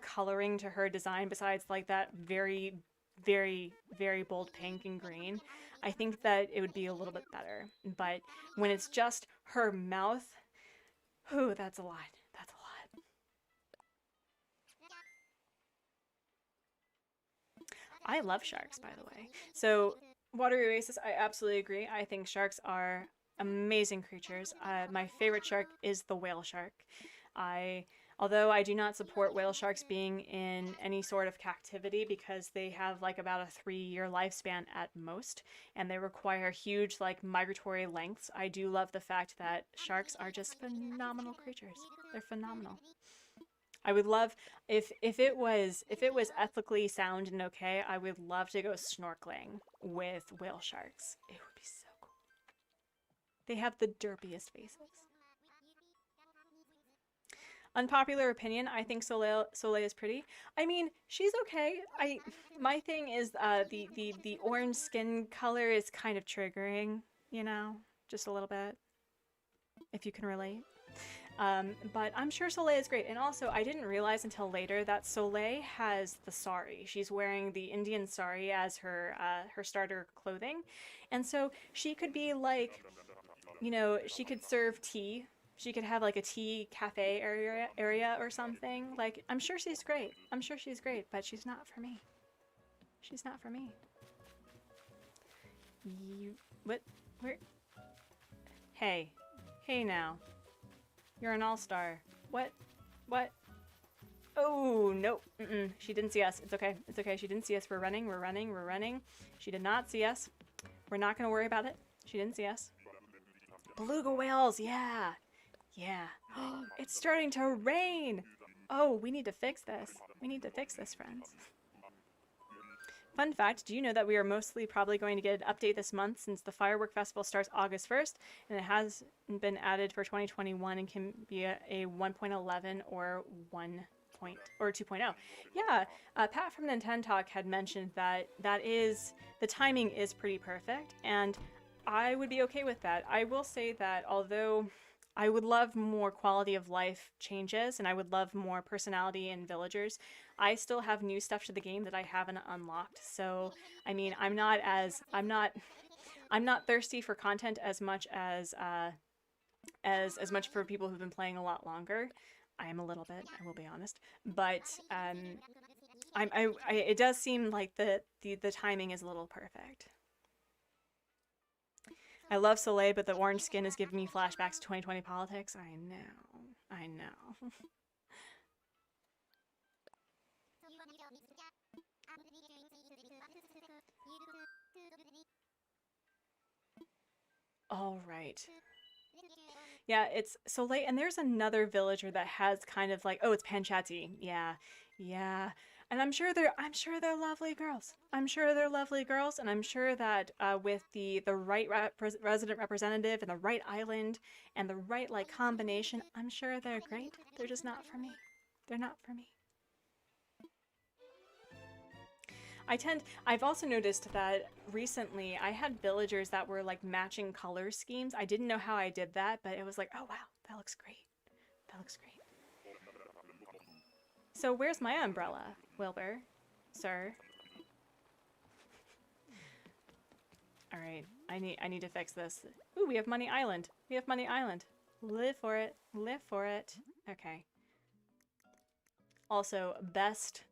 Speaker 1: coloring to her design besides like that very, very, very bold pink and green, I think that it would be a little bit better. But when it's just her mouth, whew, that's a lot. That's a lot. I love sharks, by the way. So, Water Oasis, I absolutely agree. I think sharks are amazing creatures. My favorite shark is the whale shark. Although I do not support whale sharks being in any sort of captivity because they have like about a 3-year lifespan at most, and they require huge like migratory lengths. I do love the fact that sharks are just phenomenal creatures. They're phenomenal. I would love if it was ethically sound and okay, I would love to go snorkeling with whale sharks. It would be so cool. They have the derpiest faces. Unpopular opinion, I think Soleil is pretty. I mean, she's okay. My thing is the orange skin color is kind of triggering, you know, just a little bit, if you can relate. But I'm sure Soleil is great. And also, I didn't realize until later that Soleil has the sari. She's wearing the Indian sari as her starter clothing. And so she could be like, you know, she could serve tea. She could have like a tea cafe area or something. Like, I'm sure she's great. I'm sure she's great, but she's not for me. She's not for me. What? Where? Hey. Hey now. You're an all-star. What? What? Oh, no. She didn't see us. It's okay. It's okay. She didn't see us. We're running. We're running. We're running. She did not see us. We're not going to worry about it. She didn't see us. Beluga whales. Yeah. Yeah. It's starting to rain. Oh, we need to fix this. We need to fix this, friends. Fun fact, do you know that we are mostly probably going to get an update this month since the Firework Festival starts August 1st and it has been added for 2021 and can be a 1.11 or 2.0. Yeah, Pat from Nintendo Talk had mentioned that the timing is pretty perfect and I would be okay with that. I will say that although I would love more quality of life changes and I would love more personality in villagers, I still have new stuff to the game that I haven't unlocked. So, I mean, I'm not thirsty for content as much as much for people who've been playing a lot longer. I am a little bit, I will be honest, but it does seem like the timing is a little perfect. I love Soleil, but the orange skin is giving me flashbacks to 2020 politics. I know. I know. All right. Yeah, it's Soleil, and there's another villager that has kind of like, oh, it's Panchati. Yeah, yeah. And I'm sure they're lovely girls. I'm sure they're lovely girls, and I'm sure that with the right resident representative and the right island and the right like combination, I'm sure they're great. They're just not for me. They're not for me. I've also noticed that recently I had villagers that were like matching color schemes. I didn't know how I did that, but it was like, oh wow, that looks great. That looks great. So where's my umbrella, Wilbur? Sir? All right, I need to fix this. Ooh, we have Money Island. We have Money Island. Live for it. Live for it. Okay. Also, best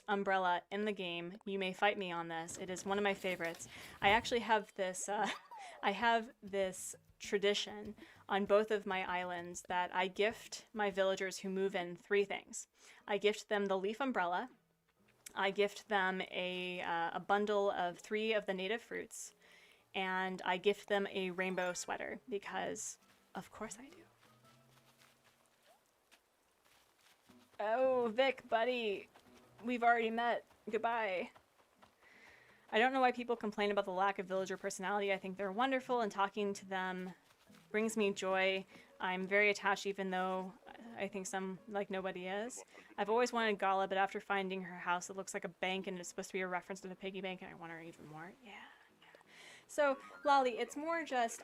Speaker 1: umbrella in the game. You may fight me on this. It is one of my favorites. I actually have this I have this tradition on both of my islands that I gift my villagers who move in 3 things. I gift them the leaf umbrella. I gift them a bundle of 3 of the native fruits, and I gift them a rainbow sweater because of course I do. Oh, Vic, buddy. We've already met. Goodbye. I don't know why people complain about the lack of villager personality. I think they're wonderful, and talking to them brings me joy. I'm very attached, even though I think some, like, nobody is. I've always wanted Gala, but after finding her house, it looks like a bank, and it's supposed to be a reference to the piggy bank, and I want her even more. Yeah. So, Lolly, it's more just,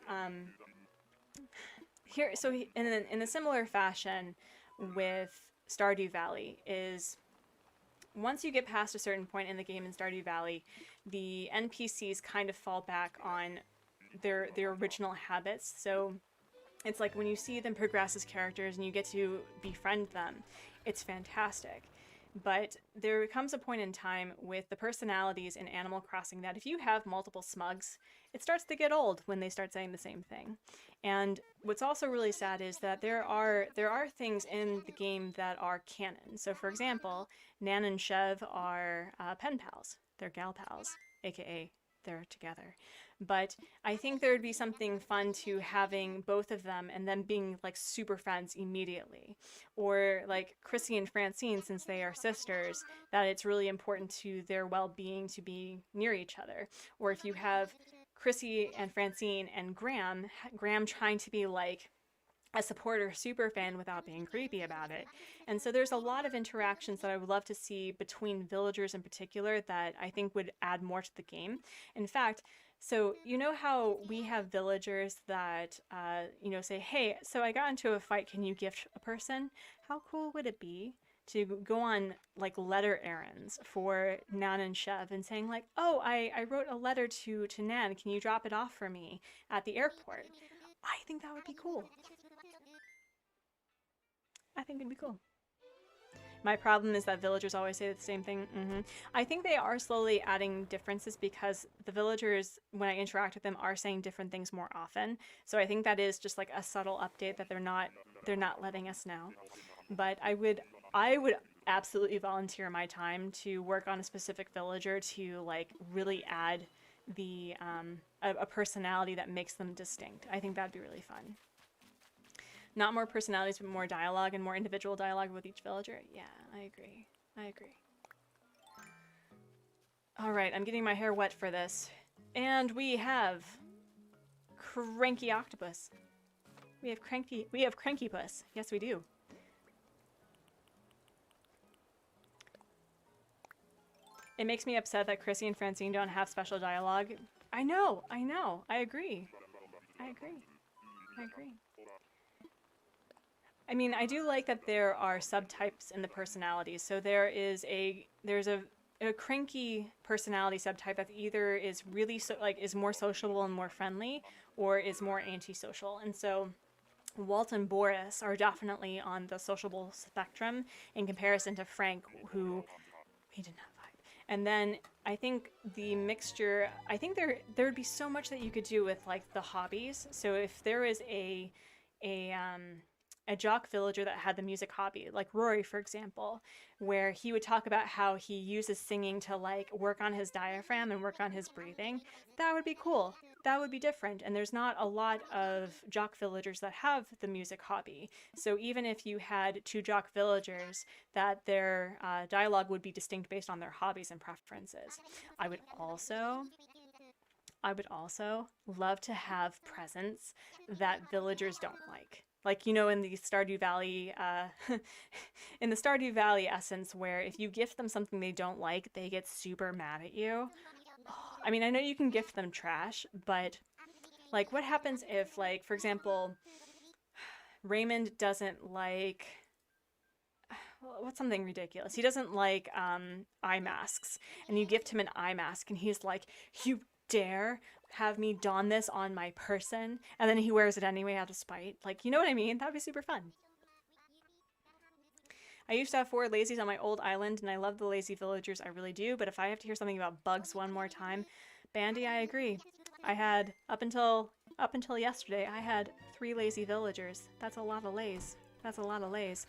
Speaker 1: here, so in a similar fashion with Stardew Valley is once you get past a certain point in the game in Stardew Valley, the NPCs kind of fall back on their original habits. So it's like when you see them progress as characters and you get to befriend them, it's fantastic. But there comes a point in time with the personalities in Animal Crossing that if you have multiple SMUGs, it starts to get old when they start saying the same thing. And what's also really sad is that there are things in the game that are canon. So for example, Nan and Chev are pen pals. They're gal pals, aka they're together. But I think there would be something fun to having both of them and them being like super friends immediately. Or like Chrissy and Francine, since they are sisters, that it's really important to their well-being to be near each other. Or if you have Chrissy and Francine and Graham trying to be like a supporter super fan without being creepy about it. And so there's a lot of interactions that I would love to see between villagers in particular that I think would add more to the game. In fact, So, you know how we have villagers that, you know, say, hey, so I got into a fight, can you gift a person? How cool would it be to go on like letter errands for Nan and Chev and saying like, oh, I wrote a letter to Nan, can you drop it off for me at the airport? I think that would be cool. I think it'd be cool. My problem is that villagers always say the same thing. I think they are slowly adding differences because the villagers, when I interact with them, are saying different things more often. So I think that is just like a subtle update that they're not letting us know. But I would absolutely volunteer my time to work on a specific villager to like really add the a personality that makes them distinct. I think that'd be really fun. Not more personalities, but more dialogue and more individual dialogue with each villager. Yeah, I agree. I agree. All right, I'm getting my hair wet for this. And we have Cranky Octopus. We have Cranky Puss. Yes, we do. It makes me upset that Chrissy and Francine don't have special dialogue. I know. I agree. I agree. I mean, I do like that there are subtypes in the personalities. So there's a cranky personality subtype that either is really is more sociable and more friendly, or is more antisocial. And so Walt and Boris are definitely on the sociable spectrum in comparison to Frank, who he didn't have vibe. And then I think the mixture, I think there would be so much that you could do with like the hobbies. So if there is a jock villager that had the music hobby, like Rory, for example, where he would talk about how he uses singing to like work on his diaphragm and work on his breathing, that would be cool. That would be different. And there's not a lot of jock villagers that have the music hobby. So even if you had two jock villagers, that their dialogue would be distinct based on their hobbies and preferences. I would also love to have presents that villagers don't like. Like, you know, in the Stardew Valley, in the Stardew Valley essence, where if you gift them something they don't like, they get super mad at you. I mean, I know you can gift them trash, but like, what happens if, like, for example, Raymond doesn't like, what's something ridiculous? He doesn't like eye masks, and you gift him an eye mask, and he's like, you dare have me don this on my person, and then he wears it anyway out of spite. Like, you know what I mean? That'd be super fun. I used to have 4 lazies on my old island, and I love the lazy villagers, I really do, but if I have to hear something about bugs one more time, Bandy, I agree. I had, up until yesterday, I had 3 lazy villagers. That's a lot of lays. That's a lot of lays.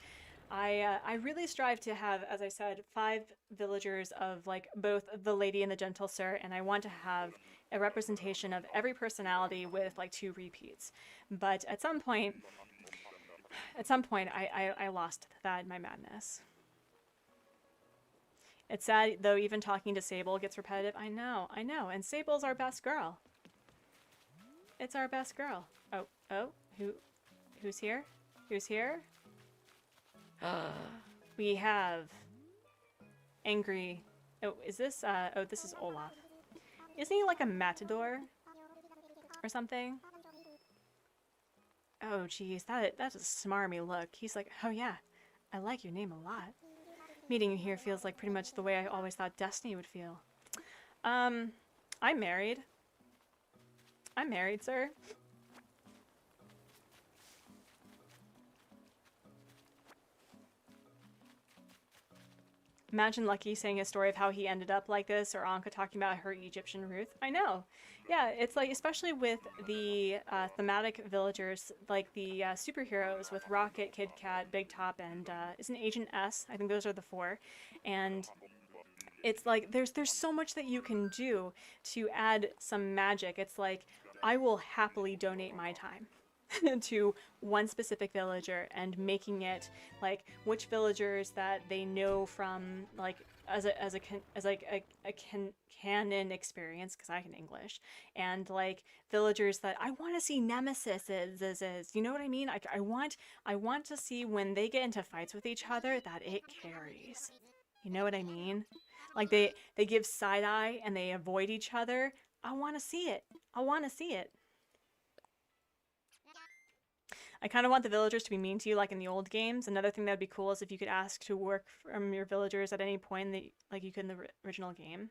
Speaker 1: I really strive to have, as I said, 5 villagers of like both the lady and the gentle sir, and I want to have a representation of every personality with like 2 repeats. But at some point I lost that in my madness. It's sad though, even talking to Sable gets repetitive. I know, and Sable's our best girl. It's our best girl. Oh, who's here? Who's here? We have angry. Oh, is this? Oh, this is Olaf. Isn't he like a matador or something? Oh, geez, that's a smarmy look. He's like, oh yeah, I like your name a lot. Meeting you here feels like pretty much the way I always thought Destiny would feel. I'm married. I'm married, sir. Imagine Lucky saying a story of how he ended up like this, or Anka talking about her Egyptian Ruth. I know. Yeah, it's like, especially with the thematic villagers, like the superheroes with Rocket, Kid Cat, Big Top, and isn't Agent S? I think those are the 4. And it's like, there's so much that you can do to add some magic. It's like, I will happily donate my time to one specific villager and making it like which villagers that they know from like as a canon experience, because I can English, and like villagers that I want to see nemesis is, you know what I mean? I want to see when they get into fights with each other that it carries. You know what I mean? Like they give side eye and they avoid each other. I want to see it. I want to see it. I kind of want the villagers to be mean to you like in the old games. Another thing that would be cool is if you could ask to work from your villagers at any point that, like you could in the original game.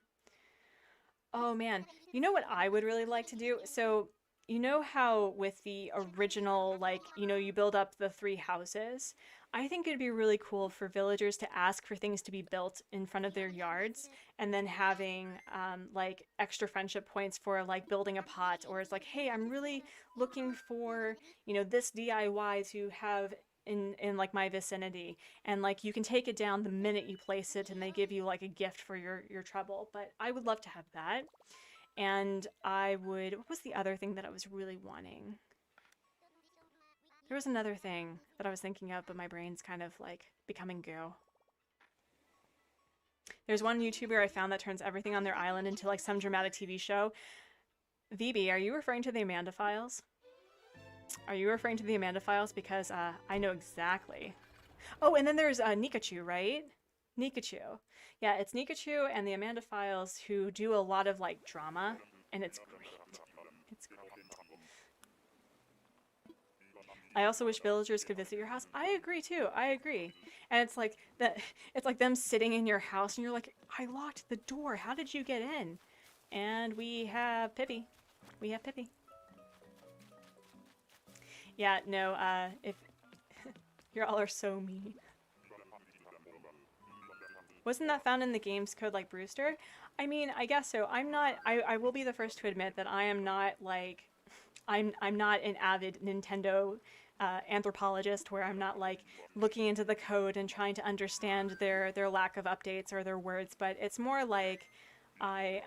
Speaker 1: Oh man, you know what I would really like to do? So, you know how with the original, like, you know, you build up the 3 houses? I think it'd be really cool for villagers to ask for things to be built in front of their yards and then having like extra friendship points for like building a pot, or it's like, hey, I'm really looking for, you know, this DIY to have in like my vicinity, and like you can take it down the minute you place it and they give you like a gift for your trouble. But I would love to have that. And I would, what was the other thing that I was really wanting? There was another thing that I was thinking of, but my brain's kind of like becoming goo. There's one YouTuber I found that turns everything on their island into like some dramatic TV show. VB, are you referring to the Amanda Files? Are you referring to the Amanda Files? Because I know exactly. Oh, and then there's Nikachu, right? Nikachu. Yeah, it's Nikachu and the Amanda Files who do a lot of like drama, and it's great. It's great. I also wish villagers could visit your house. I agree too. I agree. And it's like that. It's like them sitting in your house, and you're like, I locked the door. How did you get in? And we have Pippi. We have Pippi. Yeah. No. If you all are so mean. Wasn't that found in the game's code like Brewster? I mean, I guess so. I'm not. I will be the first to admit that I am not like. I'm not an avid Nintendo anthropologist where I'm not like looking into the code and trying to understand their lack of updates or their words, but it's more like I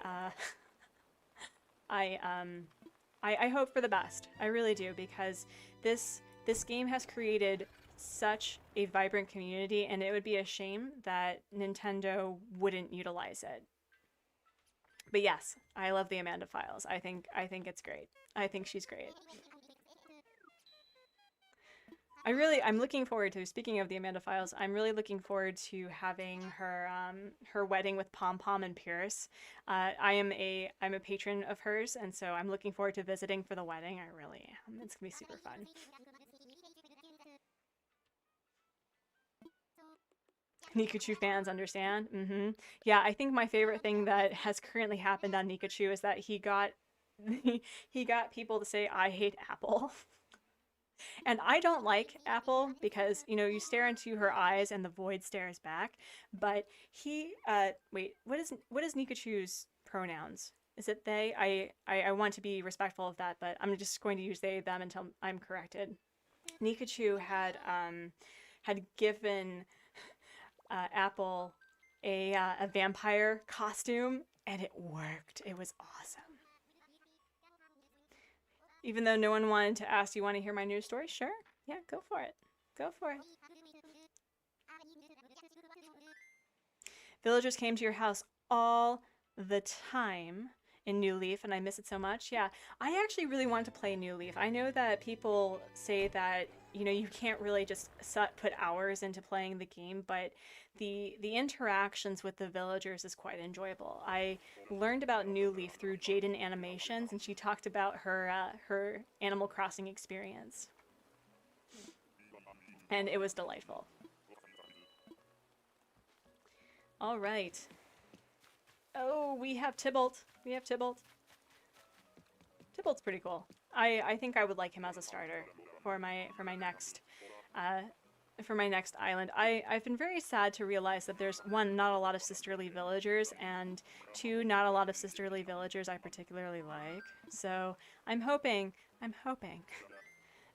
Speaker 1: I hope for the best. I really do, because this game has created such a vibrant community, and it would be a shame that Nintendo wouldn't utilize it. But yes, I love the Amanda Files. I think it's great. I think she's great. I'm looking forward to, speaking of the Amanda Files, I'm really looking forward to having her her wedding with Pom Pom and Pierce. I'm a patron of hers, and so I'm looking forward to visiting for the wedding. I really am. It's gonna be super fun. Nikachu fans understand. Yeah, I think my favorite thing that has currently happened on Nikachu is that he got he got people to say I hate Apple. And I don't like Apple because, you know, you stare into her eyes and the void stares back. But he wait, what is Nikachu's pronouns? Is it they? I want to be respectful of that, but I'm just going to use they them until I'm corrected. Nikachu had given Apple a vampire costume, and it worked. It was awesome. Even though no one wanted to ask, you want to hear my news story? Sure. Yeah, go for it. Go for it. Villagers came to your house all the time in New Leaf, and I miss it so much. Yeah, I actually really want to play New Leaf. I know that people say that, you know, you can't really just put hours into playing the game, but the interactions with the villagers is quite enjoyable. I learned about New Leaf through Jaden Animations, and she talked about her her Animal Crossing experience, and it was delightful. All right. Oh, we have Tybalt. We have Tybalt. Tybalt's pretty cool. I think I would like him as a starter for my next island. I've been very sad to realize that there's, one, not a lot of sisterly villagers, and two, not a lot of sisterly villagers I particularly like. So I'm hoping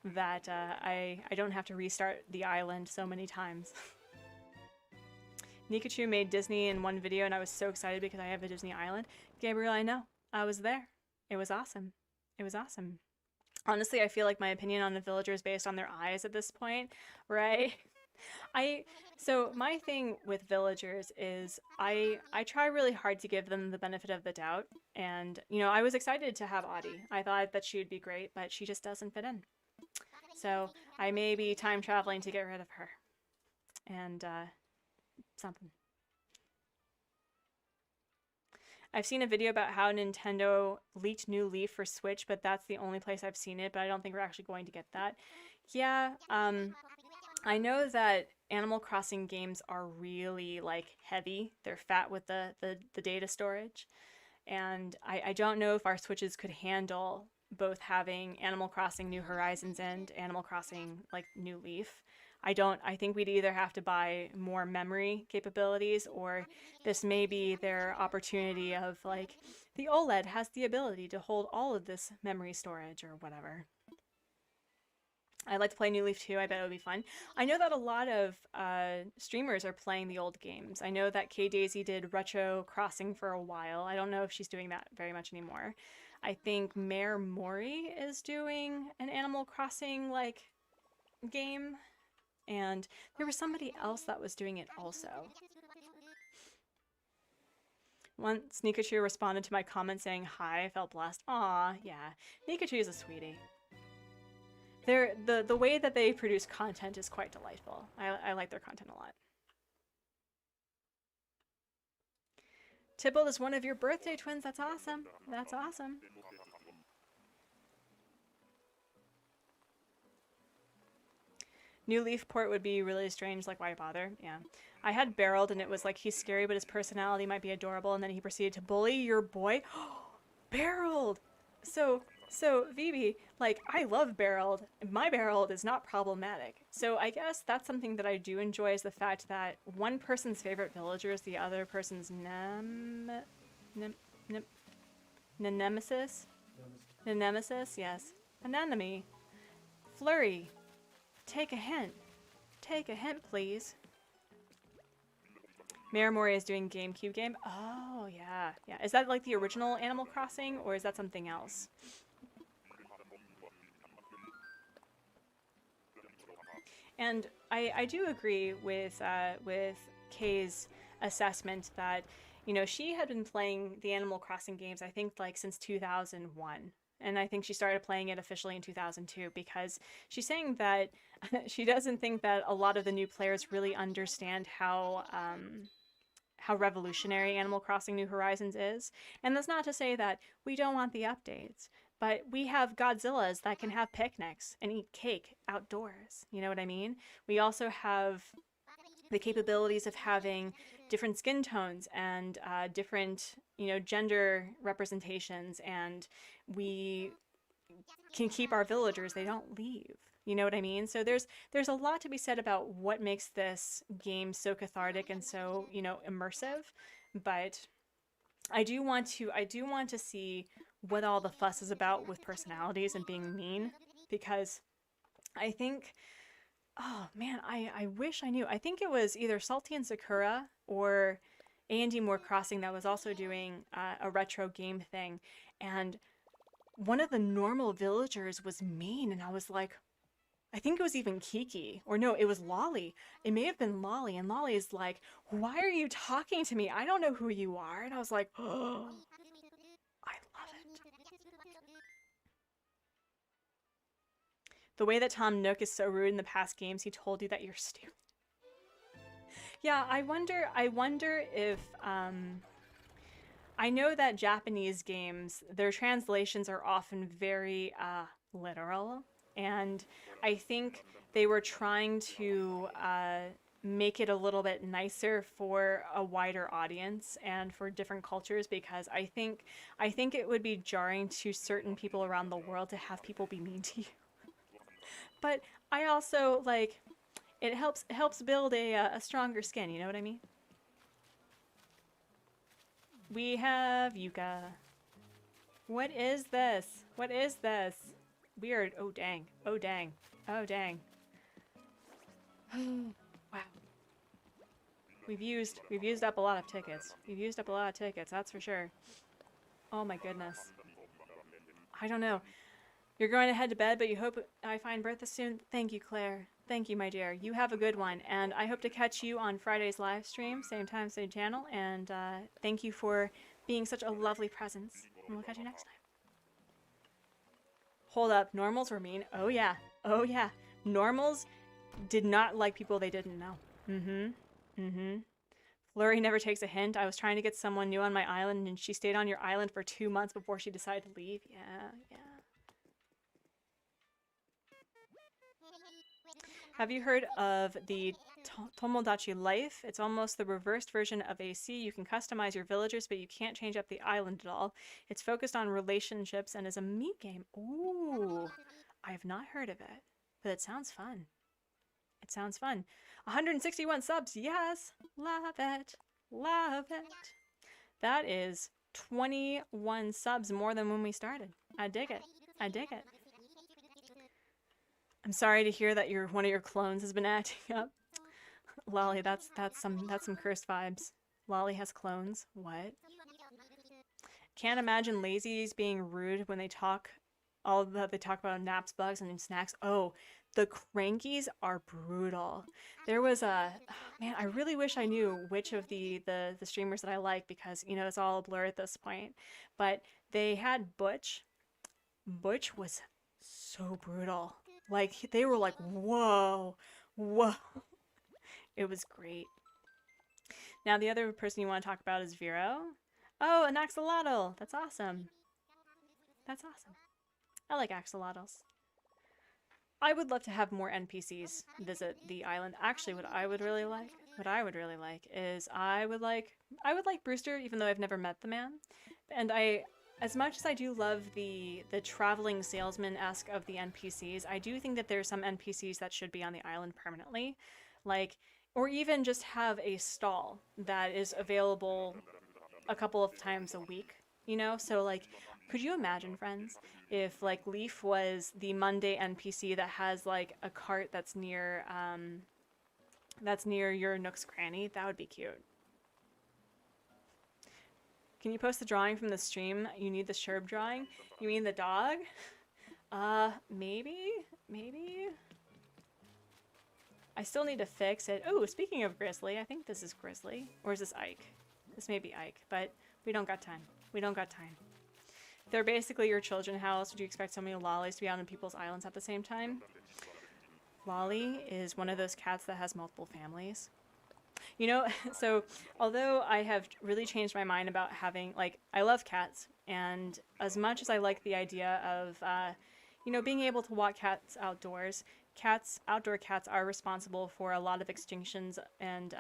Speaker 1: that I don't have to restart the island so many times. Nikachu made Disney in one video, and I was so excited because I have a Disney island. Gabriel, I know. I was there. It was awesome. It was awesome. Honestly, I feel like my opinion on the villagers is based on their eyes at this point, right? So my thing with villagers is I try really hard to give them the benefit of the doubt, and you know, I was excited to have Audie. I thought that she would be great, but she just doesn't fit in. So I may be time traveling to get rid of her. And something. I've seen a video about how Nintendo leaked New Leaf for Switch, but that's the only place I've seen it, but I don't think we're actually going to get that. Yeah, I know that Animal Crossing games are really, like, heavy. They're fat with the data storage. And I don't know if our Switches could handle both having Animal Crossing New Horizons and Animal Crossing, like, New Leaf. I think we'd either have to buy more memory capabilities, or this may be their opportunity of, like, the OLED has the ability to hold all of this memory storage or whatever. I'd like to play New Leaf too. I bet it would be fun. I know that a lot of streamers are playing the old games. I know that K-Daisy did Retro Crossing for a while. I don't know if she's doing that very much anymore. I think Mayor Mori is doing an Animal Crossing, like, game. And there was somebody else that was doing it also. Once Nikachu responded to my comment saying hi, I felt blessed. Aw, yeah. Nikachu is a sweetie. The way that they produce content is quite delightful. I like their content a lot. Tybalt is one of your birthday twins. That's awesome. That's awesome. New Leaf port would be really strange, like, why bother? Yeah. I had Barreled, and it was like, he's scary, but his personality might be adorable, and then he proceeded to bully your boy. Barreled! So, Vivi, like, I love Barreled. My Barreled is not problematic. So I guess that's something that I do enjoy, is the fact that one person's favorite villager is the other person's nemesis? Nemesis, yes. Anemone. Flurry. Take a hint. Take a hint, please. Mayor Mori is doing GameCube game. Oh, yeah. Yeah. Is that like the original Animal Crossing, or is that something else? And I do agree with Kay's assessment that, you know, she had been playing the Animal Crossing games, I think, like, since 2001. And I think she started playing it officially in 2002, because she's saying that she doesn't think that a lot of the new players really understand how revolutionary Animal Crossing New Horizons is. And that's not to say that we don't want the updates, but we have Godzillas that can have picnics and eat cake outdoors. You know what I mean? We also have the capabilities of having different skin tones and different, you know, gender representations, and we can keep our villagers. They don't leave. You know what I mean? So there's a lot to be said about what makes this game so cathartic and so, you know, immersive. But I do want to see what all the fuss is about with personalities and being mean, because I think, oh man, I wish I knew. I think it was either Salty and Sakura or A&D More Crossing that was also doing a retro game thing, and one of the normal villagers was mean, and I was like, I think it was even Kiki, or no, it was Lolly. It may have been Lolly, and Lolly is like, why are you talking to me? I don't know who you are. And I was like, oh, I love it. The way that Tom Nook is so rude in the past games, he told you that you're stupid. Yeah, I wonder if, I know that Japanese games, their translations are often very, literal. And I think they were trying to make it a little bit nicer for a wider audience and for different cultures, because I think it would be jarring to certain people around the world to have people be mean to you. But I also, like, it helps build a stronger skin, you know what I mean? We have Yuka. What is this? What is this? Weird. Oh dang. Oh dang. Oh dang. Wow. We've used up a lot of tickets. We've used up a lot of tickets, that's for sure. Oh my goodness. I don't know. You're going to head to bed, but you hope I find Bertha soon? Thank you, Claire. Thank you, my dear. You have a good one, and I hope to catch you on Friday's live stream, same time, same channel, and thank you for being such a lovely presence, and we'll catch you next time. Hold up, normals were mean? Oh yeah. Oh yeah. Normals did not like people they didn't know. Lori never takes a hint. I was trying to get someone new on my island, and she stayed on your island for 2 months before she decided to leave. Yeah, yeah. Have you heard of the Tomodachi Life? It's almost the reversed version of AC. You can customize your villagers, but you can't change up the island at all. It's focused on relationships and is a meat game. Ooh, I have not heard of it, but it sounds fun. It sounds fun. 161 subs, yes! Love it. Love it. That is 21 subs more than when we started. I dig it. I dig it. I'm sorry to hear that one of your clones has been acting up. Lolly, that's some cursed vibes. Lolly has clones. What? Can't imagine lazies being rude when they talk they talk about naps, bugs, and snacks. Oh, the crankies are brutal. There was man, I really wish I knew which of the streamers that I like, because you know it's all a blur at this point. But they had Butch. Butch was so brutal. Like, they were like, whoa, whoa. It was great. Now, the other person you want to talk about is Vero. Oh, an axolotl. That's awesome. That's awesome. I like axolotls. I would love to have more NPCs visit the island. Actually, what I would really like is I would like Brewster, even though I've never met the man. And as much as I do love the traveling salesman-esque of the NPCs, I do think that there's some NPCs that should be on the island permanently. Like, or even just have a stall that is available a couple of times a week, you know? So, like, could you imagine, friends, if, like, Leaf was the Monday NPC that has, like, a cart that's near your Nook's Cranny? That would be cute. Can you post the drawing from the stream? You need the Sherb drawing? You mean the dog? Maybe? I still need to fix it. Oh, speaking of Grizzly, I think this is Grizzly. Or is this Ike? This may be Ike, but we don't got time. We don't got time. They're basically your children. How else would you expect so many lollies to be out on people's islands at the same time? Lolly is one of those cats that has multiple families. You know, so although I have really changed my mind about having, like, I love cats, and as much as I like the idea of, you know, being able to walk cats outdoors, outdoor cats are responsible for a lot of extinctions and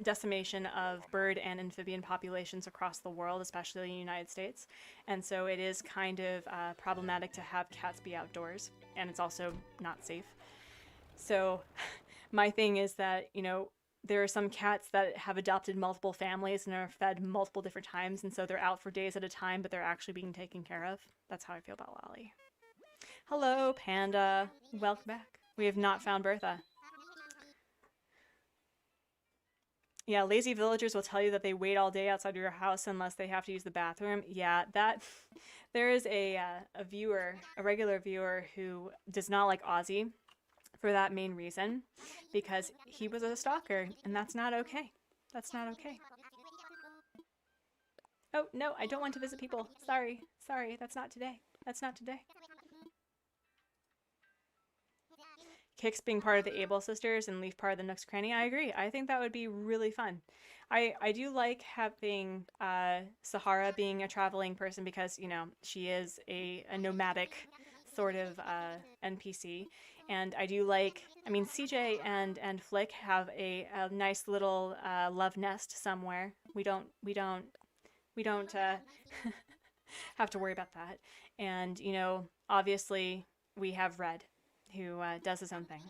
Speaker 1: decimation of bird and amphibian populations across the world, especially in the United States. And so it is kind of problematic to have cats be outdoors, and it's also not safe. So my thing is that, you know, there are some cats that have adopted multiple families and are fed multiple different times, and so they're out for days at a time, but they're actually being taken care of. That's how I feel about Lolly. Hello, Panda. Welcome back. We have not found Bertha. Yeah, lazy villagers will tell you that they wait all day outside your house unless they have to use the bathroom. Yeah, there is a regular viewer who does not like Ozzy for that main reason, because he was a stalker, and that's not okay. That's not okay. Oh, no, I don't want to visit people. Sorry, that's not today. That's not today. Kix being part of the Able Sisters and Leaf part of the Nook's Cranny. I agree. I think that would be really fun. I do like having Sahara being a traveling person because, you know, she is a nomadic sort of NPC. And I do like, I mean, CJ and Flick have a nice little love nest somewhere. We don't have to worry about that. And, you know, obviously we have Red, who does his own thing.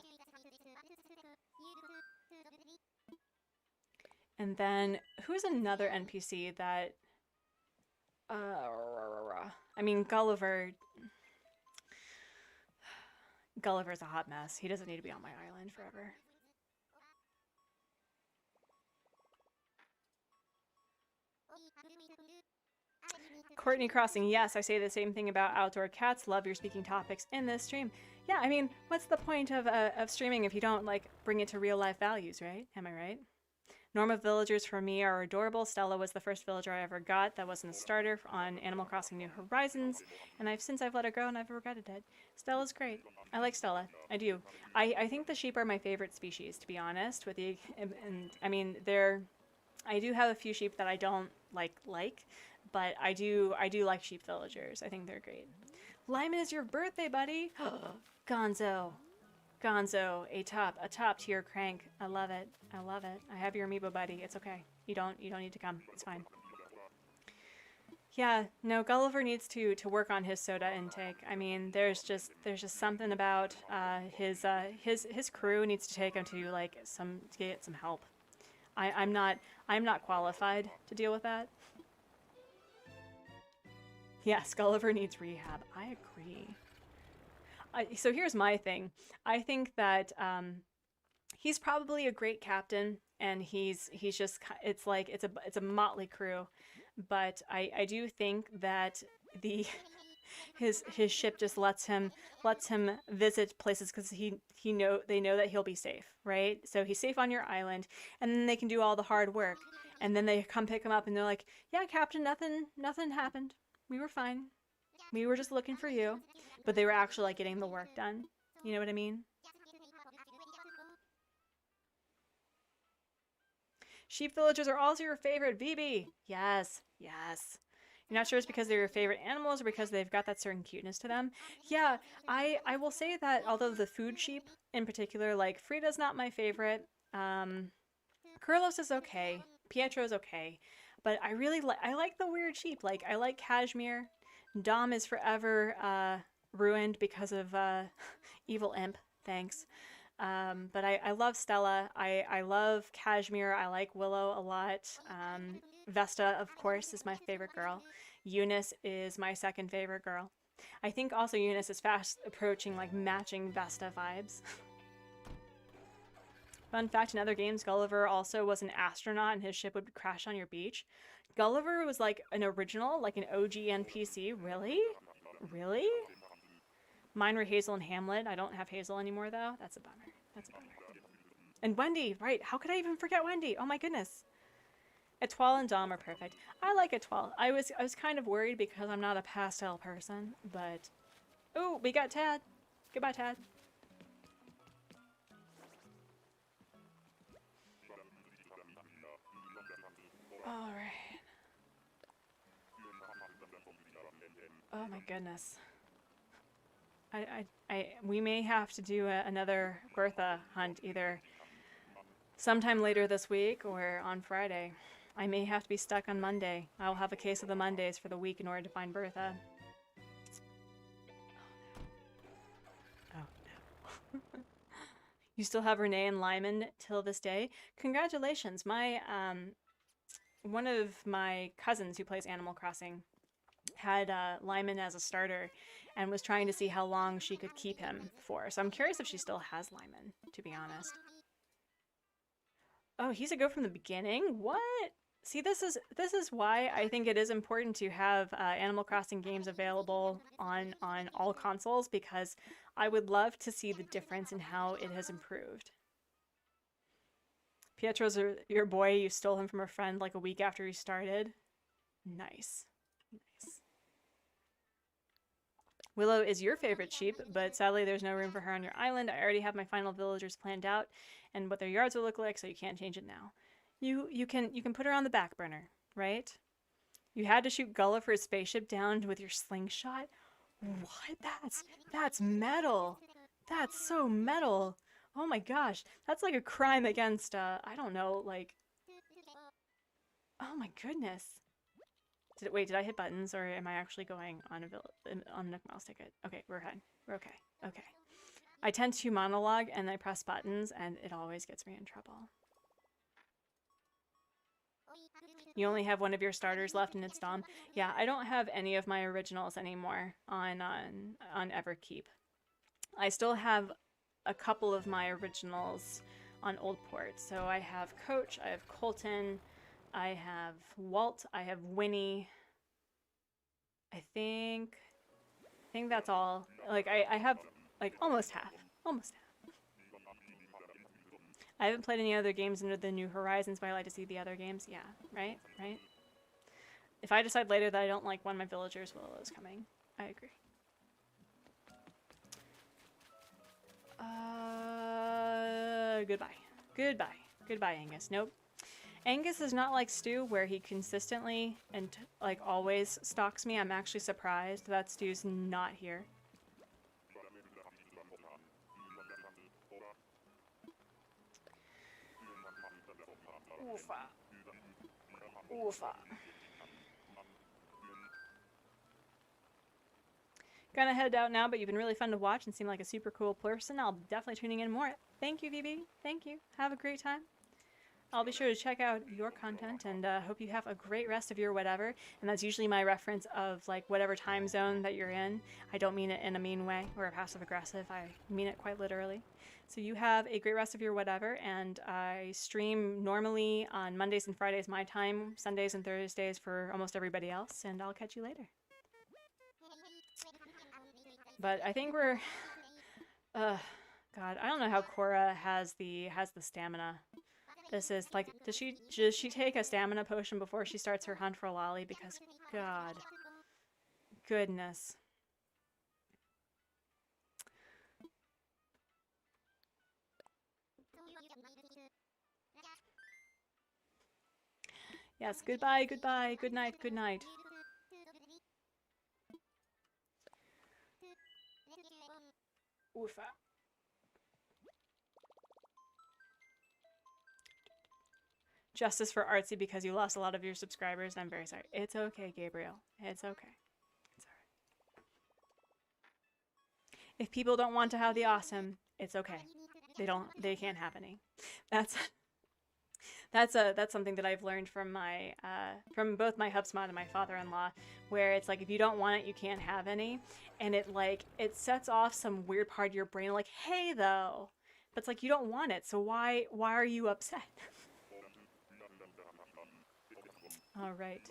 Speaker 1: And then, who's another NPC that... I mean, Gulliver's a hot mess. He doesn't need to be on my island forever. Courtney Crossing, yes, I say the same thing about outdoor cats. Love your speaking topics in this stream. Yeah, I mean, what's the point of streaming if you don't, like, bring it to real life values, right? Am I right? Normal villagers for me are adorable. Stella was the first villager I ever got that wasn't a starter on Animal Crossing New Horizons, and since I've let her go and I've regretted it. Stella's great. I like Stella. I do. I think the sheep are my favorite species, to be honest. And I mean, I do have a few sheep that I don't like, but I do like sheep villagers. I think they're great. Lyman, is your birthday, buddy. Gonzo. Gonzo, a top tier crank. I love it. I love it. I have your amiibo, buddy. It's okay. You don't need to come. It's fine. Yeah, no, Gulliver needs to work on his soda intake. I mean, there's just something about his crew needs to take him to get some help. I'm not qualified to deal with that. Yes, Gulliver needs rehab. I agree. So here's my thing. I think that he's probably a great captain, and he's just, it's a motley crew, but I do think that his ship just lets him visit places because they know that he'll be safe, right? So he's safe on your island, and then they can do all the hard work, and then they come pick him up, and they're like, "Yeah, Captain, nothing happened. We were fine. We were just looking for you." But they were actually like getting the work done. You know what I mean? Sheep villagers are also your favorite, VB. Yes, yes. You're not sure it's because they're your favorite animals or because they've got that certain cuteness to them. Yeah, I will say that although the food sheep in particular, like Frida's not my favorite. Carlos is okay. Pietro's okay. But I really like the weird sheep. Like, I like Cashmere. Dom is forever ruined because of evil imp. Thanks. But I love Stella. I love Cashmere. I like Willow a lot. Vesta, of course, is my favorite girl. Eunice is my second favorite girl. I think also Eunice is fast approaching like matching Vesta vibes. Fun fact, in other games, Gulliver also was an astronaut and his ship would crash on your beach. Gulliver was like an original, like an OG NPC. Really? Really? Mine were Hazel and Hamlet. I don't have Hazel anymore, though. That's a bummer. That's a bummer. And Wendy, right. How could I even forget Wendy? Oh my goodness. Etoile and Dom are perfect. I like Etoile. I was kind of worried because I'm not a pastel person, but... Oh, we got Tad. Goodbye, Tad. All right. Oh my goodness. We may have to do another Bertha hunt either sometime later this week or on Friday. I may have to be stuck on Monday. I'll have a case of the Mondays for the week in order to find Bertha. Oh no. You still have Renee and Lyman till this day? Congratulations. My one of my cousins who plays Animal Crossing had Lyman as a starter and was trying to see how long she could keep him for. So I'm curious if she still has Lyman, to be honest. Oh, he's a go from the beginning? What? See, this is why I think it is important to have Animal Crossing games available on all consoles, because I would love to see the difference in how it has improved. Pietro's your boy. You stole him from a friend like a week after he started. Nice. Nice. Willow is your favorite sheep, but sadly there's no room for her on your island. I already have my final villagers planned out and what their yards will look like, so you can't change it now. You can put her on the back burner, right? You had to shoot Gulliver's spaceship down with your slingshot? What? That's metal. That's so metal. Oh my gosh. That's like a crime against I don't know, like, oh my goodness. Wait, did I hit buttons, or am I actually going on a Nook Mouse ticket? Okay, we're fine. We're okay. Okay. I tend to monologue and I press buttons, and it always gets me in trouble. You only have one of your starters left, and it's Dom. Yeah, I don't have any of my originals anymore on Everkeep. I still have a couple of my originals on Oldport. So I have Coach, I have Colton, I have Walt, I have Winnie. I think that's all. Like I have like almost half. Almost half. I haven't played any other games under the New Horizons, but I like to see the other games. Yeah, right, right. If I decide later that I don't like one of my villagers, well, is coming. I agree. Goodbye. Goodbye. Goodbye, Angus. Nope. Angus is not like Stu, where he consistently and like always stalks me. I'm actually surprised that Stu's not here. Oofa. Oofa. Gonna head out now, but you've been really fun to watch and seem like a super cool person. I'll be definitely tuning in more. Thank you, VB. Thank you. Have a great time. I'll be sure to check out your content and hope you have a great rest of your whatever. And that's usually my reference of like whatever time zone that you're in. I don't mean it in a mean way or a passive aggressive. I mean it quite literally. So you have a great rest of your whatever, and I stream normally on Mondays and Fridays my time, Sundays and Thursdays for almost everybody else, and I'll catch you later. But I think we're, God, I don't know how Kora has the stamina. This is like, does she take a stamina potion before she starts her hunt for Lolly? Because, God, goodness. Yes, goodbye, goodbye, good night, good night. Oofa. Justice for Artsy because you lost a lot of your subscribers. I'm very sorry. It's okay, Gabriel. It's okay. It's alright. If people don't want to have the awesome, it's okay. They can't have any. That's something that I've learned from my from both my hubsmod and my father-in-law, where it's like if you don't want it, you can't have any, and it sets off some weird part of your brain like, hey though, but it's like you don't want it, so why are you upset? All right.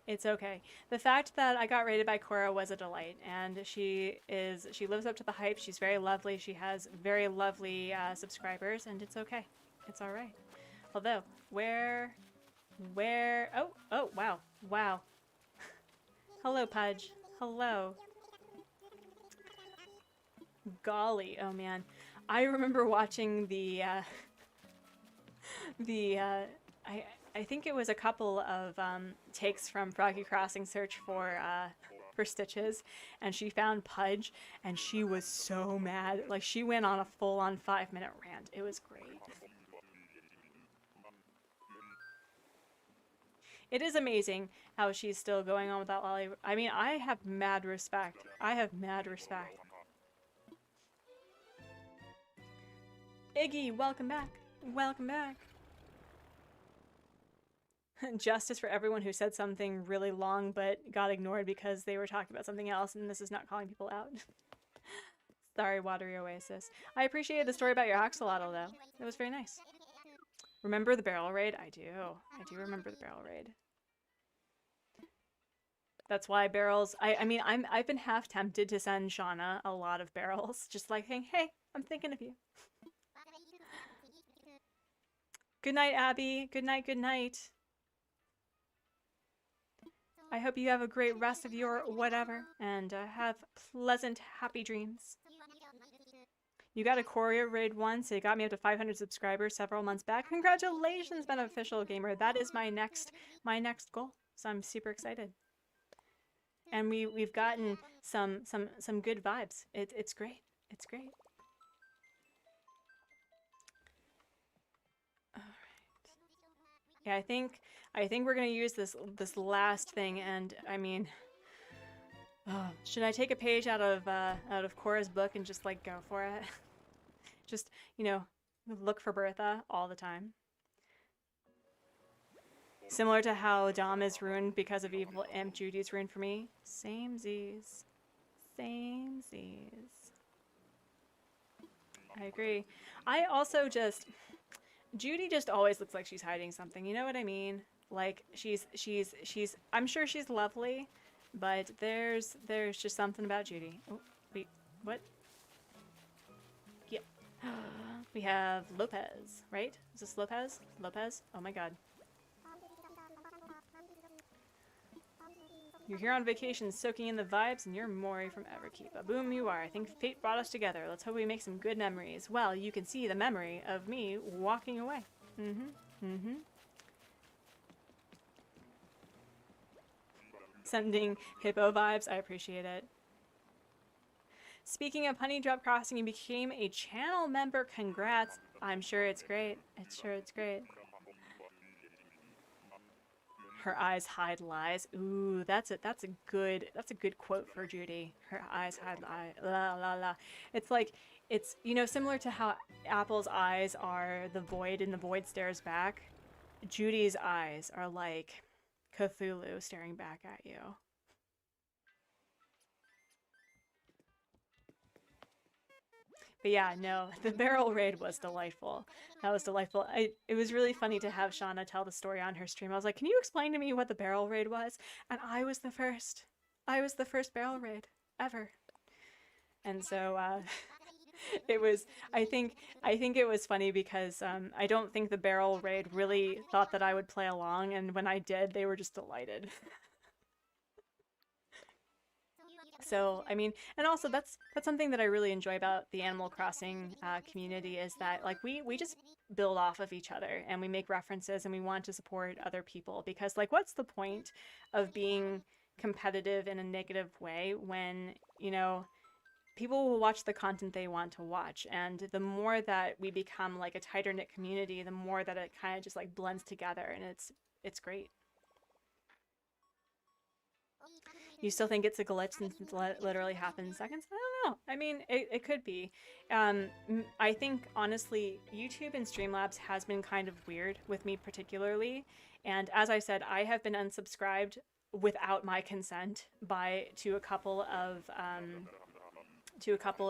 Speaker 1: It's okay. The fact that I got rated by Kora was a delight, and she lives up to the hype. She's very lovely. She has very lovely subscribers, and it's okay. It's all right. Although, where? Oh, wow. Hello, Pudge. Hello. Golly, oh man. I remember watching I think it was a couple of takes from Froggy Crossing search for Stitches, and she found Pudge, and she was so mad. Like, she went on a full-on 5-minute rant. It was great. It is amazing how she's still going on with that lolly. I mean, I have mad respect. I have mad respect. Iggy, welcome back. Welcome back. Justice for everyone who said something really long but got ignored because they were talking about something else, and this is not calling people out. Sorry, Watery Oasis. I appreciated the story about your axolotl, though. It was very nice. Remember the barrel raid? I do. I do remember the barrel raid. That's why barrels... I mean, I've been half tempted to send Shauna a lot of barrels. Just like, hey, I'm thinking of you. Good night, Abby. Good night, good night. I hope you have a great rest of your whatever, and have pleasant, happy dreams. You got a KORA-raid once. It got me up to 500 subscribers several months back. Congratulations, Beneficial Gamer. That is my next goal. So I'm super excited. And we've gotten some good vibes. It's great. It's great. All right. Yeah, I think we're gonna use this last thing, and I mean, should I take a page out of Kora's book and just like go for it? Just, you know, look for Bertha all the time. Similar to how Dom is ruined because of evil Imp, Judy's ruined for me. Samesies. Samesies. I agree. I also just... Judy just always looks like she's hiding something, you know what I mean? Like, she's I'm sure she's lovely, but there's just something about Judy. Oh, wait, what? We have Lopez, right? Is this Lopez? Lopez? Oh my god. You're here on vacation, soaking in the vibes, and you're Maury from Everkeep. A boom you are. I think fate brought us together. Let's hope we make some good memories. Well, you can see the memory of me walking away. Sending hippo vibes. I appreciate it. Speaking of Honey Drop Crossing, you became a channel member. Congrats. I'm sure it's great. It's great. Her eyes hide lies. Ooh, that's a good quote for Judy. Her eyes hide lies. La la la. It's like, it's, you know, similar to how Apple's eyes are the void and the void stares back. Judy's eyes are like Cthulhu staring back at you. But yeah, no, the barrel raid was delightful. That was delightful. It was really funny to have Shauna tell the story on her stream. I was like, can you explain to me what the barrel raid was? And I was the first. I was the first barrel raid ever. And so it was, I think it was funny because I don't think the barrel raid really thought that I would play along. And when I did, they were just delighted. So, I mean, and also that's something that I really enjoy about the Animal Crossing community is that, like, we just build off of each other and we make references and we want to support other people because, like, what's the point of being competitive in a negative way when, you know, people will watch the content they want to watch, and the more that we become like a tighter knit community, the more that it kind of just like blends together, and it's great. You still think it's a glitch since it literally happened in seconds? I don't know. I mean, it could be. I think, honestly, YouTube and Streamlabs has been kind of weird with me particularly. And as I said, I have been unsubscribed without my consent to a couple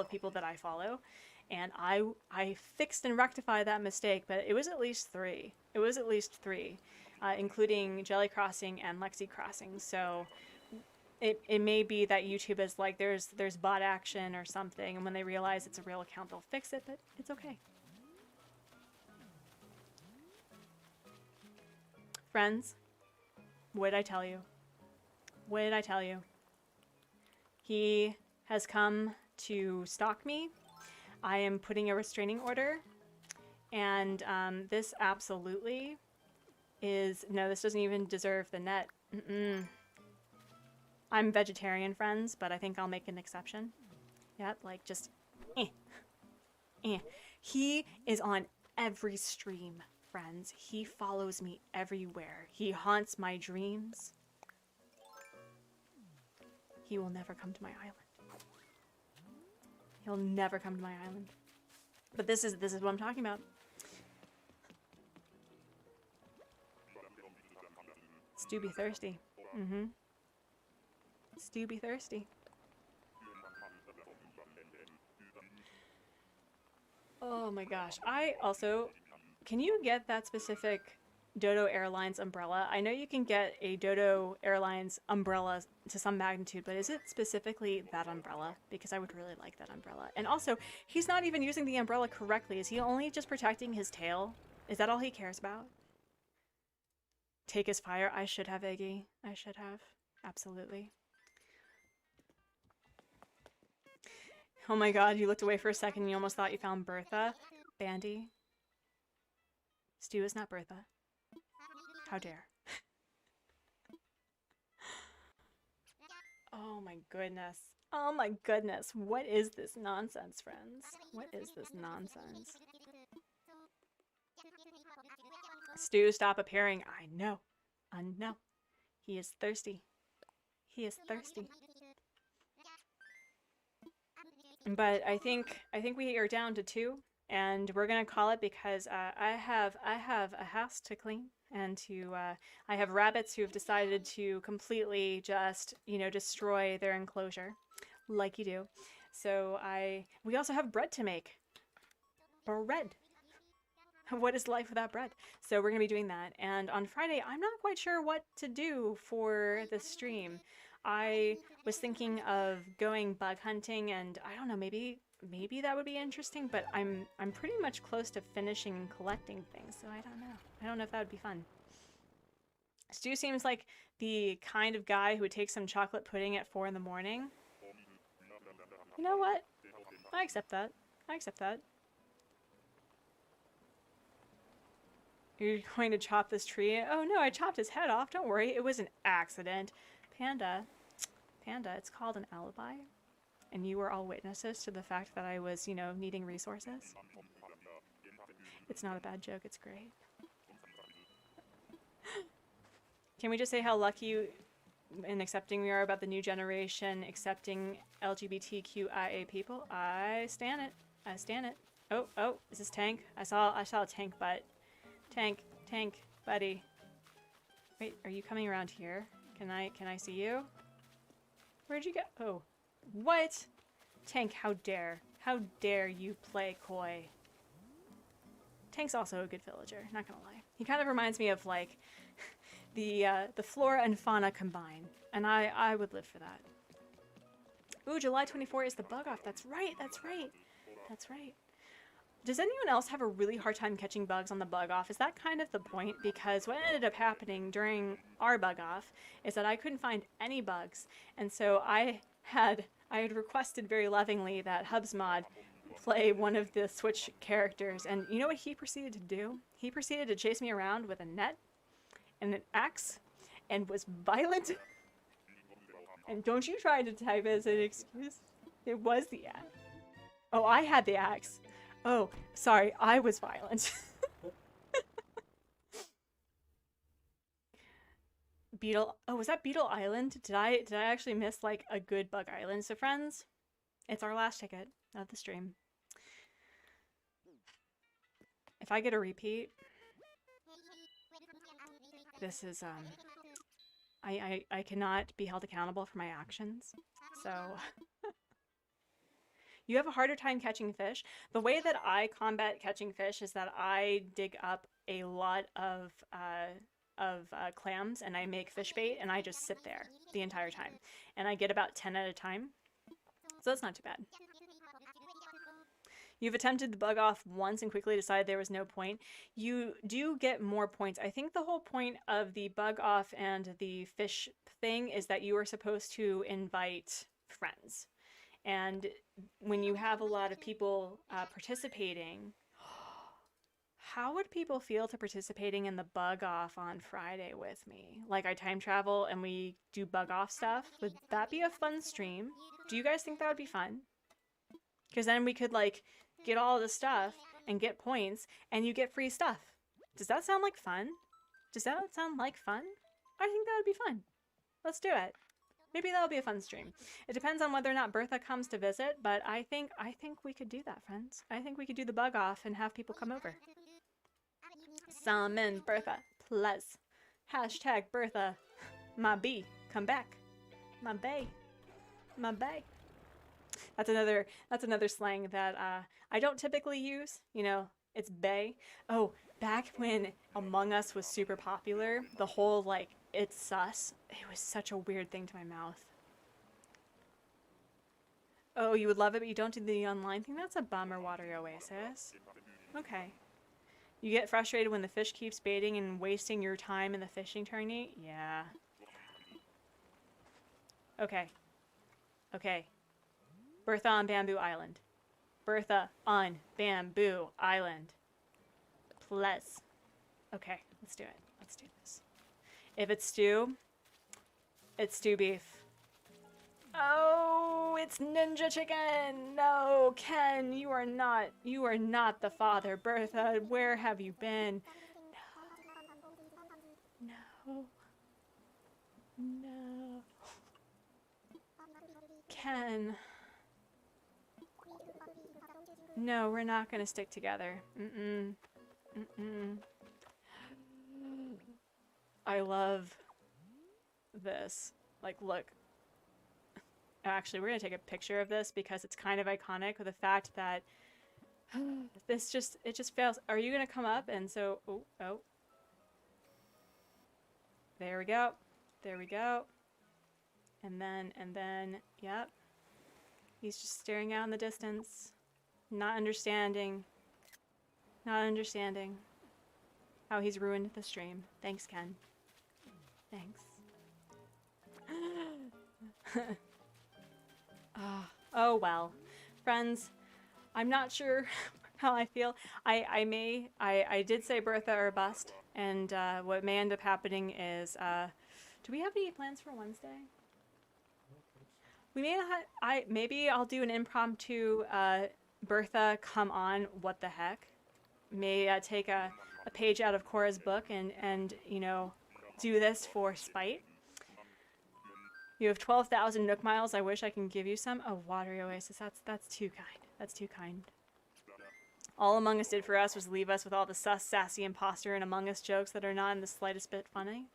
Speaker 1: of people that I follow. And I fixed and rectified that mistake, but it was at least 3. It was at least 3, including Jelly Crossing and Lexi Crossing. So it may be that YouTube is like, there's bot action or something, and when they realize it's a real account, they'll fix it, but it's okay. Friends, what did I tell you? What did I tell you? He has come to stalk me. I am putting a restraining order, and this absolutely is, no, this doesn't even deserve the net. I'm vegetarian, friends, but I think I'll make an exception. Yep, like just He is on every stream, friends. He follows me everywhere. He haunts my dreams. He will never come to my island. He'll never come to my island. But this is what I'm talking about. Stu be thirsty. Stu be thirsty. Oh my gosh. I also, can you get that specific Dodo Airlines umbrella? I know you can get a Dodo Airlines umbrella to some magnitude, but is it specifically that umbrella? Because I would really like that umbrella. And also, he's not even using the umbrella correctly. Is he only just protecting his tail? Is that all he cares about? Take his fire. I should have, Iggy. I should have. Absolutely. Oh my god, you looked away for a second and you almost thought you found Bertha. Bandy. Stu is not Bertha. How dare. Oh my goodness. Oh my goodness. What is this nonsense, friends? What is this nonsense? Stu, stop appearing. I know. I know. He is thirsty. He is thirsty. But I think we are down to 2, and we're gonna call it because I have a house to clean, and I have rabbits who have decided to completely just, you know, destroy their enclosure, like you do. So we also have bread to make. Bread. What is life without bread? So we're gonna be doing that, and on Friday I'm not quite sure what to do for the stream. I was thinking of going bug hunting, and I don't know, maybe maybe that would be interesting, but I'm pretty much close to finishing and collecting things, so I don't know. I don't know if that would be fun. Stu seems like the kind of guy who would take some chocolate pudding at 4 in the morning. You know what? I accept that. I accept that. You're going to chop this tree? Oh no, I chopped his head off. Don't worry, it was an accident. Panda, it's called an alibi. And you were all witnesses to the fact that I was, you know, needing resources. It's not a bad joke, it's great. Can we just say how lucky and accepting we are about the new generation accepting LGBTQIA people? I stan it. I stan it. Oh, is this Tank? I saw a Tank butt. Tank, buddy. Wait, are you coming around here? Can I see you? Where'd you go? Oh, what? Tank, how dare you play coy? Tank's also a good villager, not gonna lie. He kind of reminds me of like the flora and fauna combined, and I would live for that. Ooh, July 24 is the bug off. That's right. Does anyone else have a really hard time catching bugs on the bug off? Is that kind of the point? Because what ended up happening during our bug off is that I couldn't find any bugs, and so I had requested very lovingly that Hubsmod play one of the Switch characters, and you know what he proceeded to do? He proceeded to chase me around with a net and an axe and was violent. And don't you try to type as an excuse. It was the axe. Oh, I had the axe. Oh, sorry, I was violent. Beetle. Oh, was that Beetle Island? Did I actually miss like a good bug island? So friends, it's our last ticket of the stream. If I get a repeat, this is I cannot be held accountable for my actions. So you have a harder time catching fish. The way that I combat catching fish is that I dig up a lot of clams and I make fish bait and I just sit there the entire time. And I get about 10 at a time. So that's not too bad. You've attempted the bug off once and quickly decided there was no point. You do get more points. I think the whole point of the bug off and the fish thing is that you are supposed to invite friends. And when you have a lot of people participating, how would people feel to participating in the bug off on Friday with me? Like I time travel and we do bug off stuff? Would that be a fun stream? Do you guys think that would be fun? Because then we could like get all the stuff and get points and you get free stuff. Does that sound like fun? Does that sound like fun? I think that would be fun. Let's do it. Maybe that'll be a fun stream. It depends on whether or not Bertha comes to visit, but I think we could do that, friends. I think we could do the bug off and have people come over. Summon Bertha, plus. Hashtag Bertha, my bee, come back. My bae, my bae. That's another slang that I don't typically use. You know, it's bae. Oh, back when Among Us was super popular, the whole like it's sus. It was such a weird thing to my mouth. Oh, you would love it, but you don't do the online thing? That's a bummer, Watery Oasis. Okay. You get frustrated when the fish keeps baiting and wasting your time in the fishing tourney? Yeah. Okay. Okay. Bertha on Bamboo Island. Bertha on Bamboo Island. Plus. Okay, let's do it. Let's do this. If it's stew beef. Oh, it's Ninja Chicken! No, Ken, you are not the father. Bertha, where have you been? No. No. Ken. No, we're not gonna stick together. Mm-mm. Mm-mm. I love this. Like, look. Actually, we're gonna take a picture of this because it's kind of iconic with the fact that it just fails. Are you gonna come up? And so, oh. There we go. There we go. And then, yep. He's just staring out in the distance, not understanding how he's ruined the stream. Thanks, Ken. Thanks. Oh well. Friends, I'm not sure how I feel. I did say Bertha or bust, and what may end up happening is, do we have any plans for Wednesday? We may not, maybe I'll do an impromptu, Bertha, come on, what the heck? May take a page out of Kora's book and, you know, do this for spite. You have 12,000 Nook Miles. I wish I can give you some. Oh, Watery Oasis. That's too kind. That's too kind. All Among Us did for us was leave us with all the sus, sassy imposter and Among Us jokes that are not in the slightest bit funny.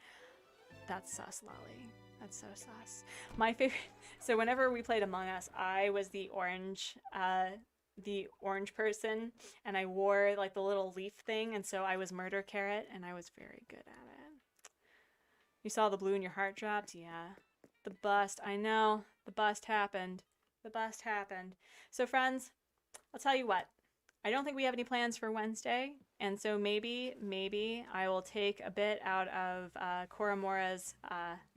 Speaker 1: That's sus, Lolly. That's so sus. My favorite... So whenever we played Among Us, I was the orange person, and I wore like the little leaf thing, and so I was Murder Carrot, and I was very good at it. You saw the blue in your heart dropped? Yeah. The bust. I know. The bust happened. The bust happened. So friends, I'll tell you what. I don't think we have any plans for Wednesday, and so maybe I will take a bit out of Koramora's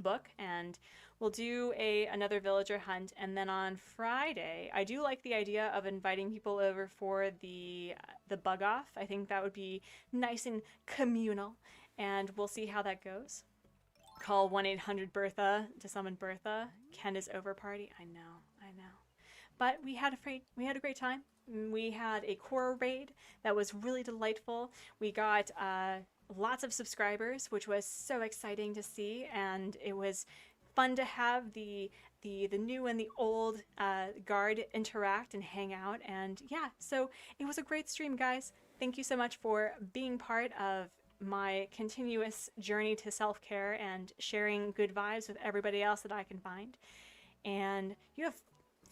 Speaker 1: book, and we'll do another villager hunt. And then on Friday, I do like the idea of inviting people over for the bug off. I think that would be nice and communal, and we'll see how that goes. Call 1-800-BERTHA to summon Bertha. Ken is over party. I know. But we had a great time. We had a KORA-raid that was really delightful. We got lots of subscribers, which was so exciting to see, and it was fun to have the new and the old guard interact and hang out. And yeah, so it was a great stream, guys. Thank you so much for being part of my continuous journey to self-care and sharing good vibes with everybody else that I can find. And you have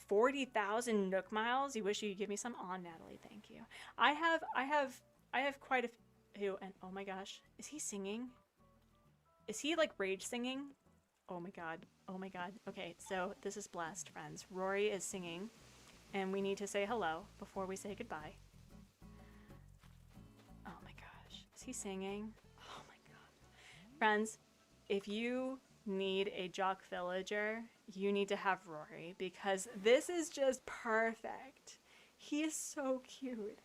Speaker 1: 40,000 Nook Miles. You wish you could give me some? Aw, Natalie, thank you. I have quite a few, and oh my gosh, is he singing? Is he like rage singing? Oh my god. Okay, so this is blessed, friends. Rory is singing, and we need to say hello before we say goodbye. Oh my gosh, is he singing? Oh my god. Friends, if you need a jock villager, you need to have Rory, because this is just perfect. He is so cute.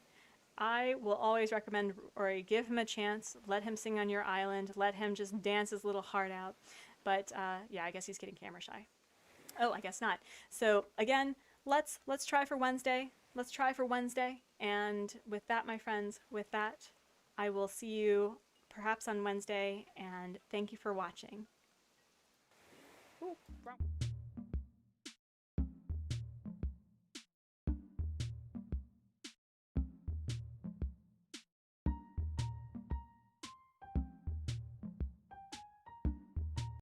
Speaker 1: I will always recommend Rory. Give him a chance. Let him sing on your island. Let him just dance his little heart out. But yeah, I guess he's getting camera shy. Oh, I guess not. So again, let's try for Wednesday. Let's try for Wednesday. And with that, my friends, with that, I will see you perhaps on Wednesday. And thank you for watching. Ooh, wrong.